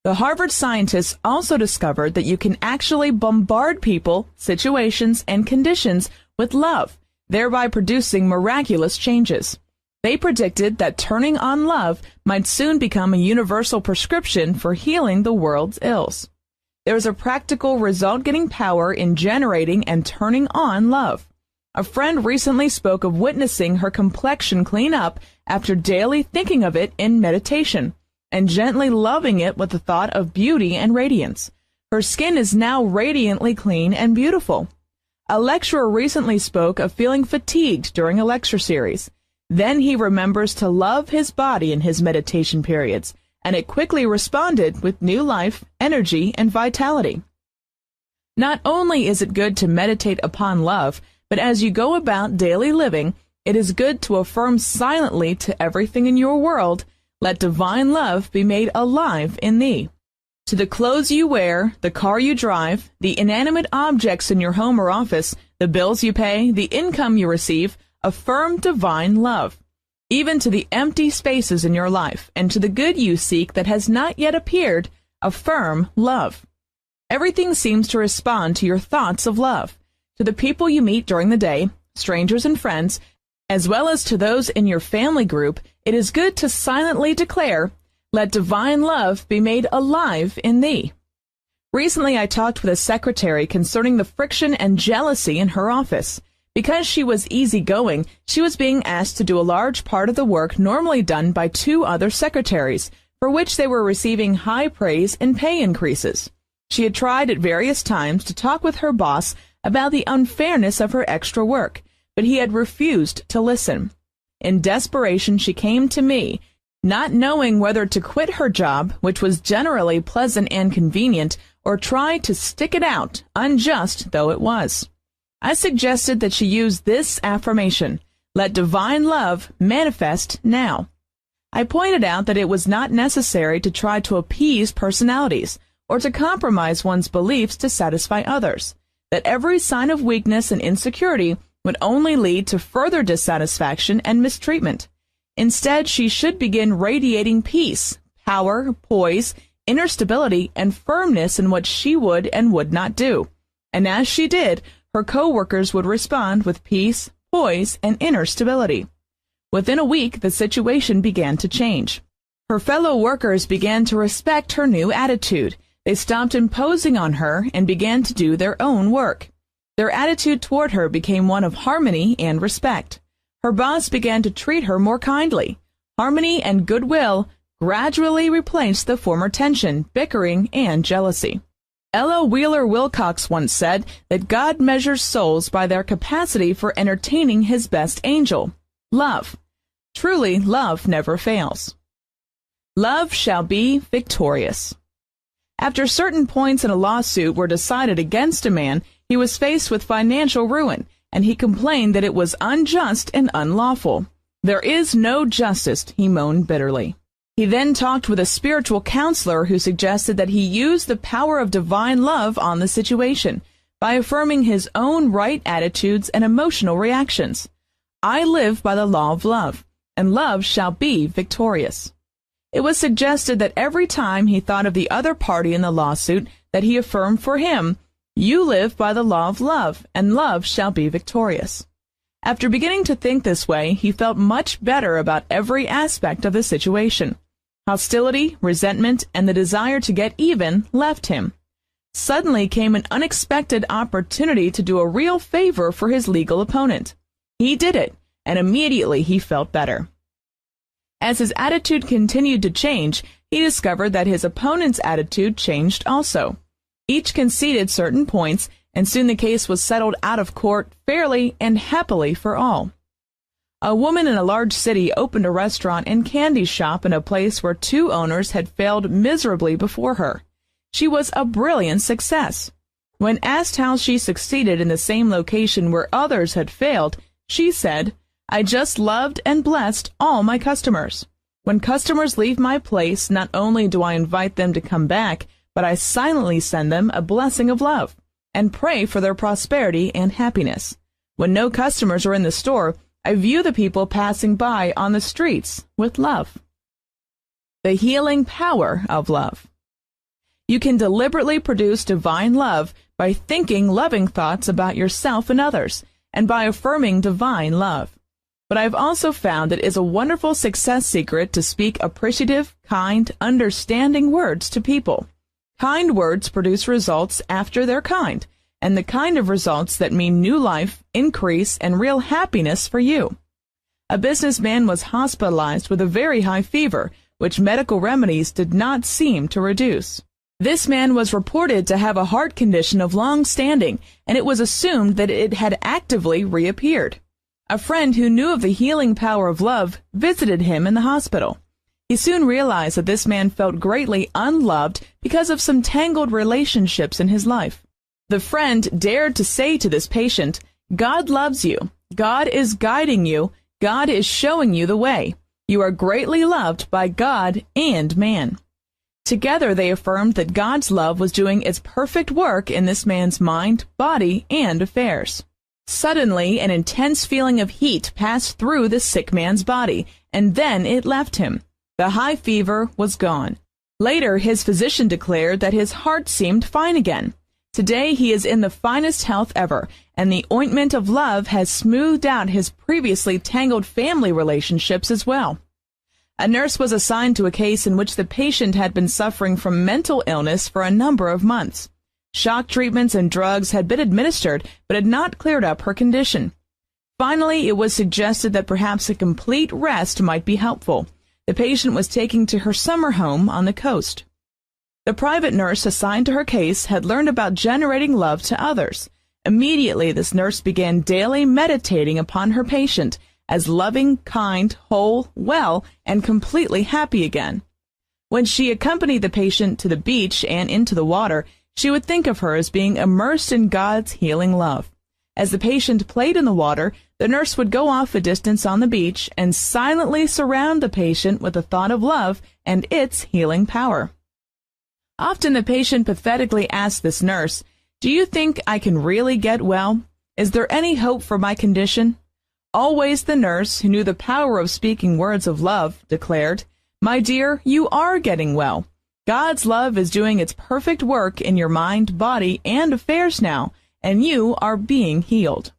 The Harvard scientists also discovered that you can actually bombard people, situations, and conditions with love, thereby producing miraculous changes. They predicted that turning on love might soon become a universal prescription for healing the world's ills. There is a practical result-getting power in generating and turning on love. A friend recently spoke of witnessing her complexion clean up after daily thinking of it in meditation, and gently loving it with the thought of beauty and radiance. Her skin is now radiantly clean and beautiful. A lecturer recently spoke of feeling fatigued during a lecture series. Then he remembers to love his body in his meditation periods, and it quickly responded with new life, energy, and vitality. Not only is it good to meditate upon love, but as you go about daily living, it is good to affirm silently to everything in your world, "Let divine love be made alive in thee." To the clothes you wear, the car you drive, the inanimate objects in your home or office, the bills you pay, the income you receive, affirm divine love. Even to the empty spaces in your life, and to the good you seek that has not yet appeared, affirm love. Everything seems to respond to your thoughts of love. To the people you meet during the day, strangers and friends, as well as to those in your family group, it is good to silently declare, "Let divine love be made alive in thee." Recently, I talked with a secretary concerning the friction and jealousy in her office. Because she was easygoing, she was being asked to do a large part of the work normally done by 2 other secretaries, for which they were receiving high praise and pay increases. She had tried at various times to talk with her boss about the unfairness of her extra work, but he had refused to listen. In desperation, she came to me, not knowing whether to quit her job, which was generally pleasant and convenient, or try to stick it out, unjust though it was. I suggested that she use this affirmation, "Let divine love manifest now." I pointed out that it was not necessary to try to appease personalities or to compromise one's beliefs to satisfy others, that every sign of weakness and insecurity would only lead to further dissatisfaction and mistreatment. Instead, she should begin radiating peace, power, poise, inner stability, and firmness in what she would and would not do. And as she did, her co-workers would respond with peace, poise, and inner stability. Within a week, the situation began to change. Her fellow workers began to respect her new attitude. They stopped imposing on her and began to do their own work. Their attitude toward her became one of harmony and respect. Her boss began to treat her more kindly. Harmony and goodwill gradually replaced the former tension, bickering, and jealousy. Ella Wheeler Wilcox once said that God measures souls by their capacity for entertaining his best angel, love. Truly, love never fails. Love shall be victorious. After certain points in a lawsuit were decided against a man, he was faced with financial ruin, and he complained that it was unjust and unlawful. "There is no justice," he moaned bitterly. He then talked with a spiritual counselor who suggested that he use the power of divine love on the situation by affirming his own right attitudes and emotional reactions. "I live by the law of love, and love shall be victorious." It was suggested that every time he thought of the other party in the lawsuit, that he affirmed for him, "You live by the law of love, and love shall be victorious." After beginning to think this way, he felt much better about every aspect of the situation. Hostility, resentment, and the desire to get even left him. Suddenly came an unexpected opportunity to do a real favor for his legal opponent. He did it, and immediately he felt better. As his attitude continued to change, he discovered that his opponent's attitude changed also. Each conceded certain points, and soon the case was settled out of court fairly and happily for all. A woman in a large city opened a restaurant and candy shop in a place where two owners had failed miserably before her. She was a brilliant success. When asked how she succeeded in the same location where others had failed, she said, "I just loved and blessed all my customers. When customers leave my place, not only do I invite them to come back, but I silently send them a blessing of love and pray for their prosperity and happiness. When no customers are in the store, I view the people passing by on the streets with love." The healing power of love. You can deliberately produce divine love by thinking loving thoughts about yourself and others, and by affirming divine love. But I've also found it is a wonderful success secret to speak appreciative, kind, understanding words to people. Kind words produce results after they're kind, and the kind of results that mean new life, increase, and real happiness for you. A businessman was hospitalized with a very high fever, which medical remedies did not seem to reduce. This man was reported to have a heart condition of long standing, and it was assumed that it had actively reappeared. A friend who knew of the healing power of love visited him in the hospital. He soon realized that this man felt greatly unloved because of some tangled relationships in his life. The friend dared to say to this patient, "God loves you. God is guiding you. God is showing you the way. You are greatly loved by God and man." Together they affirmed that God's love was doing its perfect work in this man's mind, body, and affairs. Suddenly, an intense feeling of heat passed through the sick man's body, and then it left him. The high fever was gone. Later, his physician declared that his heart seemed fine again. Today, he is in the finest health ever, and the ointment of love has smoothed out his previously tangled family relationships as well. A nurse was assigned to a case in which the patient had been suffering from mental illness for a number of months. Shock treatments and drugs had been administered, but had not cleared up her condition. Finally, it was suggested that perhaps a complete rest might be helpful. The patient was taken to her summer home on the coast. The private nurse assigned to her case had learned about generating love to others. Immediately, this nurse began daily meditating upon her patient, as loving, kind, whole, well, and completely happy again. When she accompanied the patient to the beach and into the water, she would think of her as being immersed in God's healing love. As the patient played in the water, the nurse would go off a distance on the beach and silently surround the patient with the thought of love and its healing power. Often the patient pathetically asked this nurse, "Do you think I can really get well? Is there any hope for my condition?" Always the nurse, who knew the power of speaking words of love, declared, "My dear, you are getting well. God's love is doing its perfect work in your mind, body, and affairs now, and you are being healed."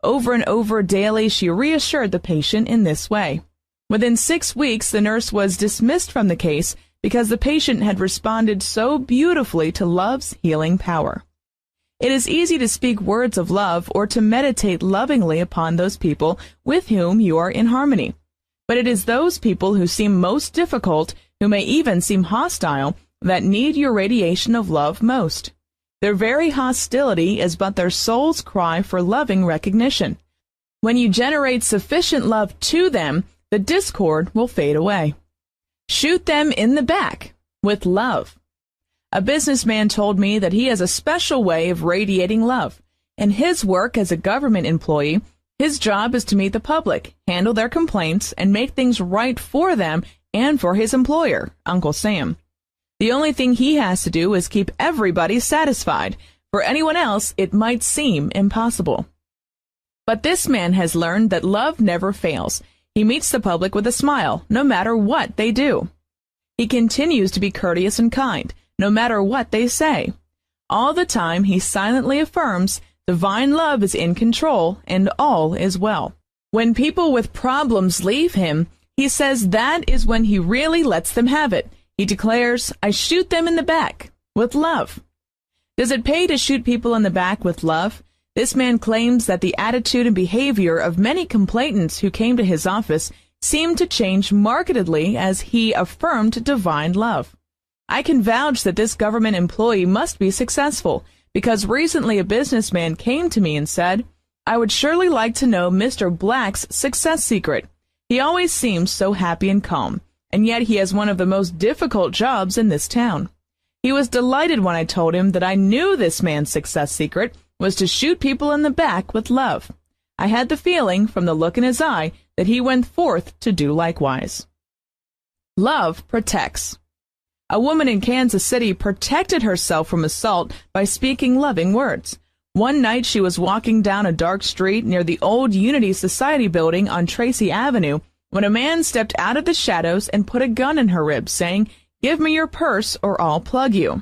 Over and over daily, she reassured the patient in this way. Within 6 weeks, the nurse was dismissed from the case because the patient had responded so beautifully to love's healing power. It is easy to speak words of love or to meditate lovingly upon those people with whom you are in harmony. But it is those people who seem most difficult, who may even seem hostile, that need your radiation of love most. Their very hostility is but their soul's cry for loving recognition. When you generate sufficient love to them, the discord will fade away. Shoot them in the back with love. A businessman told me that he has a special way of radiating love. In his work as a government employee, his job is to meet the public, handle their complaints, and make things right for them and for his employer, Uncle Sam. The only thing he has to do is keep everybody satisfied. For anyone else, it might seem impossible. But this man has learned that love never fails. He meets the public with a smile, no matter what they do. He continues to be courteous and kind, no matter what they say. All the time, he silently affirms, divine love is in control and all is well. When people with problems leave him, he says that is when he really lets them have it. He declares, "I shoot them in the back with love." Does it pay to shoot people in the back with love? This man claims that the attitude and behavior of many complainants who came to his office seemed to change markedly as he affirmed divine love. I can vouch that this government employee must be successful, because recently a businessman came to me and said, "I would surely like to know Mr. Black's success secret. He always seems so happy and calm, and yet he has one of the most difficult jobs in this town." He was delighted when I told him that I knew this man's success secret was to shoot people in the back with love. I had the feeling, from the look in his eye, that he went forth to do likewise. Love protects. A woman in Kansas City protected herself from assault by speaking loving words. One night she was walking down a dark street near the old Unity Society building on Tracy Avenue when a man stepped out of the shadows and put a gun in her ribs, saying, "Give me your purse or I'll plug you."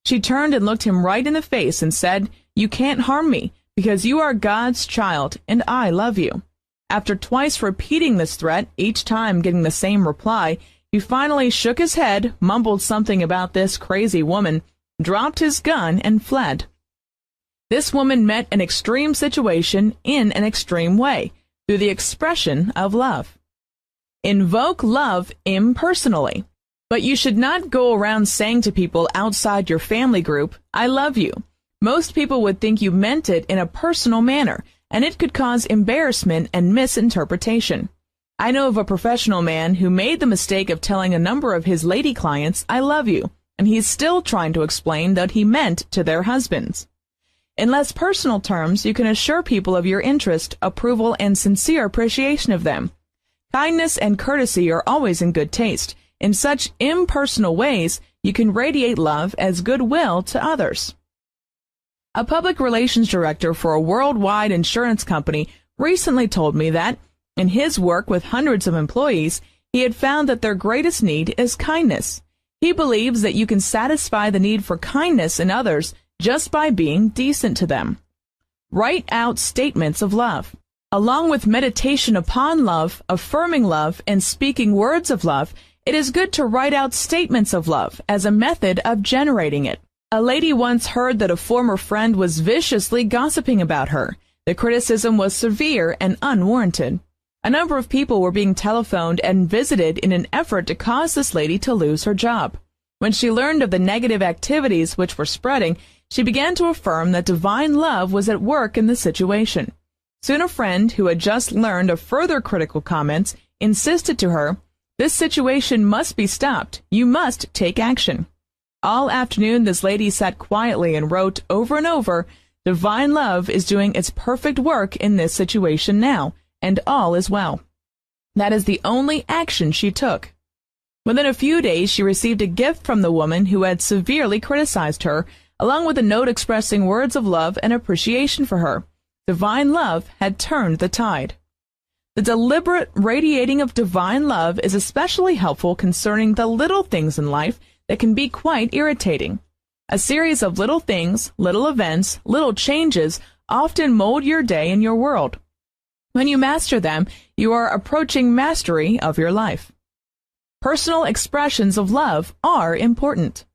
She turned and looked him right in the face and said, "You can't harm me because you are God's child and I love you." After twice repeating this threat, each time getting the same reply, he finally shook his head, mumbled something about this crazy woman, dropped his gun, and fled. This woman met an extreme situation in an extreme way, through the expression of love. Invoke love impersonally. But you should not go around saying to people outside your family group, "I love you." Most people would think you meant it in a personal manner, and it could cause embarrassment and misinterpretation. I know of a professional man who made the mistake of telling a number of his lady clients, "I love you," and he's still trying to explain that he meant to their husbands. In less personal terms, you can assure people of your interest, approval, and sincere appreciation of them. Kindness and courtesy are always in good taste. In such impersonal ways, you can radiate love as goodwill to others. A public relations director for a worldwide insurance company recently told me that, in his work with hundreds of employees, he had found that their greatest need is kindness. He believes that you can satisfy the need for kindness in others just by being decent to them. Write out statements of love. Along with meditation upon love, affirming love, and speaking words of love, it is good to write out statements of love as a method of generating it. A lady once heard that a former friend was viciously gossiping about her. The criticism was severe and unwarranted. A number of people were being telephoned and visited in an effort to cause this lady to lose her job. When she learned of the negative activities which were spreading, she began to affirm that divine love was at work in the situation. Soon a friend who had just learned of further critical comments insisted to her, "This situation must be stopped. You must take action." All afternoon this lady sat quietly and wrote over and over, "Divine love is doing its perfect work in this situation now, and all is well." That is the only action she took. Within a few days she received a gift from the woman who had severely criticized her, along with a note expressing words of love and appreciation for her. Divine love had turned the tide. The deliberate radiating of divine love is especially helpful concerning the little things in life that can be quite irritating. A series of little things, little events, little changes often mold your day and your world. When you master them, you are approaching mastery of your life. Personal expressions of love are important.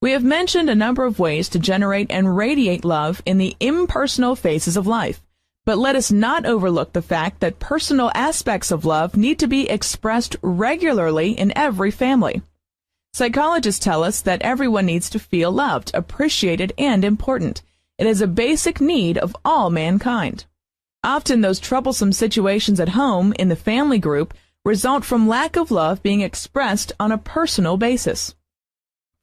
We have mentioned a number of ways to generate and radiate love in the impersonal phases of life, but let us not overlook the fact that personal aspects of love need to be expressed regularly in every family. Psychologists tell us that everyone needs to feel loved, appreciated, and important. It is a basic need of all mankind. Often those troublesome situations at home, in the family group, result from lack of love being expressed on a personal basis.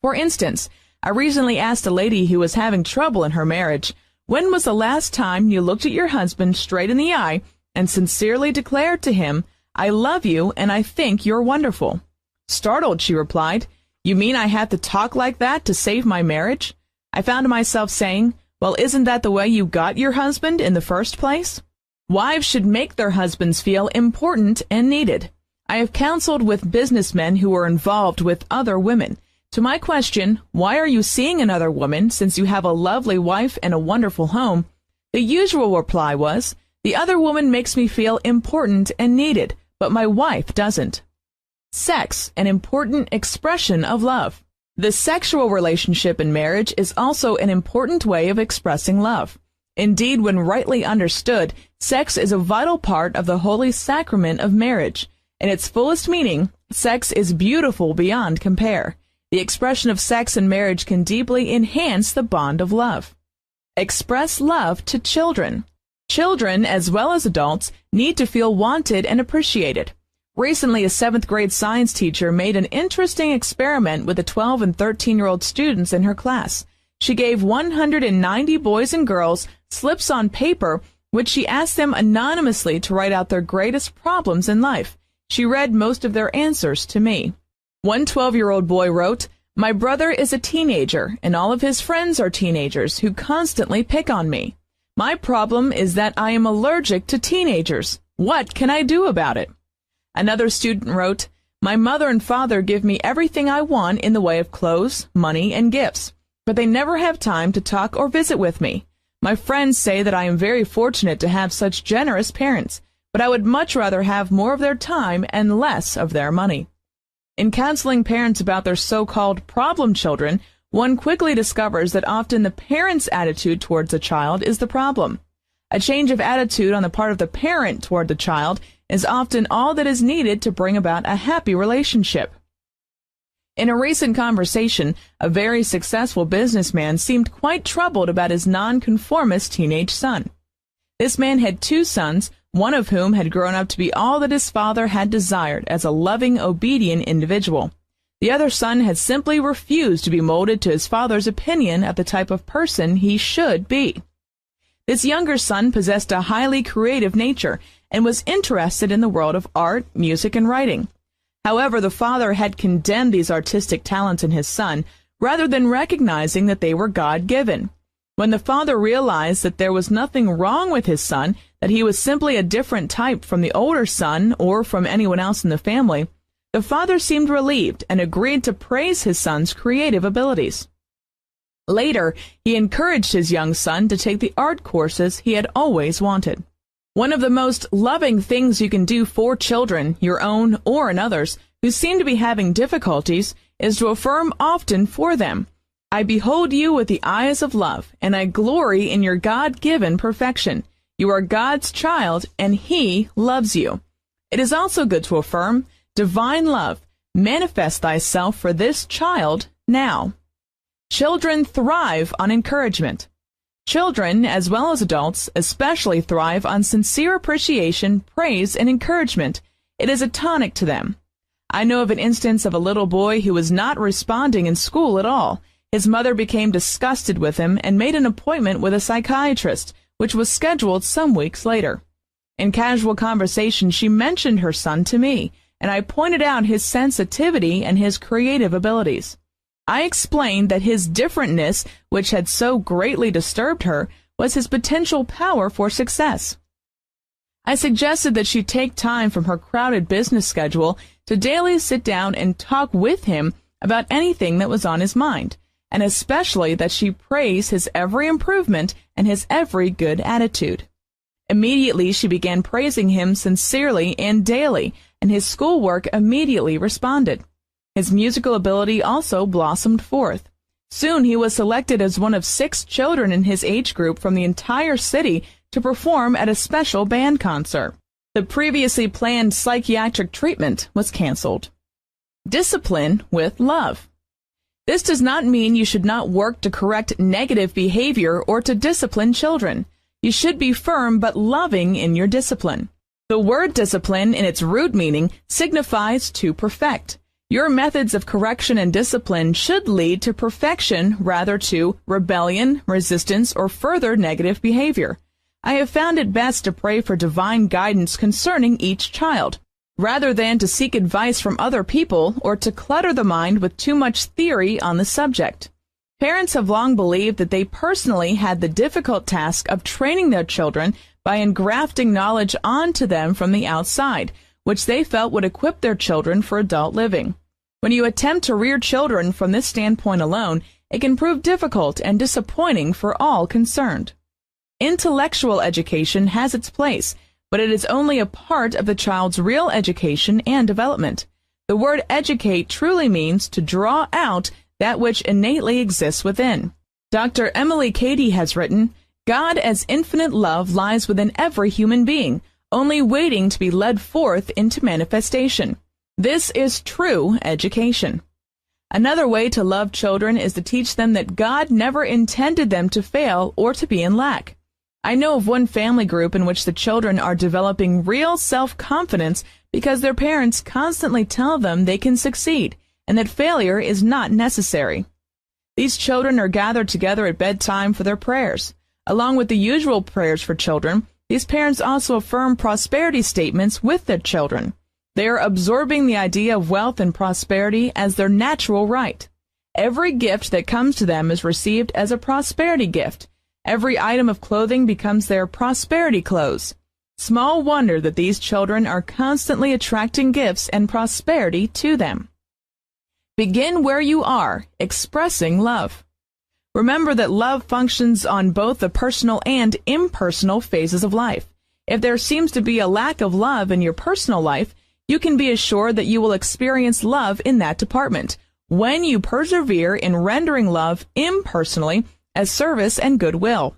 For instance, I recently asked a lady who was having trouble in her marriage, "When was the last time you looked at your husband straight in the eye and sincerely declared to him, 'I love you and I think you're wonderful'?" Startled, she replied, "You mean I have to talk like that to save my marriage?" I found myself saying, "Well, isn't that the way you got your husband in the first place?" Wives should make their husbands feel important and needed. I have counseled with businessmen who were involved with other women. To my question, "Why are you seeing another woman since you have a lovely wife and a wonderful home?" the usual reply was, "The other woman makes me feel important and needed, but my wife doesn't." Sex, an important expression of love. The sexual relationship in marriage is also an important way of expressing love. Indeed, when rightly understood, sex is a vital part of the holy sacrament of marriage. In its fullest meaning, sex is beautiful beyond compare. The expression of sex in marriage can deeply enhance the bond of love. Express love to children. Children, as well as adults, need to feel wanted and appreciated. Recently, a 7th grade science teacher made an interesting experiment with the 12 and 13-year-old students in her class. She gave 190 boys and girls slips on paper, which she asked them anonymously to write out their greatest problems in life. She read most of their answers to me. One 12-year-old boy wrote, "My brother is a teenager, and all of his friends are teenagers who constantly pick on me. My problem is that I am allergic to teenagers. What can I do about it?" Another student wrote, "My mother and father give me everything I want in the way of clothes, money, and gifts, but they never have time to talk or visit with me. My friends say that I am very fortunate to have such generous parents, but I would much rather have more of their time and less of their money." In counseling parents about their so-called problem children, one quickly discovers that often the parent's attitude towards the child is the problem. A change of attitude on the part of the parent toward the child is often all that is needed to bring about a happy relationship. In a recent conversation, a very successful businessman seemed quite troubled about his nonconformist teenage son. This man had 2 sons, one of whom had grown up to be all that his father had desired as a loving, obedient individual. The other son had simply refused to be molded to his father's opinion of the type of person he should be. This younger son possessed a highly creative nature and was interested in the world of art, music, and writing. However, the father had condemned these artistic talents in his son rather than recognizing that they were God-given. When the father realized that there was nothing wrong with his son, that he was simply a different type from the older son or from anyone else in the family, the father seemed relieved and agreed to praise his son's creative abilities. Later, he encouraged his young son to take the art courses he had always wanted. One of the most loving things you can do for children, your own or another's, who seem to be having difficulties, is to affirm often for them, "I behold you with the eyes of love, and I glory in your God-given perfection. You are God's child, and He loves you." It is also good to affirm, "Divine love, manifest thyself for this child now." Children thrive on encouragement. Children, as well as adults, especially thrive on sincere appreciation, praise, and encouragement. It is a tonic to them. I know of an instance of a little boy who was not responding in school at all. His mother became disgusted with him and made an appointment with a psychiatrist, which was scheduled some weeks later. In casual conversation, she mentioned her son to me, and I pointed out his sensitivity and his creative abilities. I explained that his differentness, which had so greatly disturbed her, was his potential power for success. I suggested that she take time from her crowded business schedule to daily sit down and talk with him about anything that was on his mind, and especially that she praise his every improvement and his every good attitude. Immediately she began praising him sincerely and daily, and his schoolwork immediately responded. His musical ability also blossomed forth. Soon he was selected as one of 6 children in his age group from the entire city to perform at a special band concert. The previously planned psychiatric treatment was canceled. Discipline with love. This does not mean you should not work to correct negative behavior or to discipline children. You should be firm but loving in your discipline. The word discipline, in its root meaning, signifies to perfect. Your methods of correction and discipline should lead to perfection rather to rebellion, resistance, or further negative behavior. I have found it best to pray for divine guidance concerning each child, rather than to seek advice from other people or to clutter the mind with too much theory on the subject. Parents have long believed that they personally had the difficult task of training their children by engrafting knowledge onto them from the outside, which they felt would equip their children for adult living. When you attempt to rear children from this standpoint alone, it can prove difficult and disappointing for all concerned. Intellectual education has its place, but it is only a part of the child's real education and development. The word educate truly means to draw out that which innately exists within. Dr. Emily Cady has written, "God as infinite love lies within every human being, only waiting to be led forth into manifestation. This is true education." Another way to love children is to teach them that God never intended them to fail or to be in lack. I know of one family group in which the children are developing real self-confidence because their parents constantly tell them they can succeed and that failure is not necessary. These children are gathered together at bedtime for their prayers. Along with the usual prayers for children, these parents also affirm prosperity statements with their children. They are absorbing the idea of wealth and prosperity as their natural right. Every gift that comes to them is received as a prosperity gift. Every item of clothing becomes their prosperity clothes. Small wonder that these children are constantly attracting gifts and prosperity to them. Begin where you are, expressing love. Remember that love functions on both the personal and impersonal phases of life. If there seems to be a lack of love in your personal life, you can be assured that you will experience love in that department when you persevere in rendering love impersonally as service and goodwill.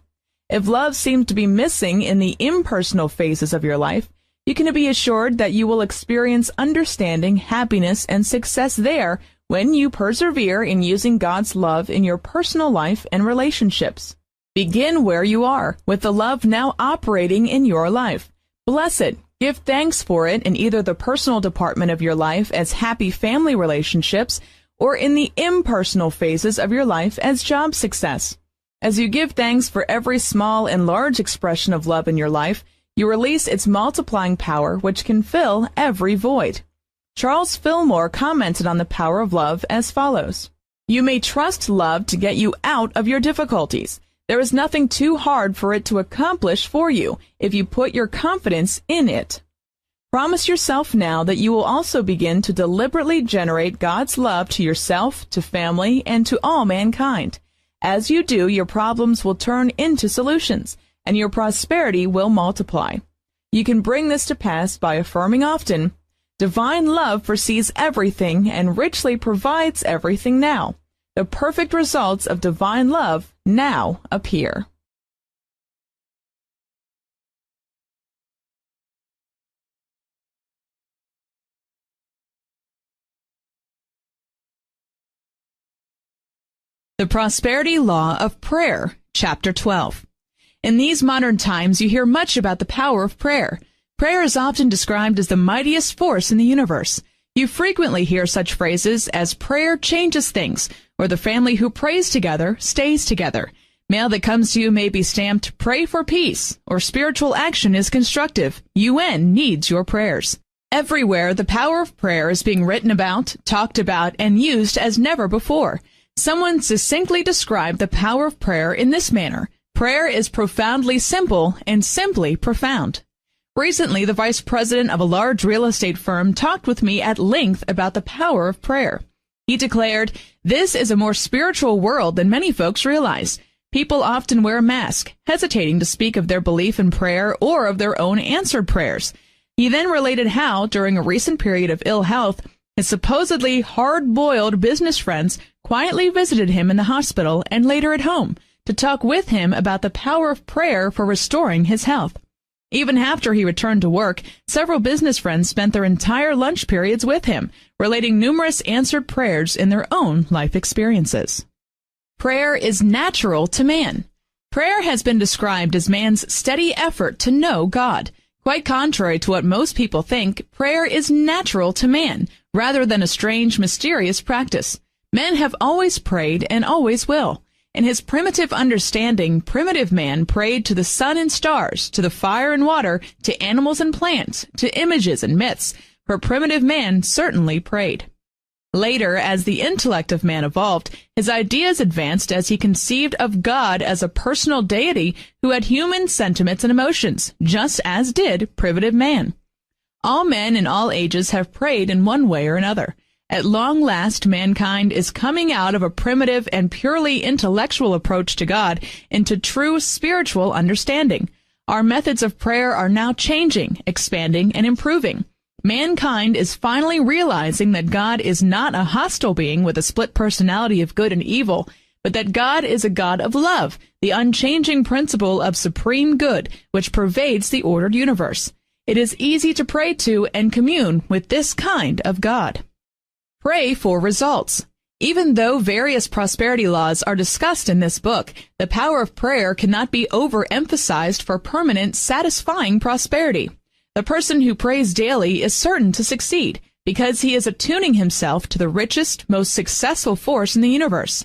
If love seems to be missing in the impersonal phases of your life, you can be assured that you will experience understanding, happiness, and success there when you persevere in using God's love in your personal life and relationships. Begin where you are, with the love now operating in your life. Bless it. Give thanks for it in either the personal department of your life as happy family relationships or in the impersonal phases of your life as job success. As you give thanks for every small and large expression of love in your life, you release its multiplying power, which can fill every void. Charles Fillmore commented on the power of love as follows: "You may trust love to get you out of your difficulties. There is nothing too hard for it to accomplish for you if you put your confidence in it." Promise yourself now that you will also begin to deliberately generate God's love to yourself, to family, and to all mankind. As you do, your problems will turn into solutions, and your prosperity will multiply. You can bring this to pass by affirming often, "Divine love foresees everything and richly provides everything now. The perfect results of divine love now appear." The Prosperity Law of Prayer, Chapter 12. In these modern times, you hear much about the power of prayer. Prayer is often described as the mightiest force in the universe. You frequently hear such phrases as prayer changes things, or the family who prays together stays together. Mail that comes to you may be stamped, "Pray for peace," or "Spiritual action is constructive. UN needs your prayers." Everywhere, the power of prayer is being written about, talked about, and used as never before. Someone succinctly described the power of prayer in this manner: prayer is profoundly simple and simply profound. Recently, the vice president of a large real estate firm talked with me at length about the power of prayer. He declared, "This is a more spiritual world than many folks realize. People often wear a mask, hesitating to speak of their belief in prayer or of their own answered prayers." He then related how, during a recent period of ill health, his supposedly hard-boiled business friends quietly visited him in the hospital and later at home to talk with him about the power of prayer for restoring his health. Even after he returned to work, several business friends spent their entire lunch periods with him, relating numerous answered prayers in their own life experiences. Prayer is natural to man. Prayer has been described as man's steady effort to know God. Quite contrary to what most people think, prayer is natural to man, rather than a strange, mysterious practice. Men have always prayed and always will. In his primitive understanding, primitive man prayed to the sun and stars, to the fire and water, to animals and plants, to images and myths, for primitive man certainly prayed. Later, as the intellect of man evolved, his ideas advanced as he conceived of God as a personal deity who had human sentiments and emotions, just as did primitive man. All men in all ages have prayed in one way or another. At long last, mankind is coming out of a primitive and purely intellectual approach to God into true spiritual understanding. Our methods of prayer are now changing, expanding, and improving. Mankind is finally realizing that God is not a hostile being with a split personality of good and evil, but that God is a God of love, the unchanging principle of supreme good, which pervades the ordered universe. It is easy to pray to and commune with this kind of God. Pray for results. Even though various prosperity laws are discussed in this book, the power of prayer cannot be overemphasized for permanent, satisfying prosperity. The person who prays daily is certain to succeed because he is attuning himself to the richest, most successful force in the universe.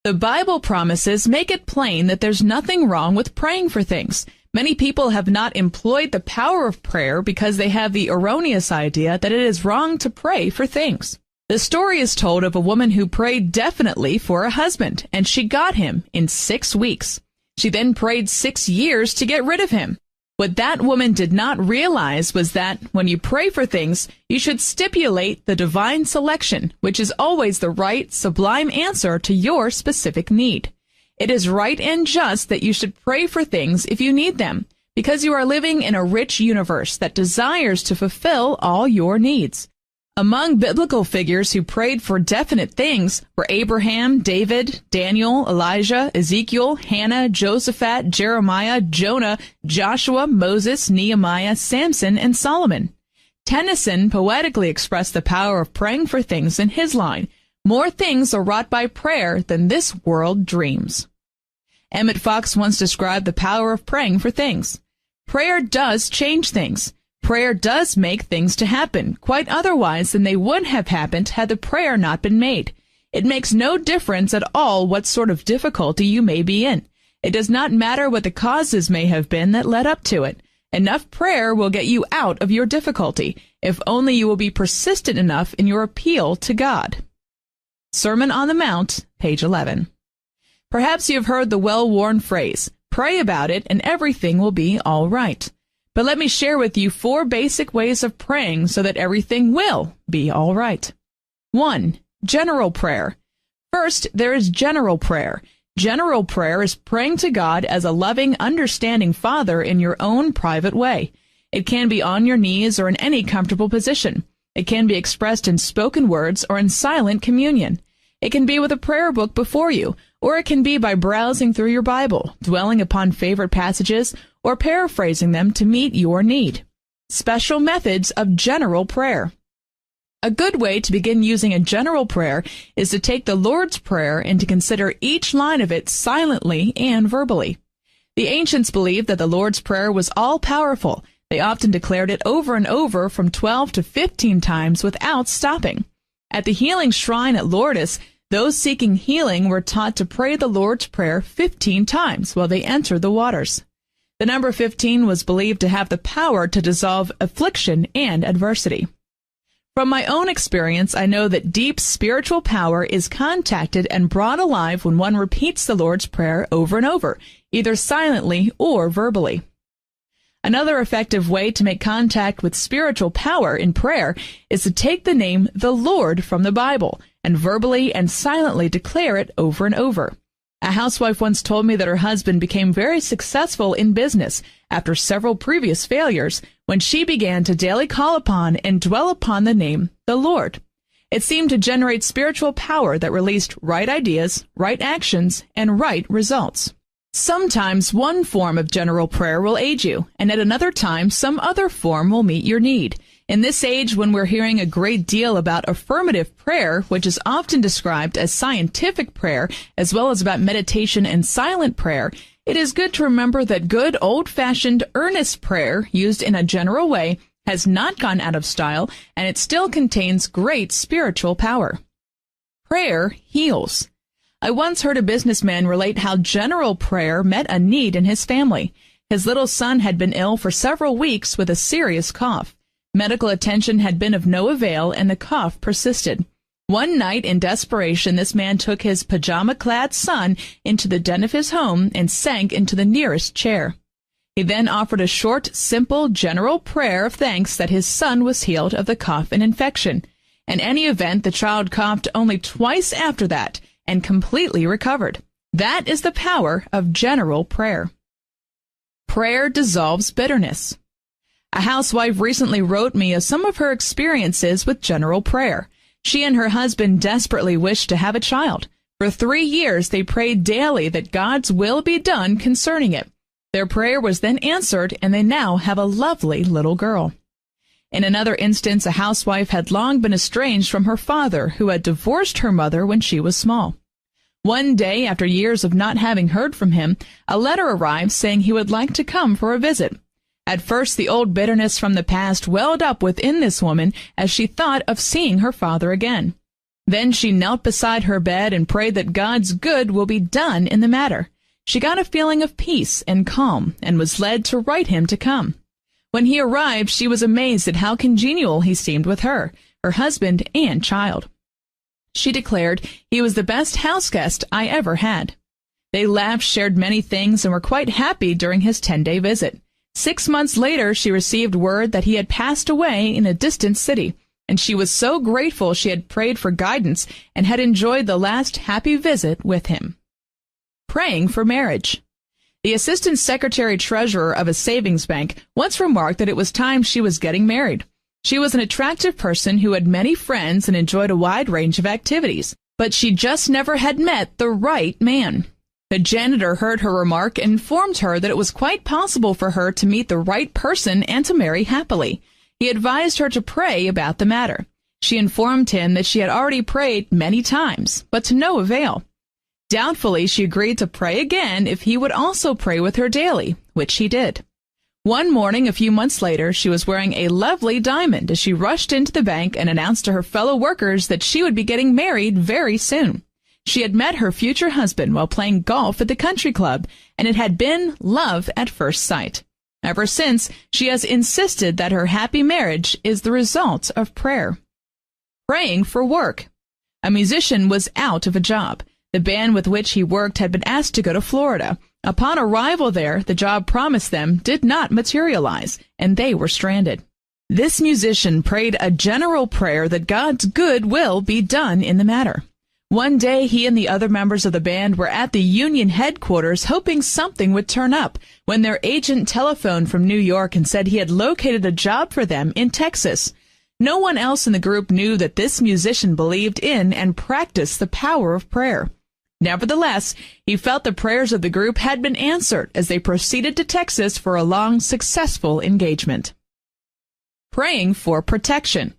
The Bible promises make it plain that there's nothing wrong with praying for things. Many people have not employed the power of prayer because they have the erroneous idea that it is wrong to pray for things. The story is told of a woman who prayed definitely for a husband, and she got him in 6 weeks. She then prayed 6 years to get rid of him. What that woman did not realize was that when you pray for things, you should stipulate the divine selection, which is always the right, sublime answer to your specific need. It is right and just that you should pray for things if you need them, because you are living in a rich universe that desires to fulfill all your needs. Among biblical figures who prayed for definite things were Abraham, David, Daniel, Elijah, Ezekiel, Hannah, Josaphat, Jeremiah, Jonah, Joshua, Moses, Nehemiah, Samson, and Solomon. Tennyson poetically expressed the power of praying for things in his line, "More things are wrought by prayer than this world dreams." Emmett Fox once described the power of praying for things. Prayer does change things. Prayer does make things to happen, quite otherwise than they would have happened had the prayer not been made. It makes no difference at all what sort of difficulty you may be in. It does not matter what the causes may have been that led up to it. Enough prayer will get you out of your difficulty, if only you will be persistent enough in your appeal to God. Sermon on the Mount, page 11. Perhaps you have heard the well-worn phrase, "Pray about it and everything will be all right." But let me share with you 4 basic ways of praying so that everything will be all right. 1. General prayer. First, there is general prayer. General prayer is praying to God as a loving, understanding Father in your own private way. It can be on your knees or in any comfortable position. It can be expressed in spoken words or in silent communion. It can be with a prayer book before you, or it can be by browsing through your Bible, dwelling upon favorite passages, or paraphrasing them to meet your need. Special methods of general prayer. A good way to begin using a general prayer is to take the Lord's Prayer and to consider each line of it silently and verbally. The ancients believed that the Lord's Prayer was all-powerful. They often declared it over and over from 12 to 15 times without stopping. At the healing shrine at Lourdes, those seeking healing were taught to pray the Lord's Prayer 15 times while they entered the waters. The number 15 was believed to have the power to dissolve affliction and adversity. From my own experience, I know that deep spiritual power is contacted and brought alive when one repeats the Lord's Prayer over and over, either silently or verbally. Another effective way to make contact with spiritual power in prayer is to take the name the Lord from the Bible and verbally and silently declare it over and over. A housewife once told me that her husband became very successful in business after several previous failures when she began to daily call upon and dwell upon the name the Lord. It seemed to generate spiritual power that released right ideas, right actions, and right results. Sometimes one form of general prayer will aid you, and at another time some other form will meet your need. In this age, when we're hearing a great deal about affirmative prayer, which is often described as scientific prayer, as well as about meditation and silent prayer, it is good to remember that good old-fashioned earnest prayer, used in a general way, has not gone out of style, and it still contains great spiritual power. Prayer heals. I once heard a businessman relate how general prayer met a need in his family. His little son had been ill for several weeks with a serious cough. Medical attention had been of no avail, and the cough persisted. One night, in desperation, this man took his pajama-clad son into the den of his home and sank into the nearest chair. He then offered a short, simple, general prayer of thanks that his son was healed of the cough and infection. In any event, the child coughed only twice after that and completely recovered. That is the power of general prayer. Prayer dissolves bitterness. A housewife recently wrote me of some of her experiences with general prayer. She and her husband desperately wished to have a child. For 3 years, they prayed daily that God's will be done concerning it. Their prayer was then answered, and they now have a lovely little girl. In another instance, a housewife had long been estranged from her father, who had divorced her mother when she was small. One day, after years of not having heard from him, a letter arrived saying he would like to come for a visit. At first, the old bitterness from the past welled up within this woman as she thought of seeing her father again. Then she knelt beside her bed and prayed that God's good will be done in the matter. She got a feeling of peace and calm and was led to write him to come. When he arrived, she was amazed at how congenial he seemed with her husband, and child. She declared he was the best houseguest I ever had. They laughed, shared many things, and were quite happy during his 10-day visit. 6 months later, she received word that he had passed away in a distant city, and she was so grateful she had prayed for guidance and had enjoyed the last happy visit with him. Praying for marriage. The assistant secretary-treasurer of a savings bank once remarked that it was time she was getting married. She was an attractive person who had many friends and enjoyed a wide range of activities, but she just never had met the right man. The janitor heard her remark and informed her that it was quite possible for her to meet the right person and to marry happily. He advised her to pray about the matter. She informed him that she had already prayed many times, but to no avail. Doubtfully, she agreed to pray again if he would also pray with her daily, which he did. One morning, a few months later, she was wearing a lovely diamond as she rushed into the bank and announced to her fellow workers that she would be getting married very soon. She had met her future husband while playing golf at the country club, and it had been love at first sight. Ever since, she has insisted that her happy marriage is the result of prayer. Praying for work. A musician was out of a job. The band with which he worked had been asked to go to Florida. Upon arrival there, the job promised them did not materialize, and they were stranded. This musician prayed a general prayer that God's good will be done in the matter. One day, he and the other members of the band were at the union headquarters hoping something would turn up when their agent telephoned from New York and said he had located a job for them in Texas. No one else in the group knew that this musician believed in and practiced the power of prayer. Nevertheless, he felt the prayers of the group had been answered as they proceeded to Texas for a long, successful engagement. Praying for protection.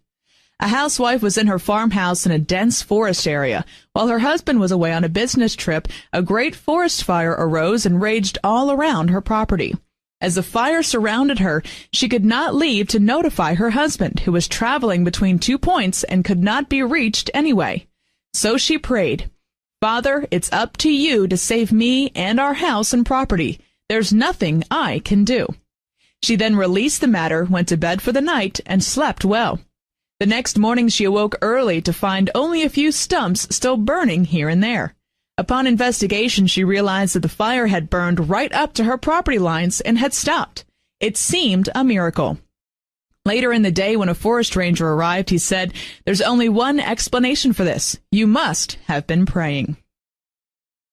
A housewife was in her farmhouse in a dense forest area. While her husband was away on a business trip, a great forest fire arose and raged all around her property. As the fire surrounded her, she could not leave to notify her husband, who was traveling between 2 points and could not be reached anyway. So she prayed, "Father, it's up to you to save me and our house and property. There's nothing I can do." She then released the matter, went to bed for the night, and slept well. The next morning she awoke early to find only a few stumps still burning here and there. Upon investigation, she realized that the fire had burned right up to her property lines and had stopped. It seemed a miracle. Later in the day, when a forest ranger arrived, he said, "There's only one explanation for this. You must have been praying."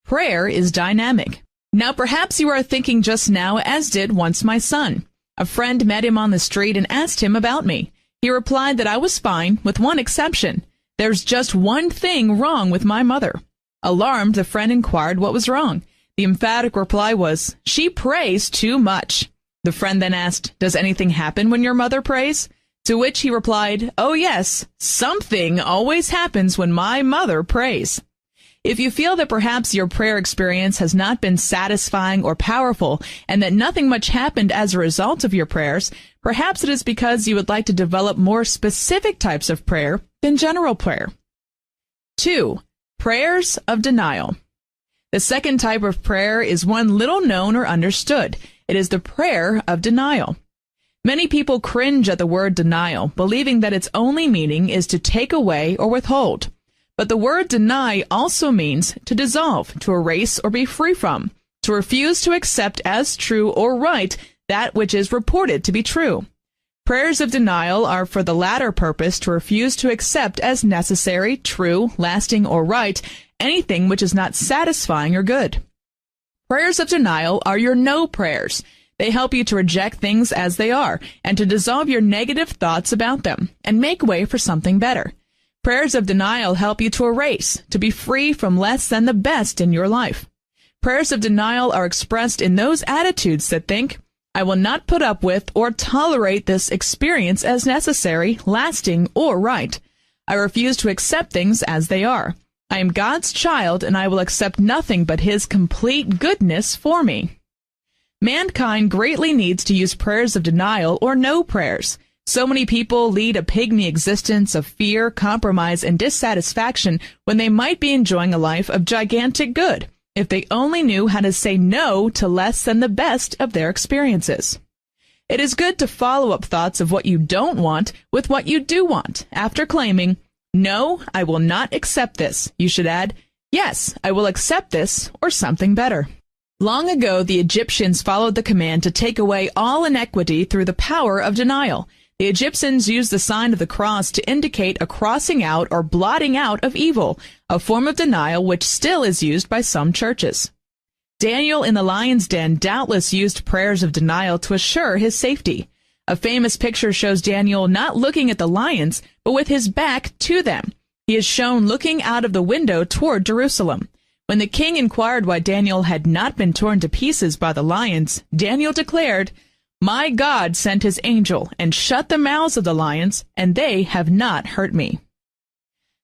Prayer is dynamic. Now perhaps you are thinking just now, as did once my son. A friend met him on the street and asked him about me. He replied that I was fine, with one exception. There's just one thing wrong with my mother. Alarmed, the friend inquired what was wrong. The emphatic reply was, "She prays too much." The friend then asked, "Does anything happen when your mother prays?" To which he replied, "Oh yes, something always happens when my mother prays." If you feel that perhaps your prayer experience has not been satisfying or powerful, and that nothing much happened as a result of your prayers, perhaps it is because you would like to develop more specific types of prayer than general prayer. 2. Prayers of denial. The second type of prayer is one little known or understood. It is the prayer of denial. Many people cringe at the word denial, believing that its only meaning is to take away or withhold. But the word deny also means to dissolve, to erase or be free from, to refuse to accept as true or right that which is reported to be true. Prayers of denial are for the latter purpose, to refuse to accept as necessary, true, lasting, or right anything which is not satisfying or good. Prayers of denial are your no prayers. They help you to reject things as they are and to dissolve your negative thoughts about them and make way for something better. Prayers of denial help you to erase, to be free from less than the best in your life. Prayers of denial are expressed in those attitudes that think, "I will not put up with or tolerate this experience as necessary, lasting, or right. I refuse to accept things as they are. I am God's child, and I will accept nothing but His complete goodness for me." Mankind greatly needs to use prayers of denial or no prayers. So many people lead a pygmy existence of fear, compromise, and dissatisfaction when they might be enjoying a life of gigantic good, if they only knew how to say no to less than the best of their experiences. It is good to follow up thoughts of what you don't want with what you do want. After claiming, "No, I will not accept this," you should add, "Yes, I will accept this," or something better. Long ago, the Egyptians followed the command to take away all inequity through the power of denial. The Egyptians used the sign of the cross to indicate a crossing out or blotting out of evil, a form of denial which still is used by some churches. Daniel in the lion's den doubtless used prayers of denial to assure his safety. A famous picture shows Daniel not looking at the lions, but with his back to them. He is shown looking out of the window toward Jerusalem. When the king inquired why Daniel had not been torn to pieces by the lions, Daniel declared, "My God sent his angel and shut the mouths of the lions, and they have not hurt me."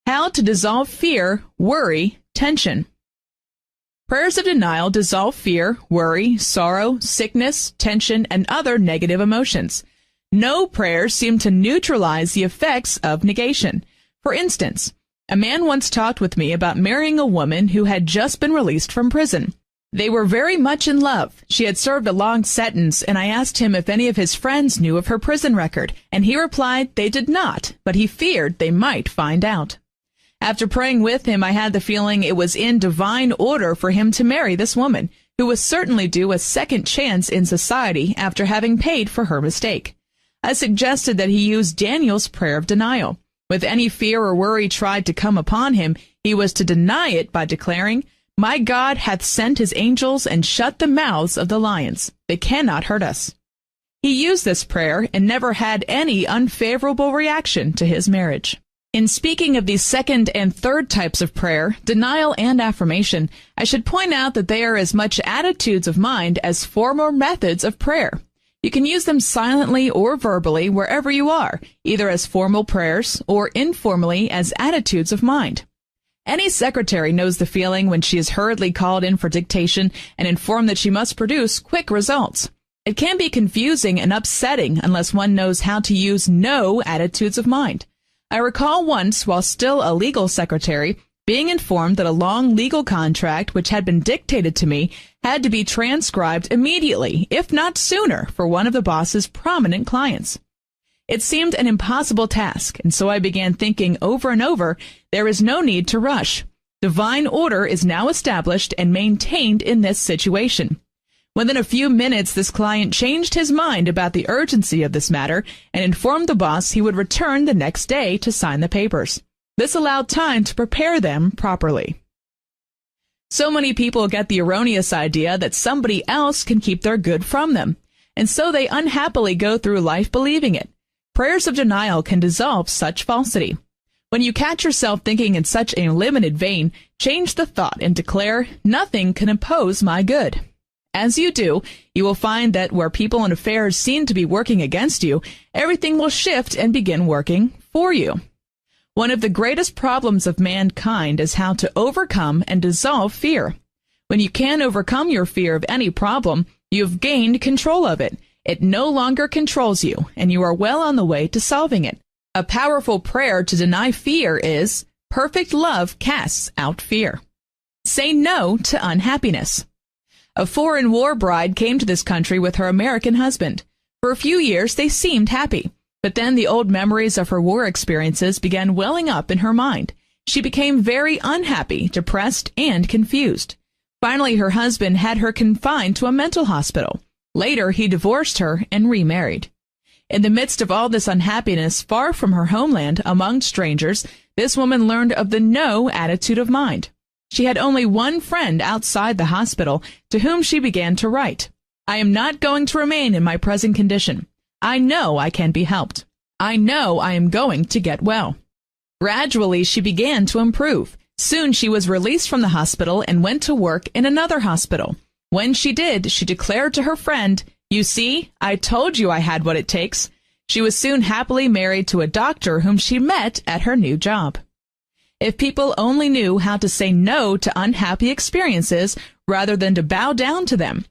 How to dissolve fear, worry, tension. Prayers of denial dissolve fear, worry, sorrow, sickness, tension, and other negative emotions. No prayers seem to neutralize the effects of negation. For instance, a man once talked with me about marrying a woman who had just been released from prison. They were very much in love. She had served a long sentence, and I asked him if any of his friends knew of her prison record, and he replied they did not, but he feared they might find out. After praying with him, I had the feeling it was in divine order for him to marry this woman, who was certainly due a second chance in society after having paid for her mistake. I suggested that he use Daniel's prayer of denial. With any fear or worry tried to come upon him, he was to deny it by declaring, "My God hath sent his angels and shut the mouths of the lions. They cannot hurt us." He used this prayer and never had any unfavorable reaction to his marriage. In speaking of these second and third types of prayer, denial and affirmation, I should point out that they are as much attitudes of mind as former methods of prayer. You can use them silently or verbally wherever you are, either as formal prayers or informally as attitudes of mind. Any secretary knows the feeling when she is hurriedly called in for dictation and informed that she must produce quick results. It can be confusing and upsetting unless one knows how to use no attitudes of mind. I recall once, while still a legal secretary, being informed that a long legal contract which had been dictated to me had to be transcribed immediately, if not sooner, for one of the boss's prominent clients. It seemed an impossible task, and so I began thinking over and over, there is no need to rush. Divine order is now established and maintained in this situation. Within a few minutes, this client changed his mind about the urgency of this matter and informed the boss he would return the next day to sign the papers. This allowed time to prepare them properly. So many people get the erroneous idea that somebody else can keep their good from them, and so they unhappily go through life believing it. Prayers of denial can dissolve such falsity. When you catch yourself thinking in such a limited vein, change the thought and declare, "Nothing can oppose my good." As you do, you will find that where people and affairs seem to be working against you, everything will shift and begin working for you. One of the greatest problems of mankind is how to overcome and dissolve fear. When you can overcome your fear of any problem, you have gained control of it. It no longer controls you, and you are well on the way to solving it. A powerful prayer to deny fear is, "Perfect love casts out fear." Say no to unhappiness. A foreign war bride came to this country with her American husband. For a few years, they seemed happy. But then the old memories of her war experiences began welling up in her mind. She became very unhappy, depressed, and confused. Finally, her husband had her confined to a mental hospital. Later, he divorced her and remarried. In the midst of all this unhappiness, far from her homeland, among strangers, this woman learned of the no attitude of mind. She had only one friend outside the hospital to whom she began to write. "I am not going to remain in my present condition. I know I can be helped. I know I am going to get well." Gradually, she began to improve. Soon she was released from the hospital and went to work in another hospital. When she did, she declared to her friend, "You see, I told you I had what it takes." She was soon happily married to a doctor whom she met at her new job. If people only knew how to say no to unhappy experiences rather than to bow down to them.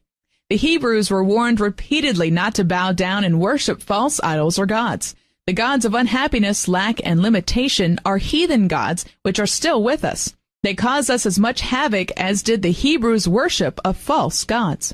The Hebrews were warned repeatedly not to bow down and worship false idols or gods. The gods of unhappiness, lack, and limitation are heathen gods which are still with us. They cause us as much havoc as did the Hebrews' worship of false gods.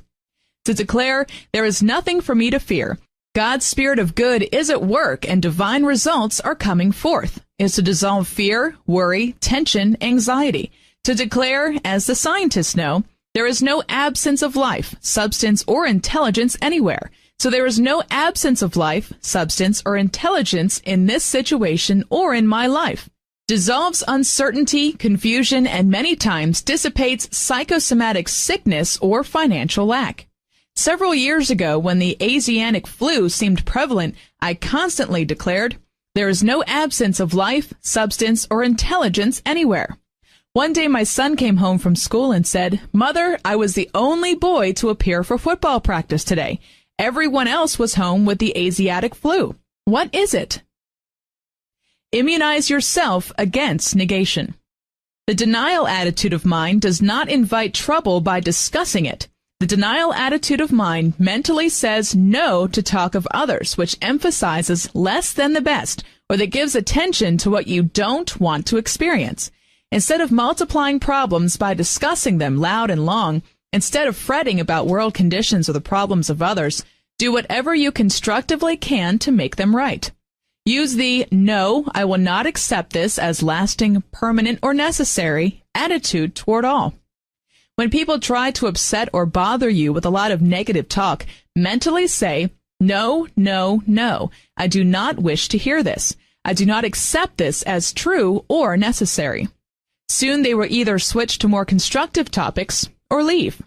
To declare, "There is nothing for me to fear. God's spirit of good is at work and divine results are coming forth," is to dissolve fear, worry, tension, anxiety. To declare, as the scientists know, there is no absence of life, substance, or intelligence anywhere. So there is no absence of life, substance, or intelligence in this situation or in my life. Dissolves uncertainty, confusion, and many times dissipates psychosomatic sickness or financial lack. Several years ago, when the Asiatic flu seemed prevalent, I constantly declared, "There is no absence of life, substance, or intelligence anywhere." One day my son came home from school and said, "Mother, I was the only boy to appear for football practice today. Everyone else was home with the Asiatic flu. What is it?" Immunize yourself against negation. The denial attitude of mind does not invite trouble by discussing it. The denial attitude of mind mentally says no to talk of others, which emphasizes less than the best, or that gives attention to what you don't want to experience. Instead of multiplying problems by discussing them loud and long, instead of fretting about world conditions or the problems of others, do whatever you constructively can to make them right. Use the "no, I will not accept this as lasting, permanent, or necessary" attitude toward all. When people try to upset or bother you with a lot of negative talk, mentally say, "No, no, no, I do not wish to hear this. I do not accept this as true or necessary." Soon they will either switch to more constructive topics or leave.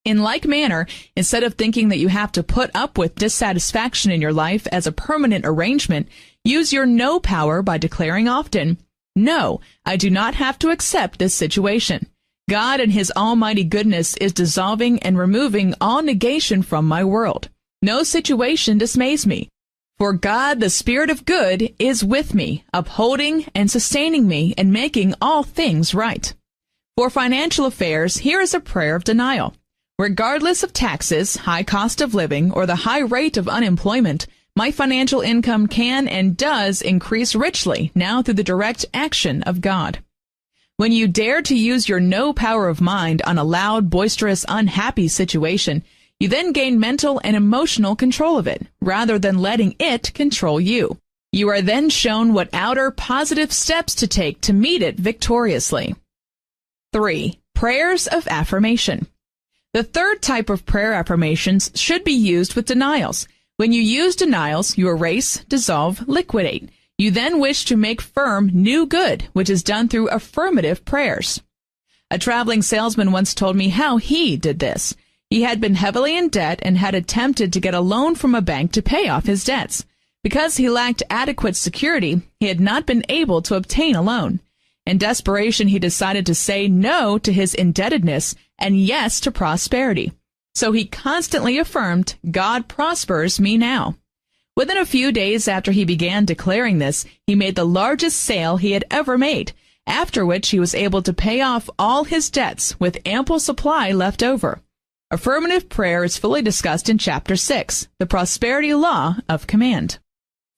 In like manner, instead of thinking that you have to put up with dissatisfaction in your life as a permanent arrangement, use your no power by declaring often, "No, I do not have to accept this situation. God in His almighty goodness is dissolving and removing all negation from my world. No situation dismays me. For God, the Spirit of good, is with me, upholding and sustaining me and making all things right. For financial affairs, here is a prayer of denial. Regardless of taxes, high cost of living, or the high rate of unemployment, my financial income can and does increase richly now through the direct action of God. When you dare to use your no power of mind on a loud, boisterous, unhappy situation, you then gain mental and emotional control of it, rather than letting it control you. You are then shown what outer, positive steps to take to meet it victoriously. 3. Prayers of affirmation. The third type of prayer affirmations should be used with denials. When you use denials, you erase, dissolve, liquidate. You then wish to make firm new good, which is done through affirmative prayers. A traveling salesman once told me how he did this. He had been heavily in debt and had attempted to get a loan from a bank to pay off his debts. Because he lacked adequate security, he had not been able to obtain a loan. In desperation, he decided to say no to his indebtedness and yes to prosperity. So he constantly affirmed, "God prospers me now." Within a few days after he began declaring this, he made the largest sale he had ever made, after which he was able to pay off all his debts with ample supply left over. Affirmative prayer is fully discussed in Chapter 6, The Prosperity Law of Command.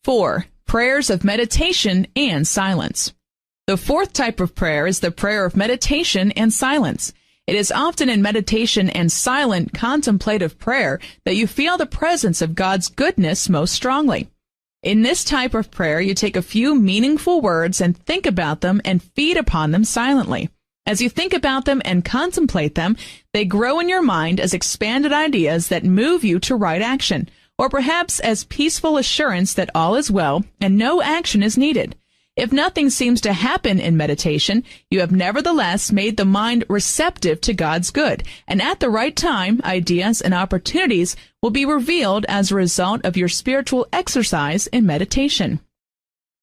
4. Prayers of meditation and silence. The fourth type of prayer is the prayer of meditation and silence. It is often in meditation and silent contemplative prayer that you feel the presence of God's goodness most strongly. In this type of prayer, you take a few meaningful words and think about them and feed upon them silently. As you think about them and contemplate them, they grow in your mind as expanded ideas that move you to right action, or perhaps as peaceful assurance that all is well and no action is needed. If nothing seems to happen in meditation, you have nevertheless made the mind receptive to God's good, and at the right time, ideas and opportunities will be revealed as a result of your spiritual exercise in meditation.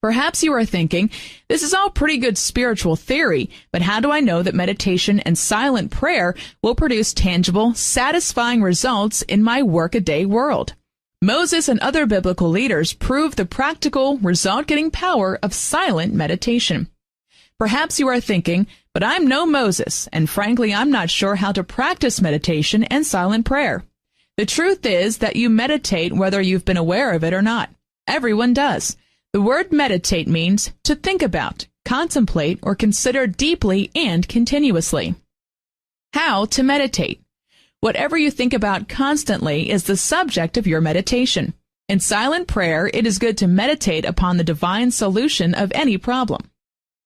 Perhaps you are thinking, this is all pretty good spiritual theory, but how do I know that meditation and silent prayer will produce tangible, satisfying results in my workaday world? Moses and other biblical leaders proved the practical, result-getting power of silent meditation. Perhaps you are thinking, but I'm no Moses, and frankly, I'm not sure how to practice meditation and silent prayer. The truth is that you meditate whether you've been aware of it or not. Everyone does. The word meditate means to think about, contemplate, or consider deeply and continuously. How to meditate? Whatever you think about constantly is the subject of your meditation. In silent prayer, it is good to meditate upon the divine solution of any problem.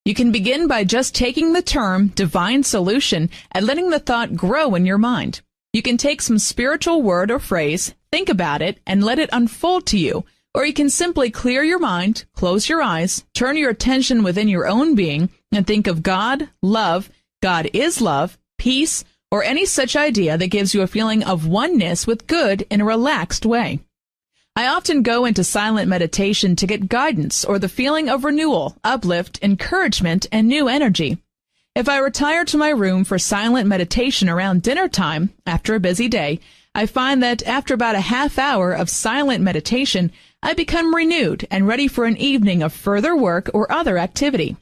You can begin by just taking the term divine solution and letting the thought grow in your mind. You can take some spiritual word or phrase, think about it, and let it unfold to you. Or you can simply clear your mind, close your eyes, turn your attention within your own being, and think of God, love, God is love, peace, or any such idea that gives you a feeling of oneness with good in a relaxed way. I often go into silent meditation to get guidance or the feeling of renewal, uplift, encouragement, and new energy. If I retire to my room for silent meditation around dinner time after a busy day, I find that after about a half hour of silent meditation, I become renewed and ready for an evening of further work or other activity.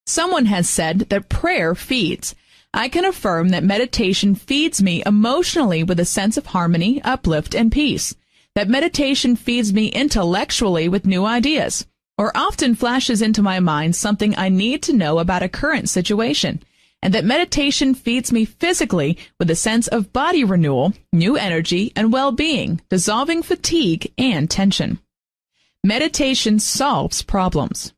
Someone has said that prayer feeds. I can affirm that meditation feeds me emotionally with a sense of harmony, uplift, and peace. That meditation feeds me intellectually with new ideas, or often flashes into my mind something I need to know about a current situation. And that meditation feeds me physically with a sense of body renewal, new energy, and well-being, dissolving fatigue and tension. Meditation solves problems.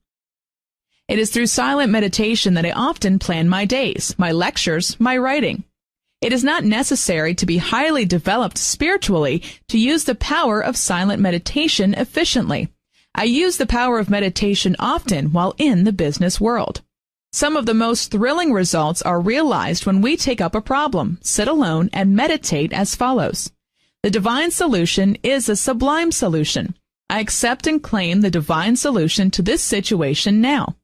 It is through silent meditation that I often plan my days, my lectures, my writing. It is not necessary to be highly developed spiritually to use the power of silent meditation efficiently. I use the power of meditation often while in the business world. Some of the most thrilling results are realized when we take up a problem, sit alone, and meditate as follows. The divine solution is a sublime solution. I accept and claim the divine solution to this situation now.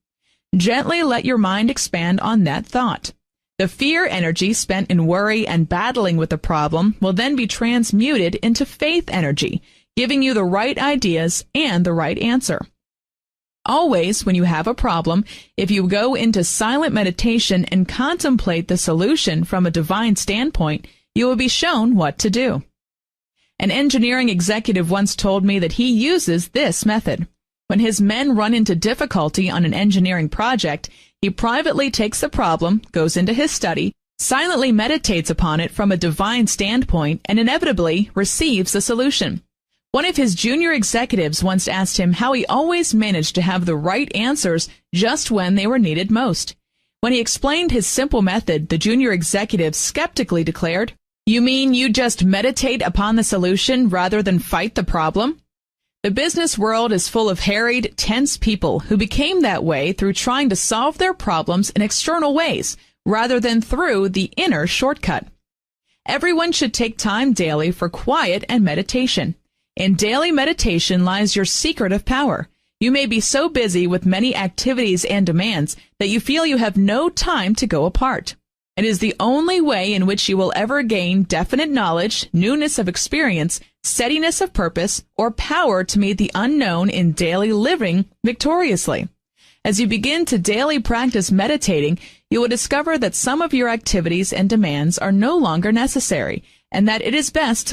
Gently let your mind expand on that thought. The fear energy spent in worry and battling with the problem will then be transmuted into faith energy, giving you the right ideas and the right answer. Always, when you have a problem, if you go into silent meditation and contemplate the solution from a divine standpoint, you will be shown what to do. An engineering executive once told me that he uses this method. When his men run into difficulty on an engineering project, he privately takes the problem, goes into his study, silently meditates upon it from a divine standpoint, and inevitably receives the solution. One of his junior executives once asked him how he always managed to have the right answers just when they were needed most. When he explained his simple method, the junior executive skeptically declared, "You mean you just meditate upon the solution rather than fight the problem?" The business world is full of harried, tense people who became that way through trying to solve their problems in external ways rather than through the inner shortcut. Everyone should take time daily for quiet and meditation. In daily meditation lies your secret of power. You may be so busy with many activities and demands that you feel you have no time to go apart. It is the only way in which you will ever gain definite knowledge, newness of experience, steadiness of purpose, or power to meet the unknown in daily living victoriously. As you begin to daily practice meditating, you will discover that some of your activities and demands are no longer necessary, and that it is best to